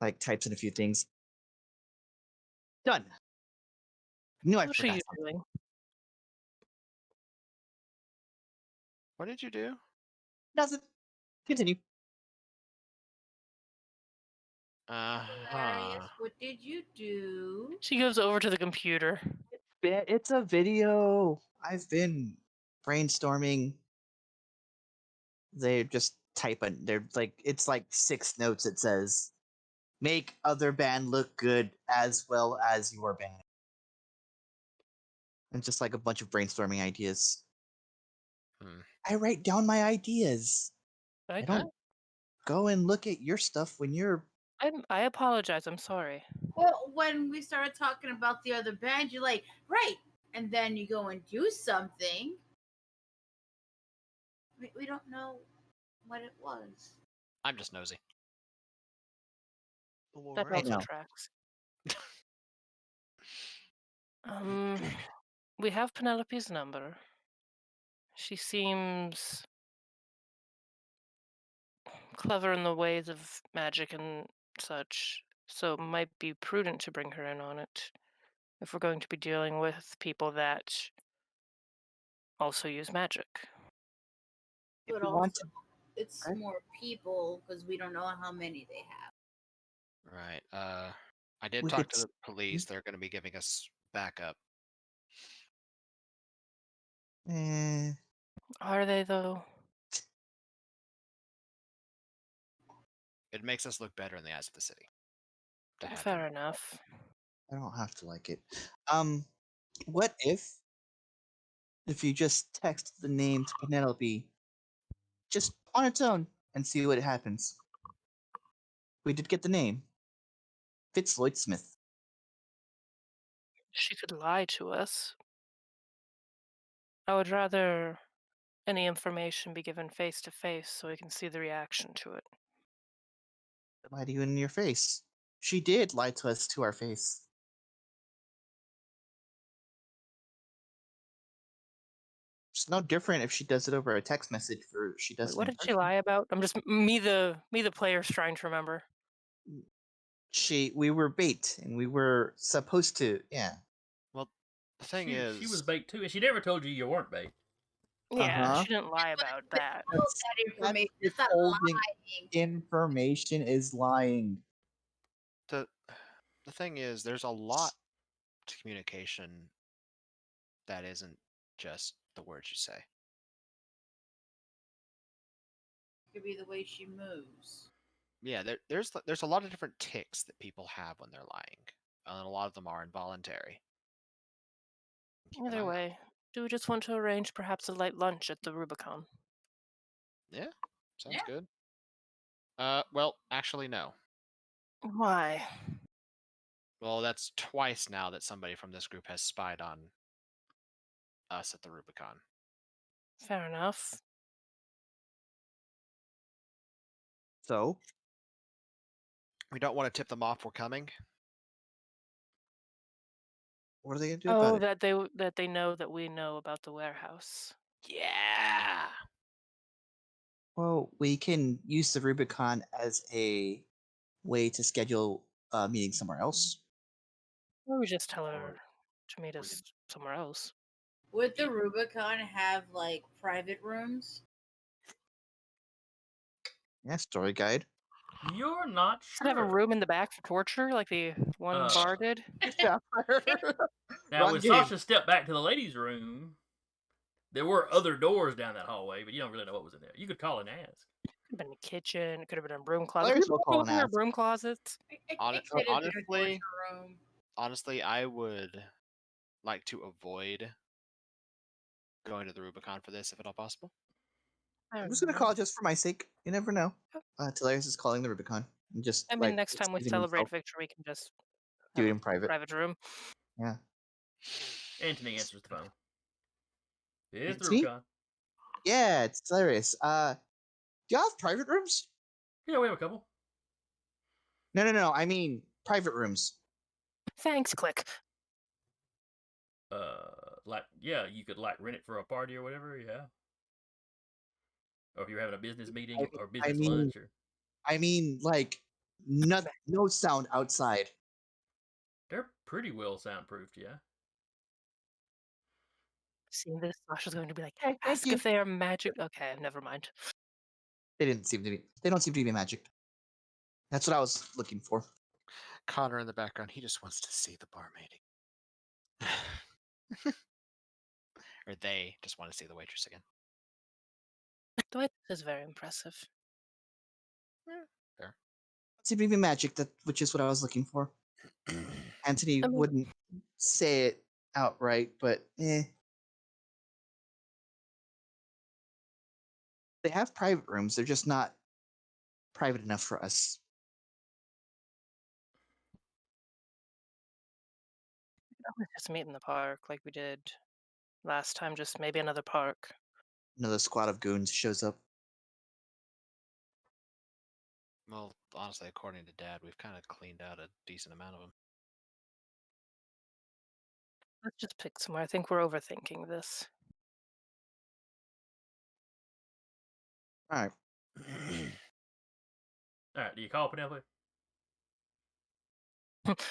like types in a few things. Done. Knew I What are forgot you something. doing? What did you do? Nothing. Continue. Uh-huh. What did you do? She goes over to the computer. It's a video. I've been brainstorming. They're just typing. They're like, it's like 6 notes. It says, make other band look good as well as your band. And just like a bunch of brainstorming ideas. Hmm. I write down my ideas. I, I don't go and look at your stuff when you're. I apologize. I'm sorry. Well, when we started talking about the other band, you're like, right. And then you go and do something. We don't know what it was. I'm just nosy. That I also know. tracks. We have Penelope's number. She seems clever in the ways of magic and such, so it might be prudent to bring her in on it if we're going to be dealing with people that also use magic. If But we want also, to. it's Right. more people because we don't know how many they have. Right. I did We talk could to the police. They're going to be giving us backup. Eh, Are they, though? It makes us look better in the eyes of the city. To have Fair them. enough. I don't have to like it. What if you just text the name to Penelope just on its own and see what happens? We did get the name. Fitzloyd Smith. She could lie to us. I would rather any information be given face to face so we can see the reaction to it. Lie to you in your face. She did lie to us to our face. It's no different if she does it over a text message or she does Wait, it what in did she person. lie about? I'm just me the player's trying to remember. We were bait and we were supposed to, yeah. Well, the thing She was is, bait too, and she never told you were bait. Yeah, Uh-huh. she didn't lie about that. That's, That information. that's It's not withholding lying. information is lying. the the thing is, there's a lot to communication that isn't just the words you say. Could be the way she moves. Yeah, there's a lot of different ticks that people have when they're lying, and a lot of them are involuntary. Keep an Either eye out. way, do we just want to arrange perhaps a light lunch at the Rubicon? Yeah, sounds Yeah. good. Well, actually, no. Why? Well, that's twice now that somebody from this group has spied on us at the Rubicon. Fair enough. So, We don't want to tip them off we're coming. what are they gonna do about Oh, it? that they know that we know about the warehouse. Yeah. Well, we can use the Rubicon as a way to schedule a meeting somewhere else. Or we just tell her Or to meet we us can somewhere else. Would the Rubicon have like private rooms? Yeah, story guide. You're not Does it have a sure. room in the back for torture, like the one bar did? Yeah. Now, Wrong when game. Sasha stepped back to the ladies' room, there were other doors down that hallway, but you don't really know what was in there. You could call and ask. Could have been a kitchen. It could have been a broom closet. Players People will call and open their ask. broom closets. Hon- Could have been a honestly, torture room. honestly, I would like to avoid going to the Rubicon for this, if at all possible. I I'm don't just gonna know. call it just for my sake. You never know. Hilarious is calling the Rubicon. And just I mean, like next time we excusing celebrate himself, victory, we can just do have it a in private. private room. Yeah. Antony answers the phone. It's the Antony? Rubicon. Yeah, it's hilarious. Do y'all have private rooms? Yeah, we have a couple. No. I mean private rooms. Thanks, click. Like, yeah, you could like rent it for a party or whatever. Yeah. Or if you're having a business meeting or business lunch, or I mean, like, no sound outside. they're pretty well soundproofed. Yeah. Seeing this, Sasha's going to be like, Okay, thank ask you. if they are magic. Okay, never mind. They don't seem to be magic. That's what I was looking for. Connor in the background, he just wants to see the barmaiding. Or they just want to see the waitress again. Dwight is very impressive. Fair. Seem to be magic, which is what I was looking for. Anthony I mean- wouldn't say it outright, but They have private rooms. They're just not private enough for us. Let's just meet in the park like we did last time, just maybe another park. Another squad of goons shows up. Well, honestly, according to Dad, we've kind of cleaned out a decent amount of them. Let's just pick somewhere. I think we're overthinking this. All right. All right. Do you call Penelope?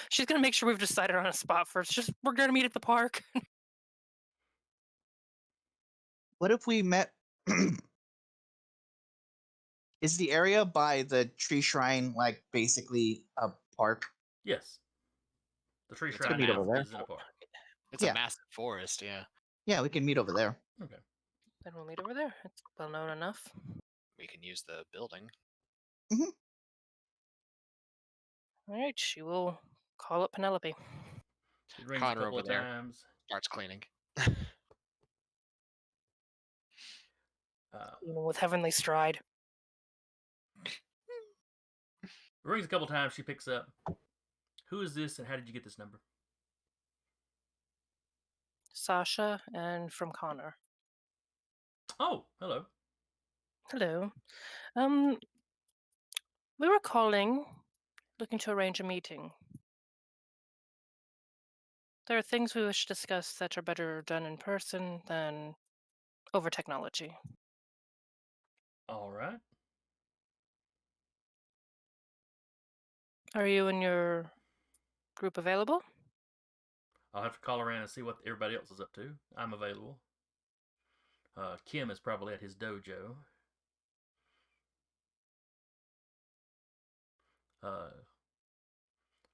She's gonna make sure we've decided on a spot first. Just we're gonna meet at the park. What if we met? Is the area by the tree shrine like basically a park? Yes. The tree It's shrine meet over now there. is in a park. It's Yeah. a massive forest, yeah. Yeah, we can meet over there. Okay. Then we'll meet over there. It's well known enough. We can use the building. All right, she will call up Penelope. It rings Connor a couple over of there. times. Starts cleaning. Even with heavenly stride. It rings a couple of times. She picks up. Who is this, and how did you get this number? Sasha and from Connor. Oh, hello. Hello. We were calling, looking to arrange a meeting. There are things we wish to discuss that are better done in person than over technology. All right. Are you and your group available? I'll have to call around and see what everybody else is up to. I'm available. Kim is probably at his dojo.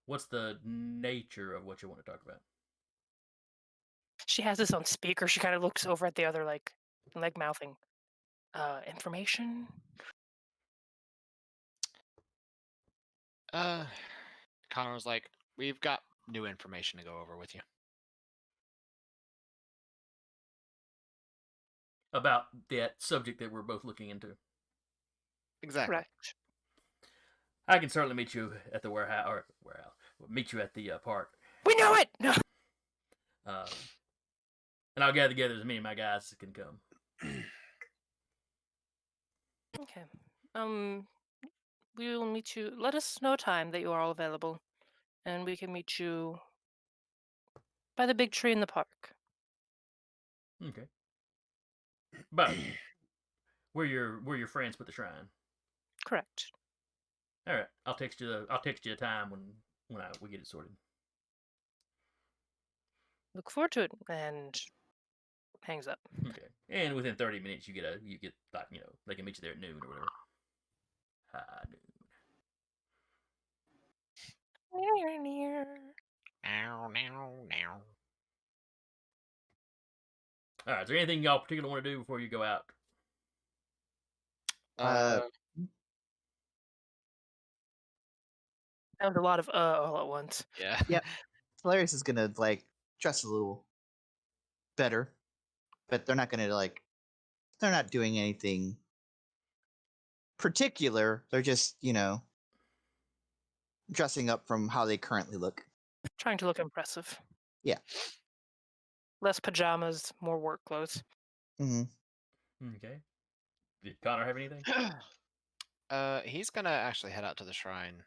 What's the nature of what you want to talk about? She has this on speaker. She kind of looks over at the other, like mouthing. Information? Connor was like, we've got new information to go over with you. About that subject that we're both looking into. Exactly. Correct. I can certainly meet you at the warehouse. Meet you at the park. We know it! No. And I'll gather together as many of my guys as can come. Okay. We will meet you. Let us know a time that you are all available, and we can meet you by the big tree in the park. Okay. But where your friends put the shrine. Correct. All right. I'll text you a time when we get it sorted. Look forward to it. And hangs up. Okay. And within 30 minutes, you get like, they can meet you there at noon or whatever. High noon. Now, now, now. All right. Is there anything y'all particularly want to do before you go out? That was a lot of all at once. Yeah. Yep. Hilarious is gonna like dress a little better, but they're not gonna they're not doing anything particular. They're just dressing up from how they currently look. Trying to look impressive. Yeah. Less pajamas, more work clothes. Mm-hmm. Okay. Did Connor have anything? He's gonna actually head out to the shrine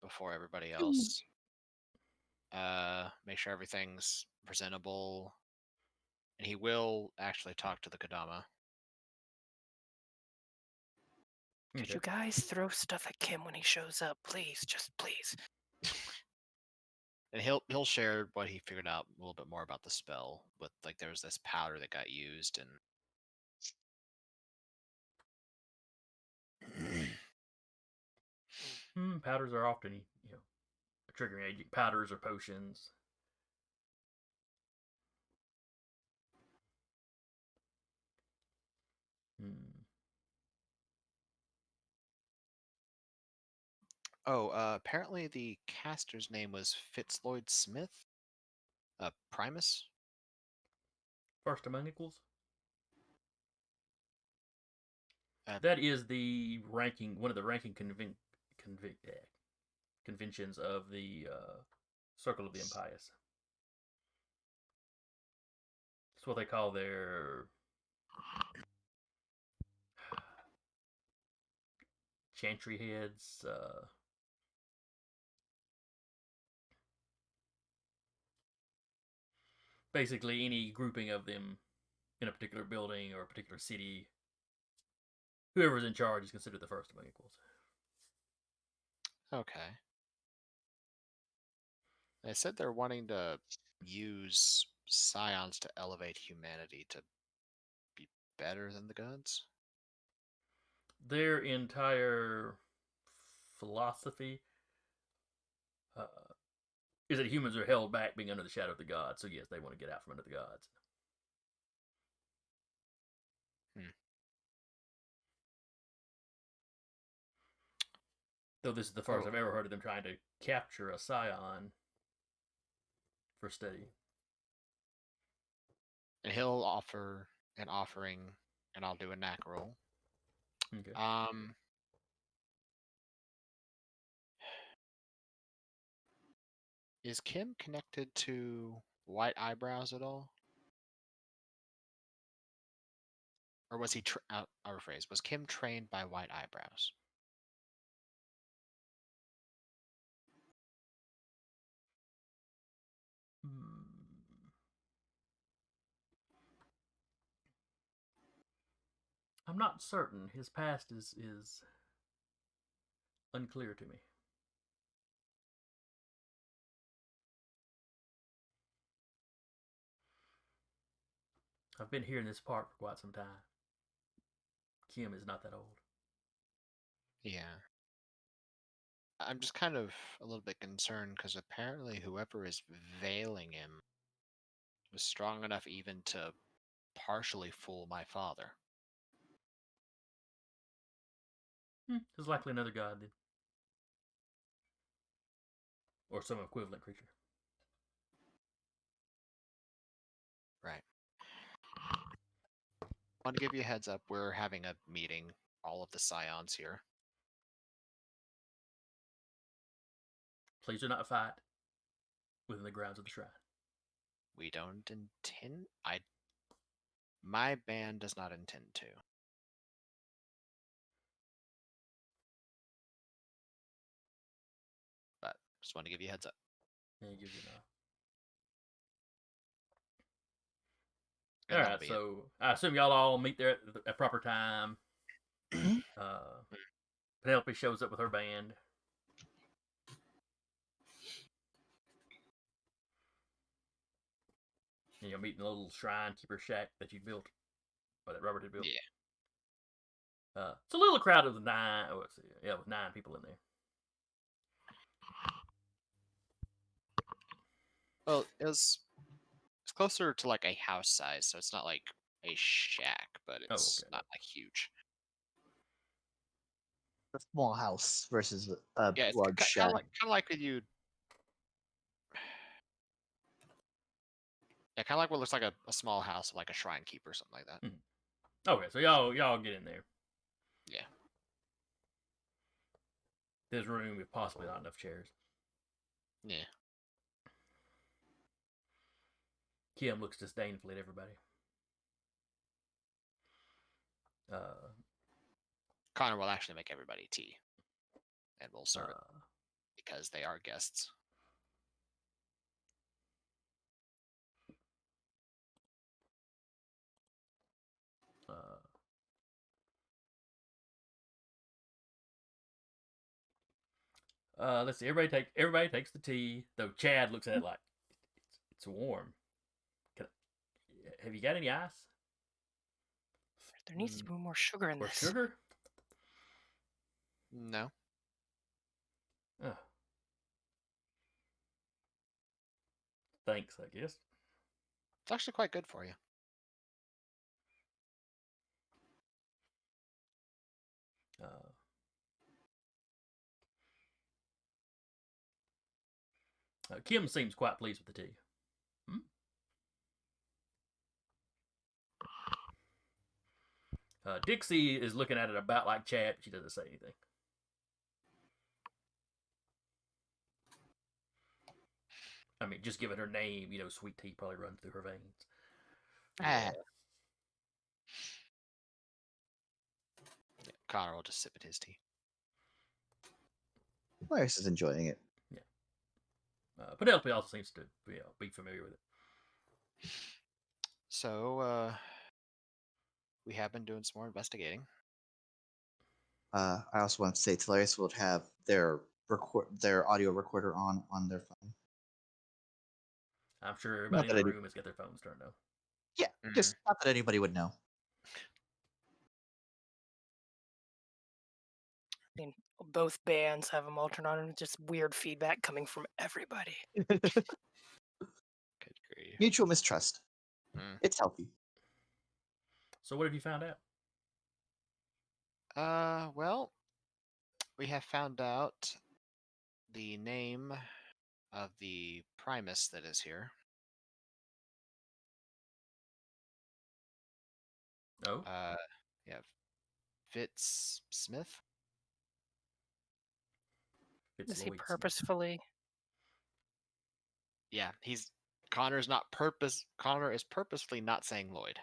before everybody else. Make sure everything's presentable, and he will actually talk to the Kodama. Could Okay. you guys throw stuff at Kim when he shows up, please? Just please. And he'll share what he figured out a little bit more about the spell. With like there was this powder that got used, and Powders are often, a triggering agent. Powders or potions. apparently the caster's name was Fitzloyd Smith. Primus. First among equals. Uh, That is the one of the ranking conventions of the Circle of the Impious. It's what they call their chantry heads. Basically, any grouping of them in a particular building or a particular city, whoever's in charge is considered the first among equals. Okay. They said they're wanting to use Scions to elevate humanity to be better than the gods. Their entire philosophy is that humans are held back being under the shadow of the gods. So yes, they want to get out from under the gods. Though this is the first I've ever heard of them trying to capture a Scion for study. And he'll offer an offering, and I'll do a knack roll. Okay. Is Kim connected to White Eyebrows at all? Or was he? I'll rephrase. Was Kim trained by White Eyebrows? I'm not certain. His past is unclear to me. I've been here in this park for quite some time. Kim is not that old. Yeah. I'm just kind of a little bit concerned because apparently whoever is veiling him was strong enough even to partially fool my father. It's likely another god then. Or some equivalent creature. Right. I want to give you a heads up. We're having a meeting, all of the Scions here. Please do not fight within the grounds of the shrine. We don't intend. My band does not intend to. But just want to give you a heads up. And he gives you an And All that'll right, be it. so I assume y'all all meet there at proper time. Penelope shows up with her band. You know, meeting the little shrine keeper shack that you built, or that Robert had built. Yeah. It's a little crowded with 9. Oh, let's see. Yeah, with 9 people in there. Well, it's closer to like a house size, so it's not like a shack, but it's okay. not like huge. A small house versus a Yeah, it's large kind shack. of like when you. Yeah, kind of like what looks like a small house, like a shrine keeper or something like that. Okay, so y'all get in there. Yeah. There's room with possibly not enough chairs. Yeah. Kim looks disdainfully at everybody. Connor will actually make everybody tea, and will serve it because they are guests. Let's see. Everybody takes the tea. Though Chad looks at it like it's warm. Have you got any ice? There needs to be more sugar in Or this. sugar? No. Oh. Thanks, I guess. It's actually quite good for you. Kim seems quite pleased with the tea. Dixie is looking at it about like Chad. She doesn't say anything. I mean, just given her name, you know, sweet tea probably runs through her veins. Yeah. Connor will just sip at his tea. Laris is enjoying it. Yeah. Penelope also seems to be familiar with it. So, we have been doing some more investigating. I also want to say Laris will have their audio recorder on their phone. I'm sure everybody in the room has got their phones turned on. Yeah, just not that anybody would know. I mean, both bands have them all turned on, and just weird feedback coming from everybody. Good grief. Mutual mistrust. It's healthy. So what have you found out? Well, we have found out the name of the Primus that is here. Oh? Yeah. Fitz Smith? Is he Lloyd Smith. purposefully? Yeah, Connor is purposefully not saying Lloyd.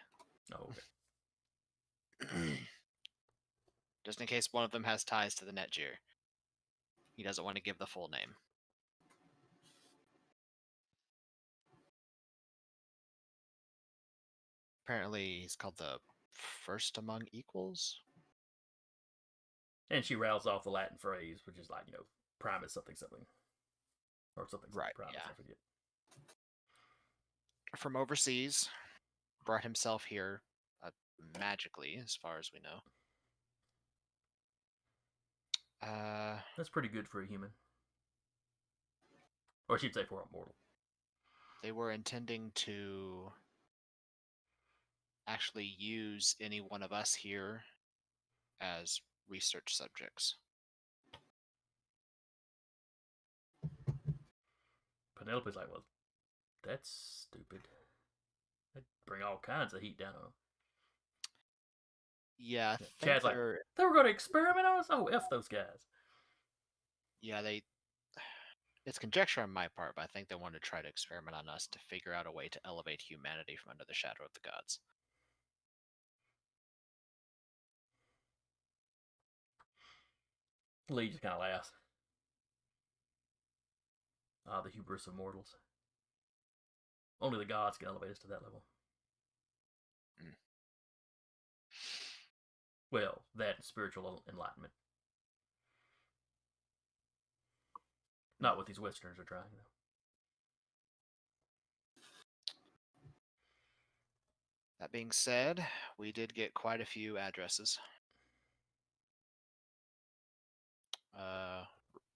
Oh, okay. Just in case one of them has ties to the Netgear. He doesn't want to give the full name. Apparently, he's called the First Among Equals. And she rattles off the Latin phrase, which is like, you know, Primus something something. Or something Right, Primus, yeah. I forget. From overseas, brought himself here magically, as far as we know. That's pretty good for a human. Or she'd say for a mortal. They were intending to actually use any one of us here as research subjects. Penelope's like, well, that's stupid. That'd bring all kinds of heat down on them. Yeah, I think Chad's like, they were going to experiment on us? Oh, F those guys. Yeah, it's conjecture on my part, but I think they wanted to try to experiment on us to figure out a way to elevate humanity from under the shadow of the gods. Lee just kind of laughs. Ah, the hubris of mortals. Only the gods can elevate us to that level. Well, that and spiritual enlightenment. Not what these Westerners are trying, though. That being said, we did get quite a few addresses.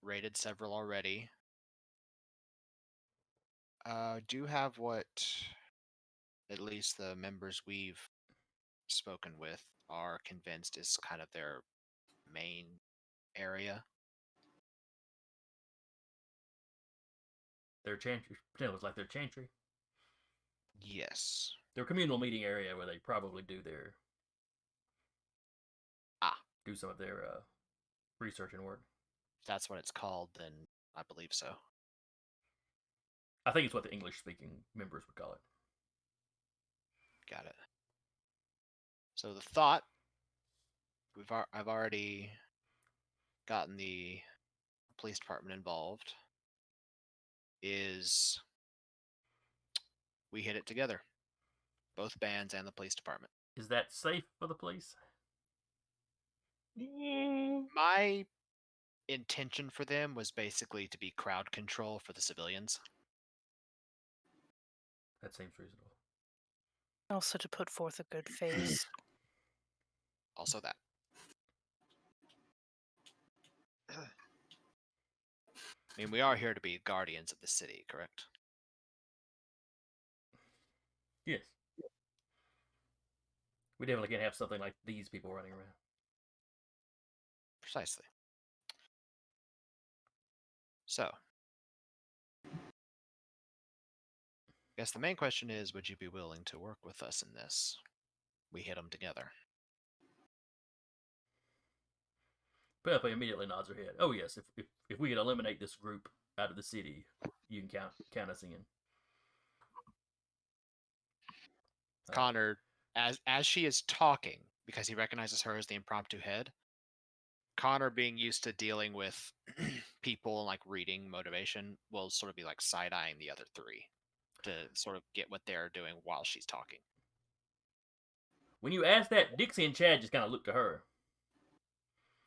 Rated several already. Do have what at least the members we've spoken with are convinced is kind of their main area. Their chantry. Pretend it was like their chantry. Yes. Their communal meeting area where they probably do their do some of their research and work. If that's what it's called, then I believe so. I think it's what the English-speaking members would call it. Got it. So the thought I've already gotten the police department involved is we hit it together, both bands and the police department. Is that safe for the police? My intention for them was basically to be crowd control for the civilians. That seems reasonable. Also to put forth a good face. Also that. I mean, we are here to be guardians of the city, correct? Yes. We definitely can't have something like these people running around. Precisely. So, I guess the main question is, would you be willing to work with us in this? We hit them together. Penelope immediately nods her head. Oh yes, if we could eliminate this group out of the city, you can count us in. Connor, as she is talking, because he recognizes her as the impromptu head, Connor, being used to dealing with people and like reading motivation, will sort of be like side-eyeing the other three to sort of get what they're doing while she's talking. When you asked that, Dixie and Chad just kind of looked to her.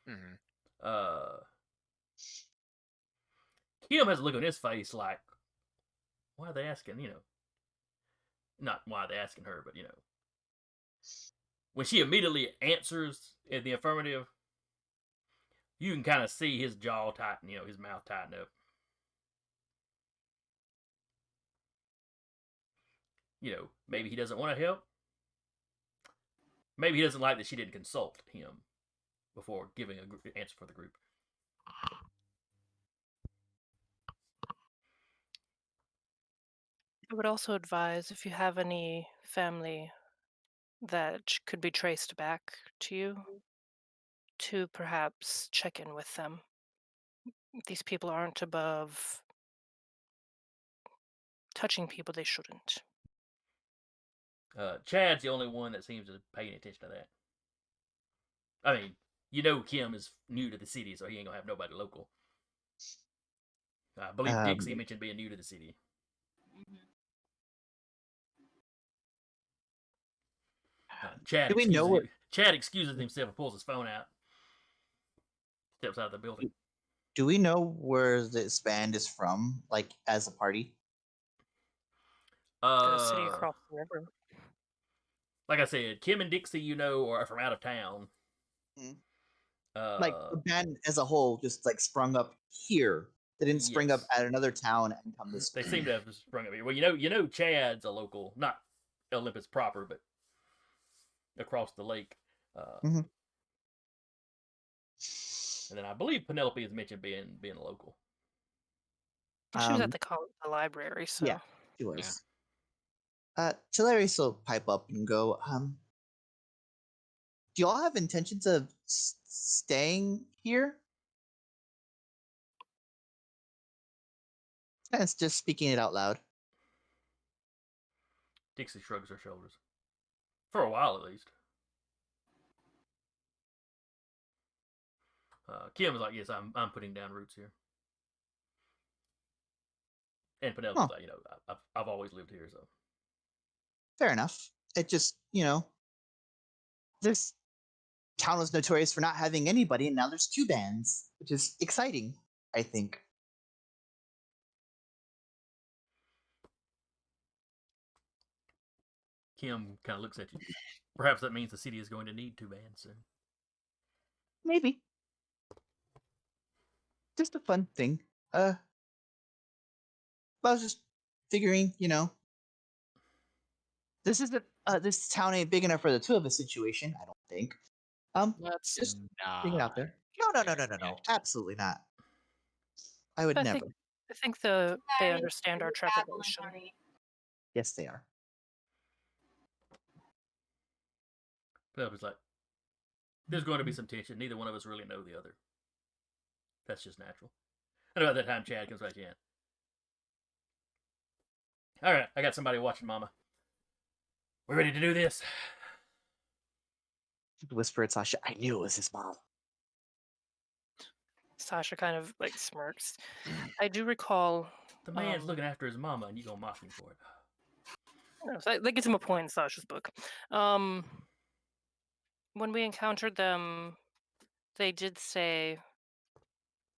Mm-hmm. Kim has a look on his face like, why are they asking, not why are they asking her, but, when she immediately answers in the affirmative, you can kind of see his jaw tighten, his mouth tighten up. Maybe he doesn't want to help. Maybe he doesn't like that she didn't consult him before giving an answer for the group. I would also advise if you have any family that could be traced back to you, to perhaps check in with them. These people aren't above touching people they shouldn't. Chad's the only one that seems to pay any attention to that. I mean, Kim is new to the city, so he ain't gonna have nobody local. I believe Dixie mentioned being new to the city. Chad excuses himself and pulls his phone out. Steps out of the building. Do we know where this band is from, like, as a party? The city across the river. Like I said, Kim and Dixie, are from out of town. Like, the band as a whole just, like, sprung up here. They didn't spring up at another town and come this way. They seem to have sprung up here. Well, Chad's a local, not Olympus proper, but across the lake. And then I believe Penelope has mentioned being a local. She was at the library, so yeah, she was. Hilarious will pipe up and go, do y'all have intentions of staying here? And it's just speaking it out loud. Dixie shrugs her shoulders. For a while, at least. Kim was like, yes, I'm putting down roots here. And Penelope's like, I've always lived here, so. Fair enough. It just, this town was notorious for not having anybody, and now there's two bands, which is exciting, I think. Kim kind of looks at you. Perhaps that means the city is going to need 2 bands soon. Maybe. Just a fun thing. I was just figuring, this town ain't big enough for the two of us situation, I don't think. Let's Just not. thinking out there. No. Absolutely not. I would I never. think I think they understand our You're babbling, trepidation. honey. Yes, they are. Penelope's like, there's going to be some tension. Neither one of us really know the other. That's just natural. And about that time, Chad comes back in. All right, I got somebody watching Mama. We ready to do this? Whisper at Sasha, I knew it was his mom. Sasha kind of like smirks. I do recall. The man's looking after his mama, and you gonna mock me for it. So that gives him a point in Sasha's book. When we encountered them, they did say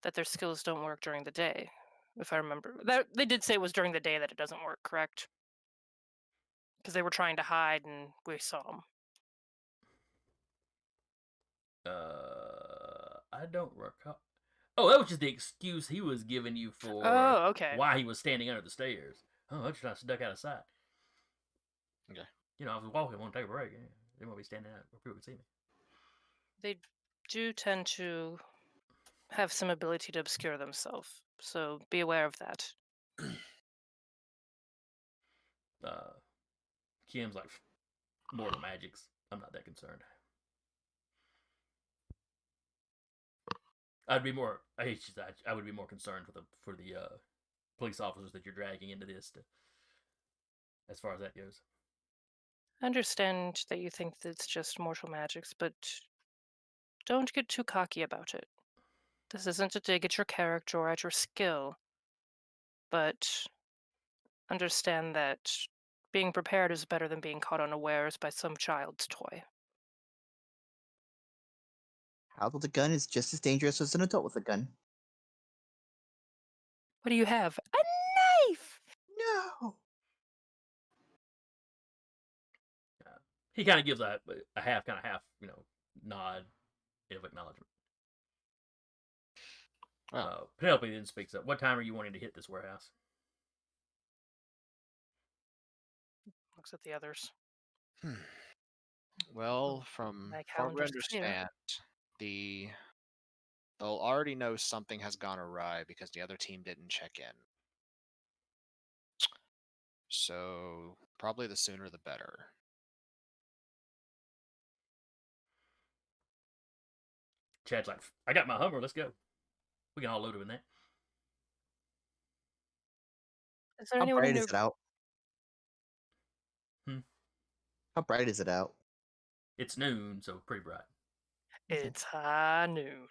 that their skills don't work during the day. If I remember, they did say it was during the day that it doesn't work. Correct? Because they were trying to hide, and we saw them. I don't recall. Oh, that was just the excuse he was giving you for Oh, okay. why he was standing under the stairs. Oh, I just trying to duck out of sight. Okay. I was walking, I want to take a break. They won't be standing out where people can see me. They do tend to have some ability to obscure themselves, so be aware of that. Kim's like, mortal magics. I'm not that concerned. I would be more concerned for the police officers that you're dragging into this. As far as that goes, I understand that you think that it's just mortal magics, but don't get too cocky about it. This isn't a dig at your character or at your skill, but understand that being prepared is better than being caught unawares by some child's toy. How about the gun is just as dangerous as an adult with a gun? What do you have? A knife! No. he kind of gives a half nod of acknowledgement. Penelope then speaks up. What time are you wanting to hit this warehouse? Looks at the others. Well, from My what we calendar's clear. understand, they'll already know something has gone awry because the other team didn't check in. So probably the sooner the better. Chad's like, I got my Hummer. Let's go. We can all load him in that. Is there How anyone in bright your is it out? How bright is it out? It's noon, so pretty bright. It's high noon.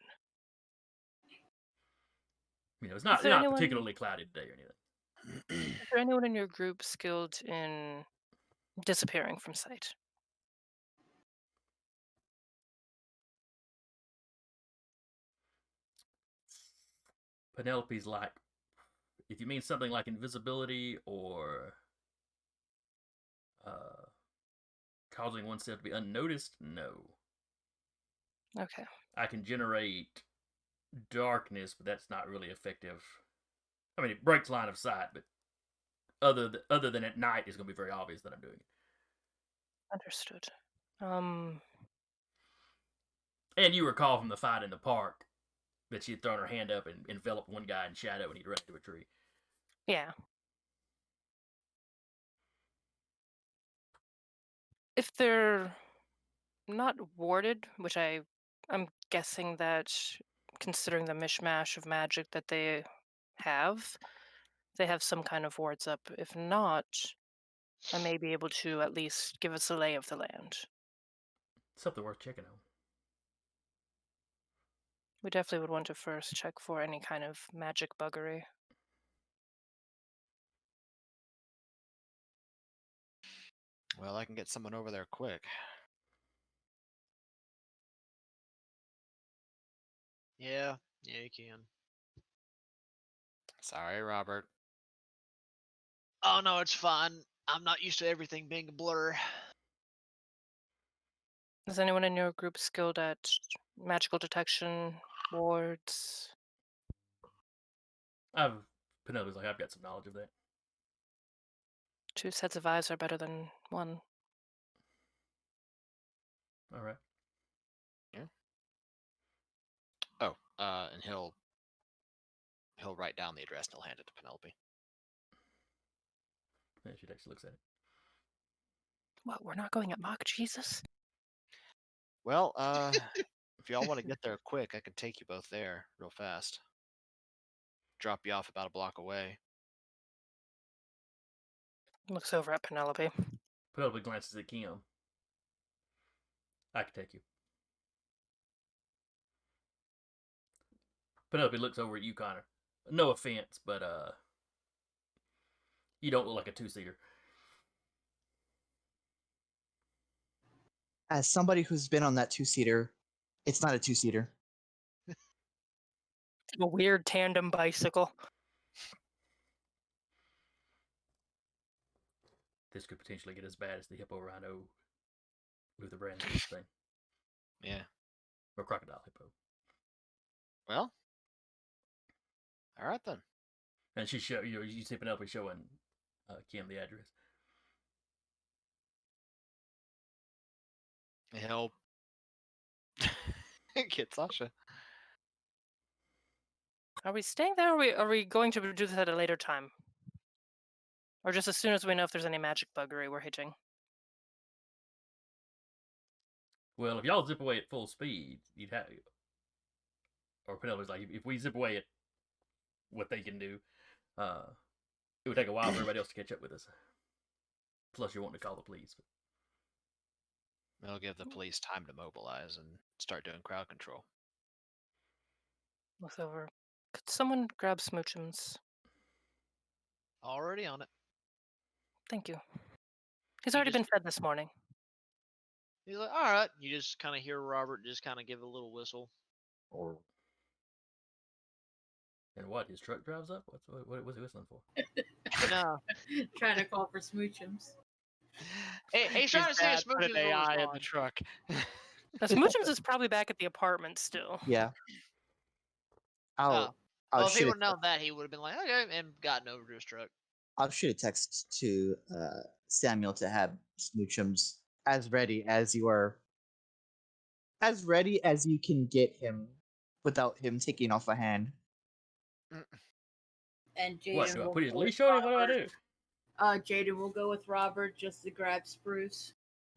It's not particularly cloudy today or anything. Is there anyone in your group skilled in disappearing from sight? Penelope's like, if you mean something like invisibility or causing oneself to be unnoticed, no. Okay. I can generate darkness, but that's not really effective. I mean, it breaks line of sight, but other than at night, it's going to be very obvious that I'm doing it. Understood. And you recall from the fight in the park that she had thrown her hand up and enveloped one guy in shadow and he'd run into a tree. Yeah. If they're not warded, which I'm guessing that considering the mishmash of magic that they have some kind of wards up. If not, I may be able to at least give us a lay of the land. Something worth checking on. We definitely would want to first check for any kind of magic buggery. Well, I can get someone over there quick. Yeah, you can. Sorry, Robert. Oh no, it's fine. I'm not used to everything being a blur. Is anyone in your group skilled at magical detection, wards? Penelope's like, I've got some knowledge of that. 2 sets of eyes are better than 1. All right. Oh, and he'll write down the address and he'll hand it to Penelope. Yeah, she actually looks at it. What? We're not going at Mock Jesus? Well, if y'all want to get there quick, I can take you both there real fast. Drop you off about a block away. Looks over at Penelope. Penelope glances at Kim. I can take you. Penelope looks over at you, Connor. No offense, but you don't look like a 2-seater. As somebody who's been on that 2-seater, it's not a 2-seater. A weird tandem bicycle. This could potentially get as bad as the hippo rhino Luther Brand's thing. Yeah. Or crocodile hippo. Well. All right then. And you see Penelope showing Kim the address. He'll get Sasha. Are we staying there, or are we going to do this at a later time? Or just as soon as we know if there's any magic buggery we're hitting? Well, if y'all zip away at full speed, you'd have... Or Penelope's like, if we zip away at what they can do, it would take a while for everybody else to catch up with us. Plus, you're wanting to call the police. It'll give the police time to mobilize and start doing crowd control. Looks over. Could someone grab Smoochums? Already on it. Thank you. He's You already just- been fed this morning. He's like, all right. You just kind of hear Robert just kind of give a little whistle. Or... And what? His truck drives up? What was he whistling for? No. Trying to call for smoochums. He's trying to say His dad put Smoochie an AI in the respond. truck. Now, Smoochums is probably back at the apartment still. Yeah. I'll Well, if he shoot would have known that, he would have been like, okay, and gotten over to his truck. I'll shoot a text to Samuel to have Smoochums as ready as you are, as ready as you can get him without him taking off a hand. And Jaden What? Do I will put his go with leash on him? What do I do? Jaden will go with Robert just to grab Spruce.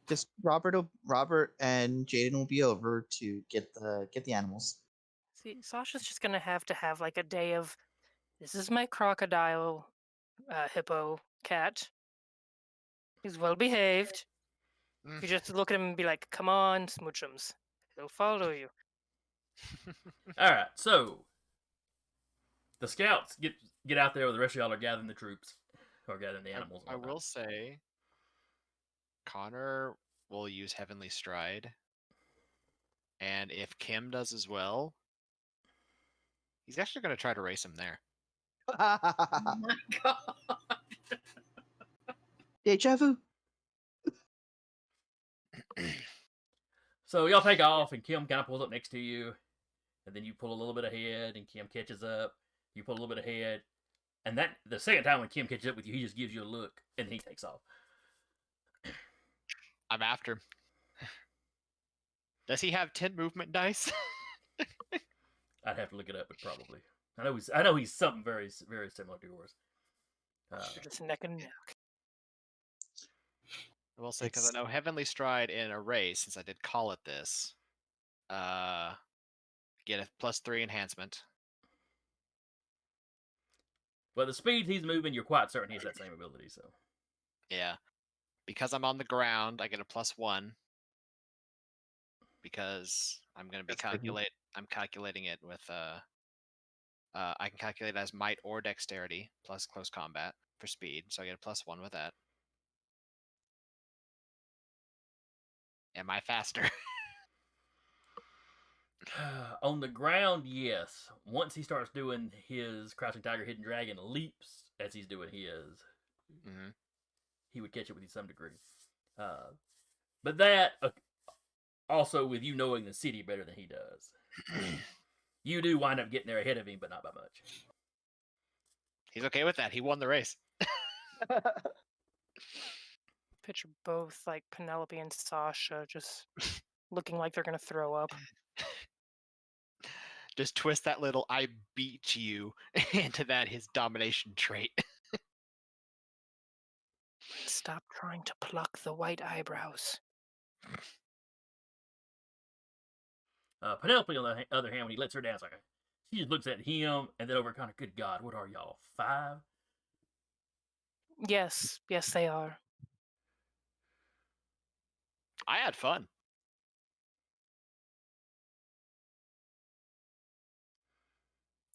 Just Robert and Jaden will be over to get the animals. See, Sasha's just gonna have to have like a day of, this is my crocodile, hippo cat. He's well behaved. You just look at him and be like, come on, Smoochums. He'll follow you. All right, so the scouts get out there where the rest of y'all are gathering the troops or gathering the animals. and I whatnot. will say, Connor will use Heavenly Stride, and if Kim does as well, he's actually going to try to race him there. Oh my god. Deja vu. So y'all take off, and Kim kind of pulls up next to you, and then you pull a little bit ahead, and Kim catches up. You pull a little bit ahead, and that the second time when Kim catches up with you, he just gives you a look, and then he takes off. I'm after him. Does he have 10 movement dice? I'd have to look it up, but probably. I know he's something very, very similar to yours. You're just neck and neck. I will say, because I know Heavenly Stride in a race, since I did call it this, get a +3 enhancement. But the speed he's moving, you're quite certain he has that same ability. So Yeah. Because I'm on the ground, I get a +1. Because I'm going to be I'm calculating it with I can calculate it as might or dexterity plus close combat for speed, so I get a +1 with that. Am I faster? on the ground, yes. Once he starts doing his Crouching Tiger, Hidden Dragon leaps as he's doing his, Mm-hmm. he would catch it with you to some degree. But that Also, with you knowing the city better than he does, you do wind up getting there ahead of him, but not by much. He's okay with that. He won the race. Picture both like Penelope and Sasha just looking like they're gonna throw up. Just twist that little "I beat you" into that his domination trait. Stop trying to pluck the white eyebrows. Penelope, on the other hand, when he lets her down, it's like she just looks at him and then over kind of, good God, what are y'all, 5? Yes, they are. I had fun.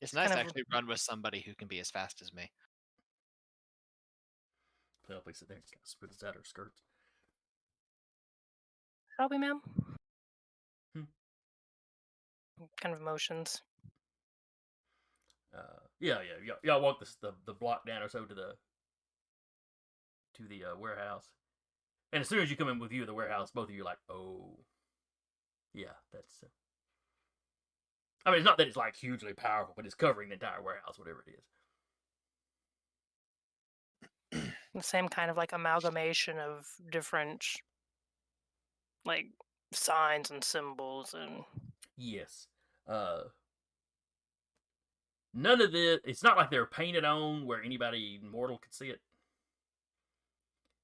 It's nice kind to of- actually run with somebody who can be as fast as me. Penelope sits there and kind of spits out her skirts. Shall we, ma'am? Hmm. Kind of emotions. Yeah. Y'all walk the block down or so to the warehouse, and as soon as you come in with view of the warehouse, both of you are like, oh, yeah, that's. I mean, it's not that it's like hugely powerful, but it's covering the entire warehouse, whatever it is. The same kind of like amalgamation of different like signs and symbols and Yes. None of this. It's not like they're painted on where anybody mortal could see it.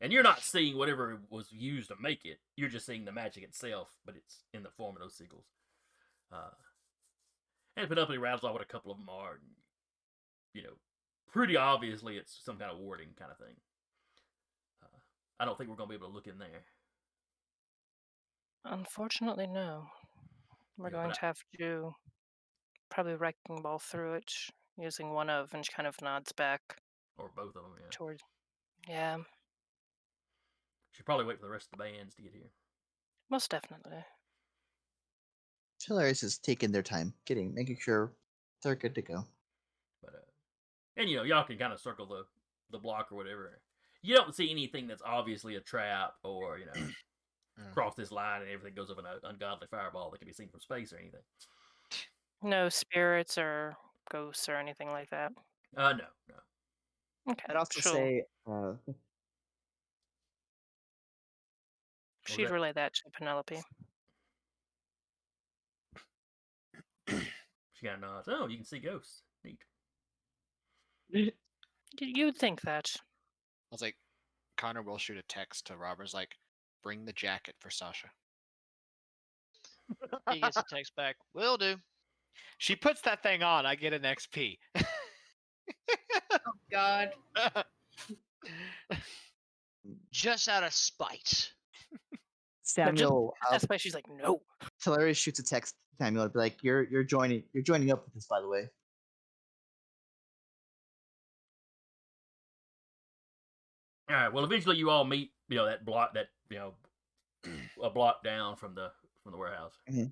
And you're not seeing whatever was used to make it. You're just seeing the magic itself, but it's in the form of those sigils. And Penelope rattles off what a couple of them are. And, you know, pretty obviously it's some kind of warding kind of thing. I don't think we're going to be able to look in there. unfortunately no. We're Yeah, going but to have to probably wrecking ball through it using one of, and she kind of nods back Or both of them, yeah. towards. Yeah, Should probably wait for the rest of the bands to get here. most definitely. Hilarious is taking their time, making sure they're good to go. But and you know, y'all can kind of circle the block or whatever. You don't see anything that's obviously a trap or, you know, cross this line and everything goes up in an ungodly fireball that can be seen from space or anything. No spirits or ghosts or anything like that. No. Okay, I'd also she'll, say, she'd that? relay that to Penelope. She kind of nods. Oh, you can see ghosts. Neat. You'd think that. I was like, Connor will shoot a text to Robert's like, bring the jacket for Sasha. He gets a text back. Will do. She puts that thing on, I get an XP. Oh God. Just out of spite. Samuel, That's why she's like, no. Hilarious shoots a text. Samuel would be like, "You're joining up with this, by the way." All right. Well, eventually you all meet. You know that block a block down from the warehouse. Mhm.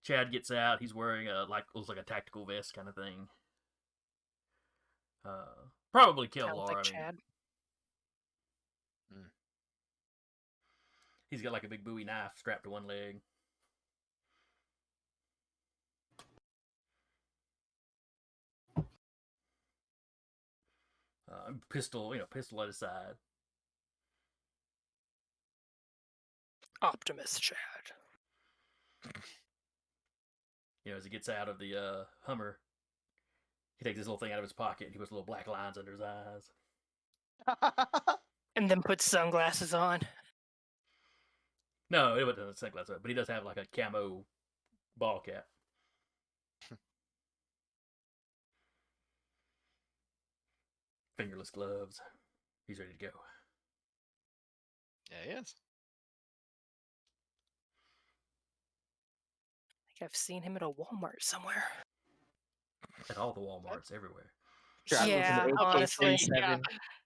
Chad gets out. He's wearing looks like a tactical vest kind of thing. Probably Sounds Kevlar. like I mean, Chad. he's got like a big Bowie knife strapped to one leg. Pistol at his side. Optimus Chad. You know, as he gets out of the Hummer, he takes this little thing out of his pocket and he puts little black lines under his eyes. And then puts sunglasses on. No, it wasn't sunglasses, but he does have like a camo ball cap. Fingerless gloves. He's ready to go. Yeah, he is. I think I've seen him at a Walmart somewhere. At all the Walmarts everywhere. Travis with an Yeah, AK-47. honestly. Yeah.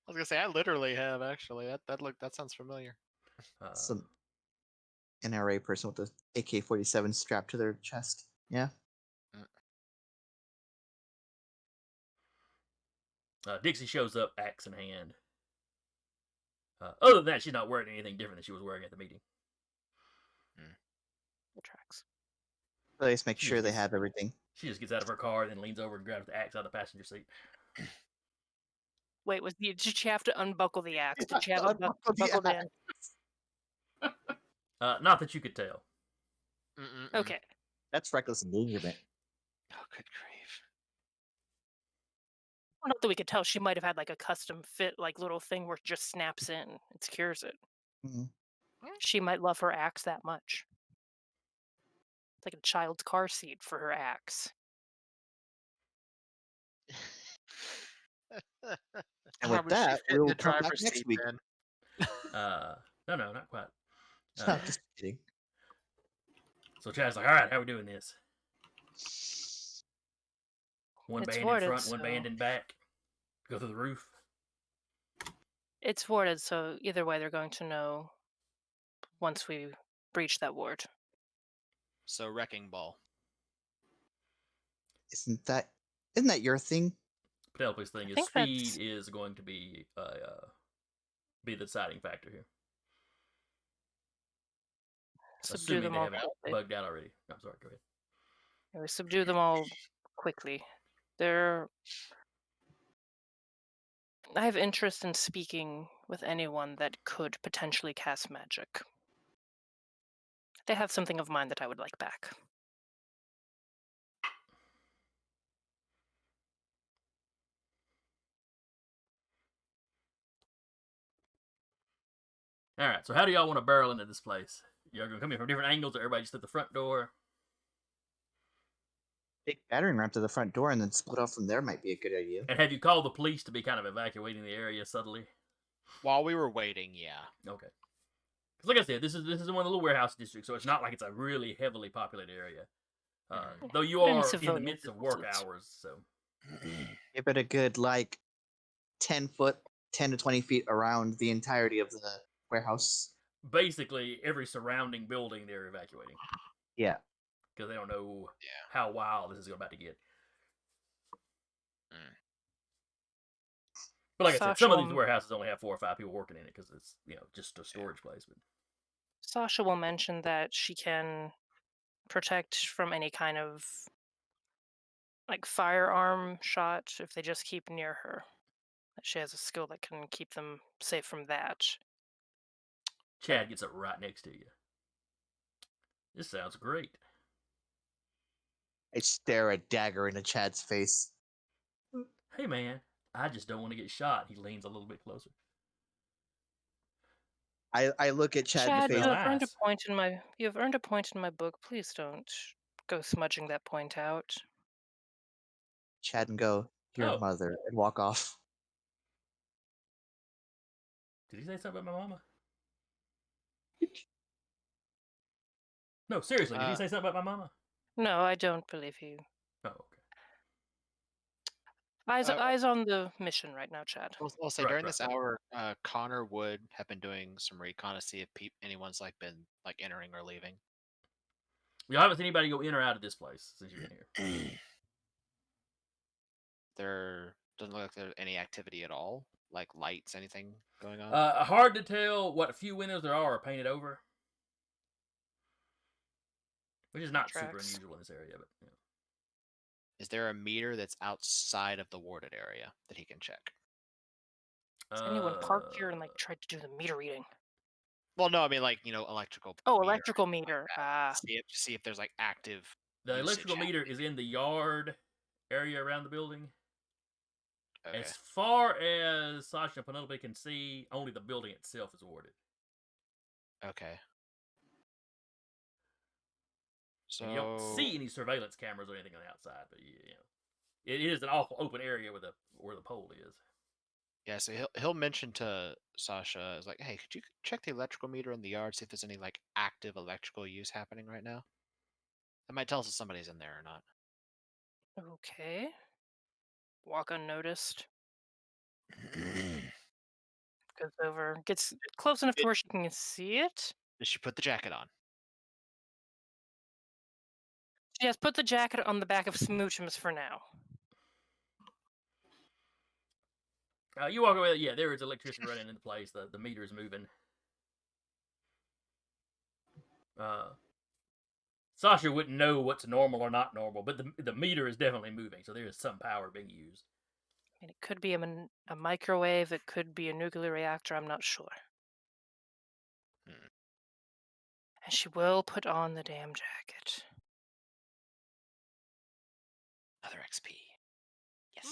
I was gonna say I literally have actually. That sounds familiar. Some NRA person with the AK-47 strapped to their chest. Yeah. Dixie shows up, axe in hand. Other than that, she's not wearing anything different than she was wearing at the meeting. The tracks. At least make She sure just they gets- have everything. She just gets out of her car and then leans over and grabs the axe out of the passenger seat. Wait, did she have to unbuckle the axe? Did she have it Unbuckle the buckled in? Not that you could tell. Okay. That's reckless endangerment. Oh, good grief. Well, not that we could tell. She might have had like a custom fit, like little thing where it just snaps in and secures it. Mhm. She might love her axe that much. It's like a child's car seat for her axe. And How with would she that, fit in we'll the come back driver's next seat week. then? No, not quite. No, just kidding. So Chad's like, all right, how are we doing this? One It's band in warded, front, one so- band in back. Go through the roof. It's warded, so either way, they're going to know once we breach that ward. So wrecking ball. Isn't that your thing? Penelope's thing I is think speed that's- is going to be the deciding factor here. Subdue Assuming them they all haven't quickly. bugged out already. I'm sorry, go ahead. Yeah, we subdue them all quickly. I have interest in speaking with anyone that could potentially cast magic. They have something of mine that I would like back. All right, so how do y'all want to barrel into this place? Y'all gonna come in from different angles, or everybody just at the front door? Big battering ram to the front door and then split off from there might be a good idea. And have you called the police to be kind of evacuating the area subtly? While we were waiting, yeah. Okay. Because like I said, this is one of the little warehouse districts, so it's not like it's a really heavily populated area. Though you Any are in the civilian midst of work businesses. hours, so Give it a good 10 to 20 feet around the entirety of the warehouse. basically every surrounding building they're evacuating Yeah. because they don't know Yeah. how wild this is about to get. But like I said, some of these Sasha- warehouses only have 4 or 5 people working in it because it's just a storage place. But Sasha will mention that she can protect from any kind of like firearm shot if they just keep near her. That she has a skill that can keep them safe from that. Chad gets up right next to you. This sounds great. I stare a dagger into Chad's face. Hey man, I just don't want to get shot. He leans a little bit closer. I look at Chad, Chad, in the you face. have earned a Nice. point in my book. Please don't go smudging that point out. Chad and go, your Oh. mother, and walk off. Did he say something about my mama? No, seriously, did he say something about my mama? No, I don't believe you. Oh, okay. Eyes on the mission right now, Chad. I'll say Right, during right, this right. hour, Connor would have been doing some recon to see if anyone's been entering or leaving. Y'all haven't seen anybody go in or out of this place since you've been here. There doesn't look like there's any activity at all, like lights, anything going on. Hard to tell what few windows there are painted over, which is not super Tracks. unusual in this area. But Is there a meter that's outside of the warded area that he can check? Has anyone parked here and tried to do the meter reading? Well, no, I mean electrical. Oh, meter, electrical meter. see if there's active. The usage electrical meter happening. is in the yard area around the building. Okay. As far as Sasha and Penelope can see, only the building itself is warded. Okay. So And you don't see any surveillance cameras or anything on the outside, but it is an awful open area where the pole is. Yeah, so he'll mention to Sasha, is hey, could you check the electrical meter in the yard, see if there's any active electrical use happening right now? That might tell us if somebody's in there or not. Okay. Walk unnoticed. Goes over, gets close enough to where she can see it. Did she put the jacket on? She has put the jacket on the back of Smoochums for now. You walk away. Yeah, there is electricity running in the place. The meter is moving. Sasha wouldn't know what's normal or not normal, but the meter is definitely moving, so there is some power being used. I mean, it could be a microwave. It could be a nuclear reactor. I'm not sure. Hmm. And she will put on the damn jacket. Another XP. Yes.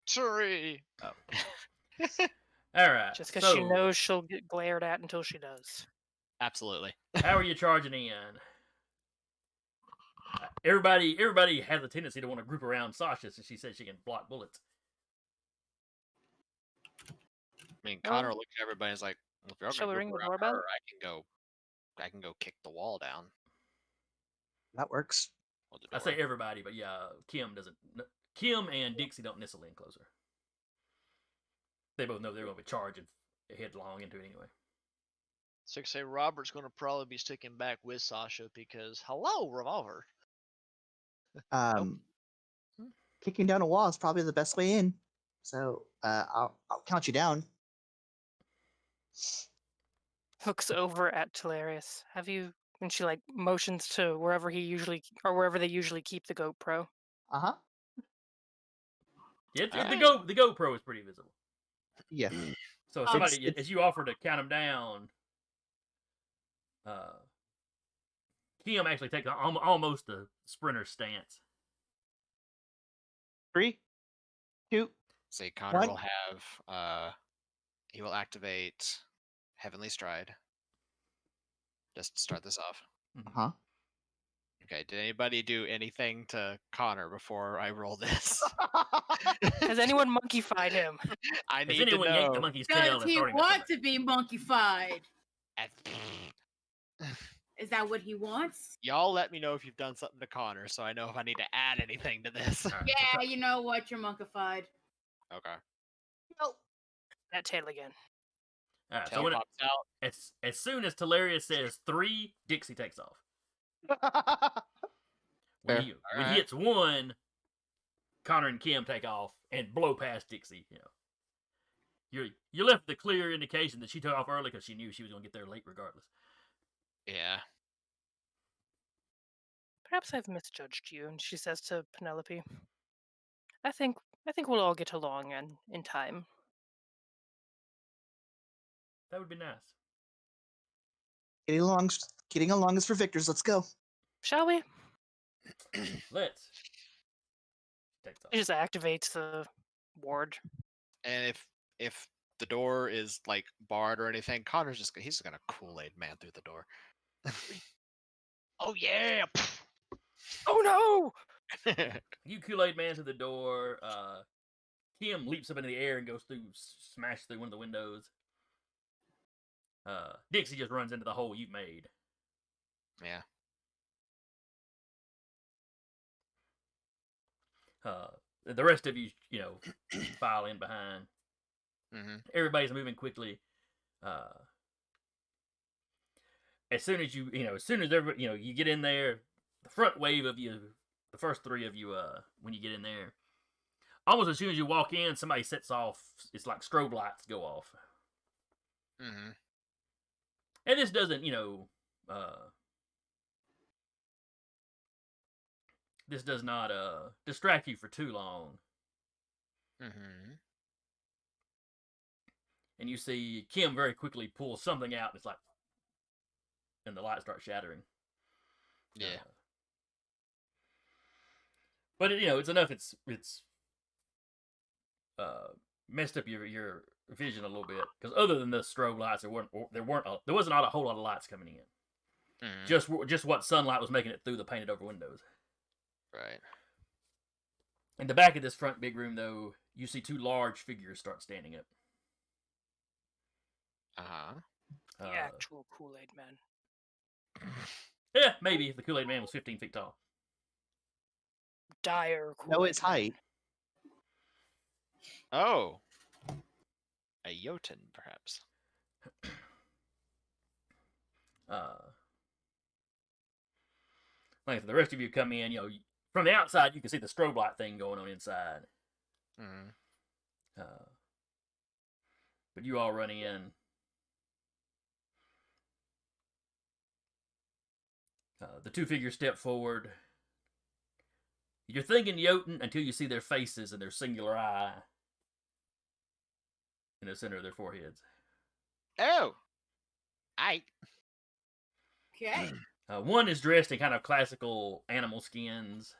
Tree. Oh. All right. Just because so, she knows she'll get glared at until she does. Absolutely. how are you charging in? Everybody has a tendency to want to group around Sasha since she says she can block bullets. I mean, Connor looked at everybody and is like, well, if you're Shall gonna we group ring the around doorbell? her, I can go kick the wall down. That works. Or the I door. say everybody, but yeah, Kim doesn't. Kim and Dixie don't nestle in closer. They both know they're going to be charging headlong into it anyway. So I say Robert's going to probably be sticking back with Sasha because hello, revolver. Kicking down a wall is probably the best way in. So I'll count you down. Looks over at Telarius. Have you? And she like motions to wherever they usually keep the GoPro. Uh-huh. Yeah, Alright. the GoPro is pretty visible. Yeah. So Oh, somebody, it's- as you offer to count them down, Kim actually takes almost a sprinter stance. 3, 2. Say Connor One. will have he will activate Heavenly Stride. Just to start this off. Uh-huh. Okay, did anybody do anything to Connor before I roll this? Has anyone monkey-fied him? I Has need to anyone yanked the know. monkey's tail Does and he starting want to be monkey-fied? At- Is that what he wants? Y'all let me know if you've done something to Connor so I know if I need to add anything to this. All right, Yeah, you know what? You're monkey-fied. Okay. Nope. That tail again. all right, so Tail when pops out. as soon as Telarius says 3, Dixie takes off. When Fair. he Alright. hits 1, Connor and Kim take off and blow past Dixie. You left the clear indication that she took off early because she knew she was going to get there late regardless. Yeah. Perhaps I've misjudged you. And she says to Penelope, I think we'll all get along in time. That would be nice. Getting along is for victors. Let's go. Shall we? Let's. Takes off. It just activates the ward. And if the door is like barred or anything, Connor's he's gonna Kool-Aid man through the door. Oh yeah. Oh no! You Kool-Aid man to the door. Kim leaps up into the air and goes through, smashes through one of the windows. Dixie just runs into the hole you've made. Yeah. The rest of you, file in behind. Mm-hmm. Everybody's moving quickly. As soon as everybody, you get in there, the front wave of you, the first 3 of you, when you get in there, almost as soon as you walk in, somebody sets off. It's like strobe lights go off. Mm-hmm. And this doesn't, this does not distract you for too long. Mm-hmm. And you see Kim very quickly pull something out. And it's like, and the lights start shattering. Yeah. But it's enough. It's messed up your vision a little bit because other than the strobe lights, there wasn't a whole lot of lights coming in. Mm-hmm. Just what sunlight was making it through the painted over windows. Right. In the back of this front big room, though, you see 2 large figures start standing up. Uh-huh. The actual Kool-Aid man. Yeah, maybe if the Kool-Aid man was 15 feet tall. Dire Kool-Aid No, it's man. height. Oh. A Jotun, perhaps. Like the rest of you come in, from the outside you can see the strobe light thing going on inside. Mm-hmm. But you all running in. The two figures step forward. You're thinking Jotun until you see their faces and their singular eye in the center of their foreheads. Oh, I. Okay. One is dressed in kind of classical animal skins.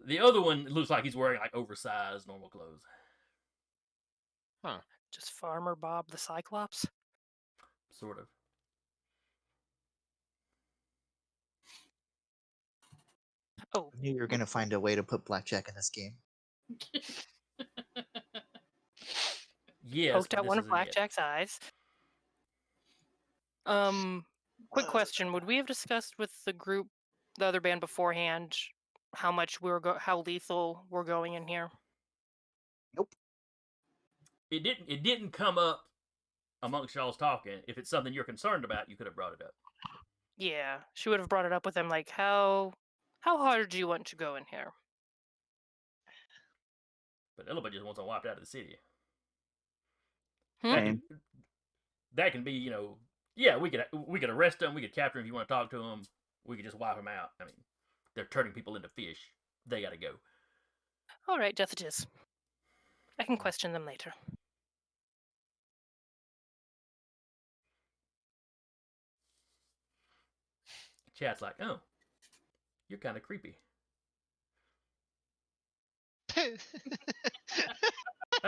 The other one looks like he's wearing like oversized normal clothes. Just Farmer Bob the Cyclops. Sort of. Oh, I knew you were gonna find a way to put blackjack in this game. Yes. poked but out this one of isn't it. Blackjack's eyes. Quick question: would we have discussed with the group, the other band beforehand, how much how lethal we're going in here? Nope. It didn't come up amongst y'all's talking. If it's something you're concerned about, you could have brought it up. Yeah, she would have brought it up with them. Like, how hard do you want to go in here? But Elba just wants them wiped out of the city. Hmm? That can be, yeah, we could arrest them, we could capture them if you want to talk to them, we could just wipe them out. I mean, they're turning people into fish. They got to go. All right, death it is. I can question them later. Chat's like, oh, you're kind of creepy. I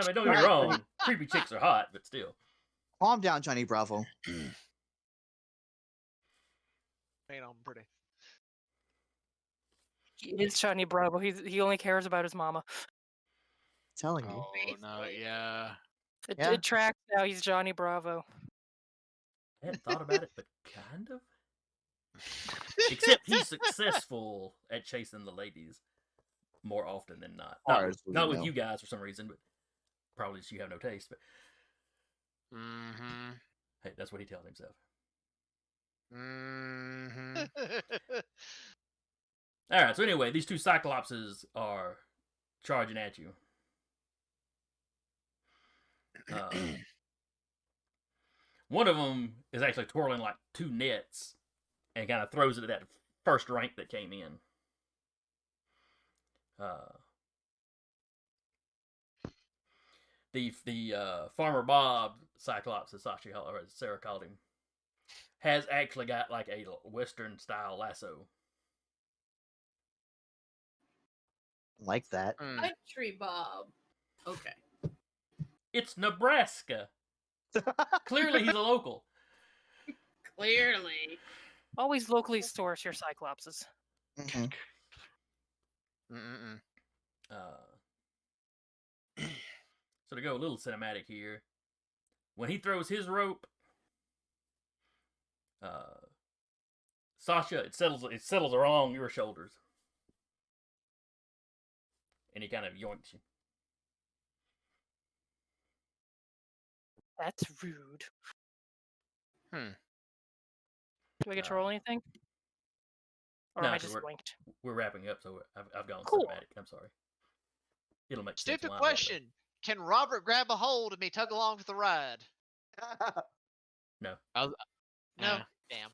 mean, don't get me wrong, creepy chicks are hot, but still. Calm down, Johnny Bravo. Ain't on pretty. He is Johnny Bravo. He only cares about his mama. Telling you. Oh no, yeah. It tracks now. He's Johnny Bravo. I hadn't thought about it, but kind of. Except he's successful at chasing the ladies more often than not. Not with you guys for some reason, but probably you have no taste. But hey, that's what he tells himself. All right. So anyway, these two Cyclopses are charging at you. One of them is actually twirling like two nets and kind of throws it at that first rank that came in. The Farmer Bob Cyclops, as Sarah called him, has actually got like a Western style lasso. Like that. Country Bob. Okay. It's Nebraska. Clearly, he's a local. Clearly. Always locally source your Cyclopses. Mm-hmm. So to go a little cinematic here, when he throws his rope, Sasha, it settles along your shoulders, and he kind of yoinks you. That's rude. Do I get to roll anything? Or am I just blinked? We're wrapping up, so I've gone Cool. cinematic. I'm sorry. It'll make sense. Stupid question. Can Robert grab a hold of me, tug along for the ride? No. No. Yeah. Damn.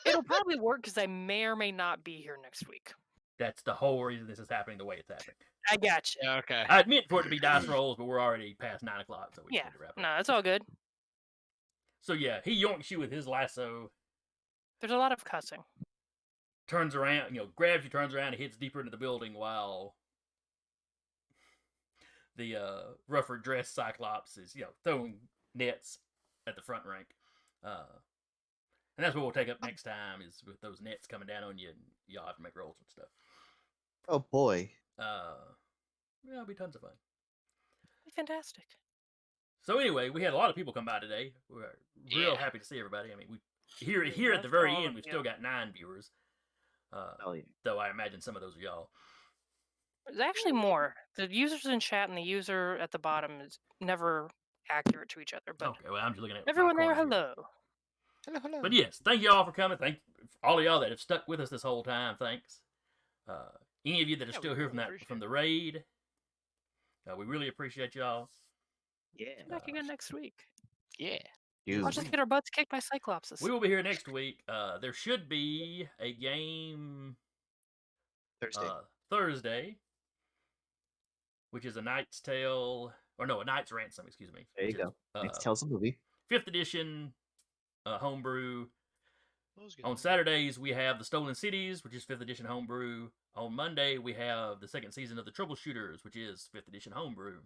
It'll probably work because I may or may not be here next week. That's the whole reason this is happening the way it's happening. I got you. Yeah, okay. I admit for it to be dice rolls, but we're already past 9 o'clock, so we Yeah. need to wrap up. No, it's all good. So yeah, he yoinks you with his lasso. There's a lot of cussing. Turns around, grabs you, turns around, and hits deeper into the building while the rougher dressed Cyclops is, throwing nets at the front rank. And that's what we'll take up next time, is with those nets coming down on you, and y'all have to make rolls and stuff. Oh boy. It'll be tons of fun. Fantastic. So anyway, we had a lot of people come by today. We're real happy to see everybody. I mean, here at the very end, we've still got 9 viewers. Though I imagine some of those are y'all. There's actually more. The users in chat and the user at the bottom is never accurate to each other. But okay, well, I'm just looking at everyone there. here. Hello. Hello. But yes, thank you all for coming. Thank all of y'all that have stuck with us this whole time. Thanks. Any of you that are still here from the raid, We really appreciate y'all. Yeah. Come back again next week. Yeah. Dude. Watch us get our butts kicked by Cyclopses. We will be here next week. There should be a game Thursday. Thursday, which is a Knight's Tale, or no, a Knight's Ransom, excuse me. There you which go. is, Next tells a movie. 5th edition homebrew. That was good. On Saturdays, we have the Stolen Cities, which is 5th edition homebrew. On Monday, we have the second season of the Troubleshooters, which is 5th edition homebrew.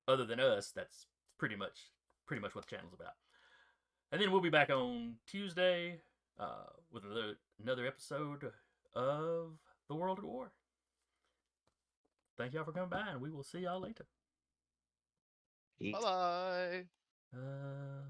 Other than us, that's pretty much what the channel's about. And then we'll be back on Tuesday with another episode of The World at War. Thank y'all for coming by, and we will see y'all later. Peace. Bye bye.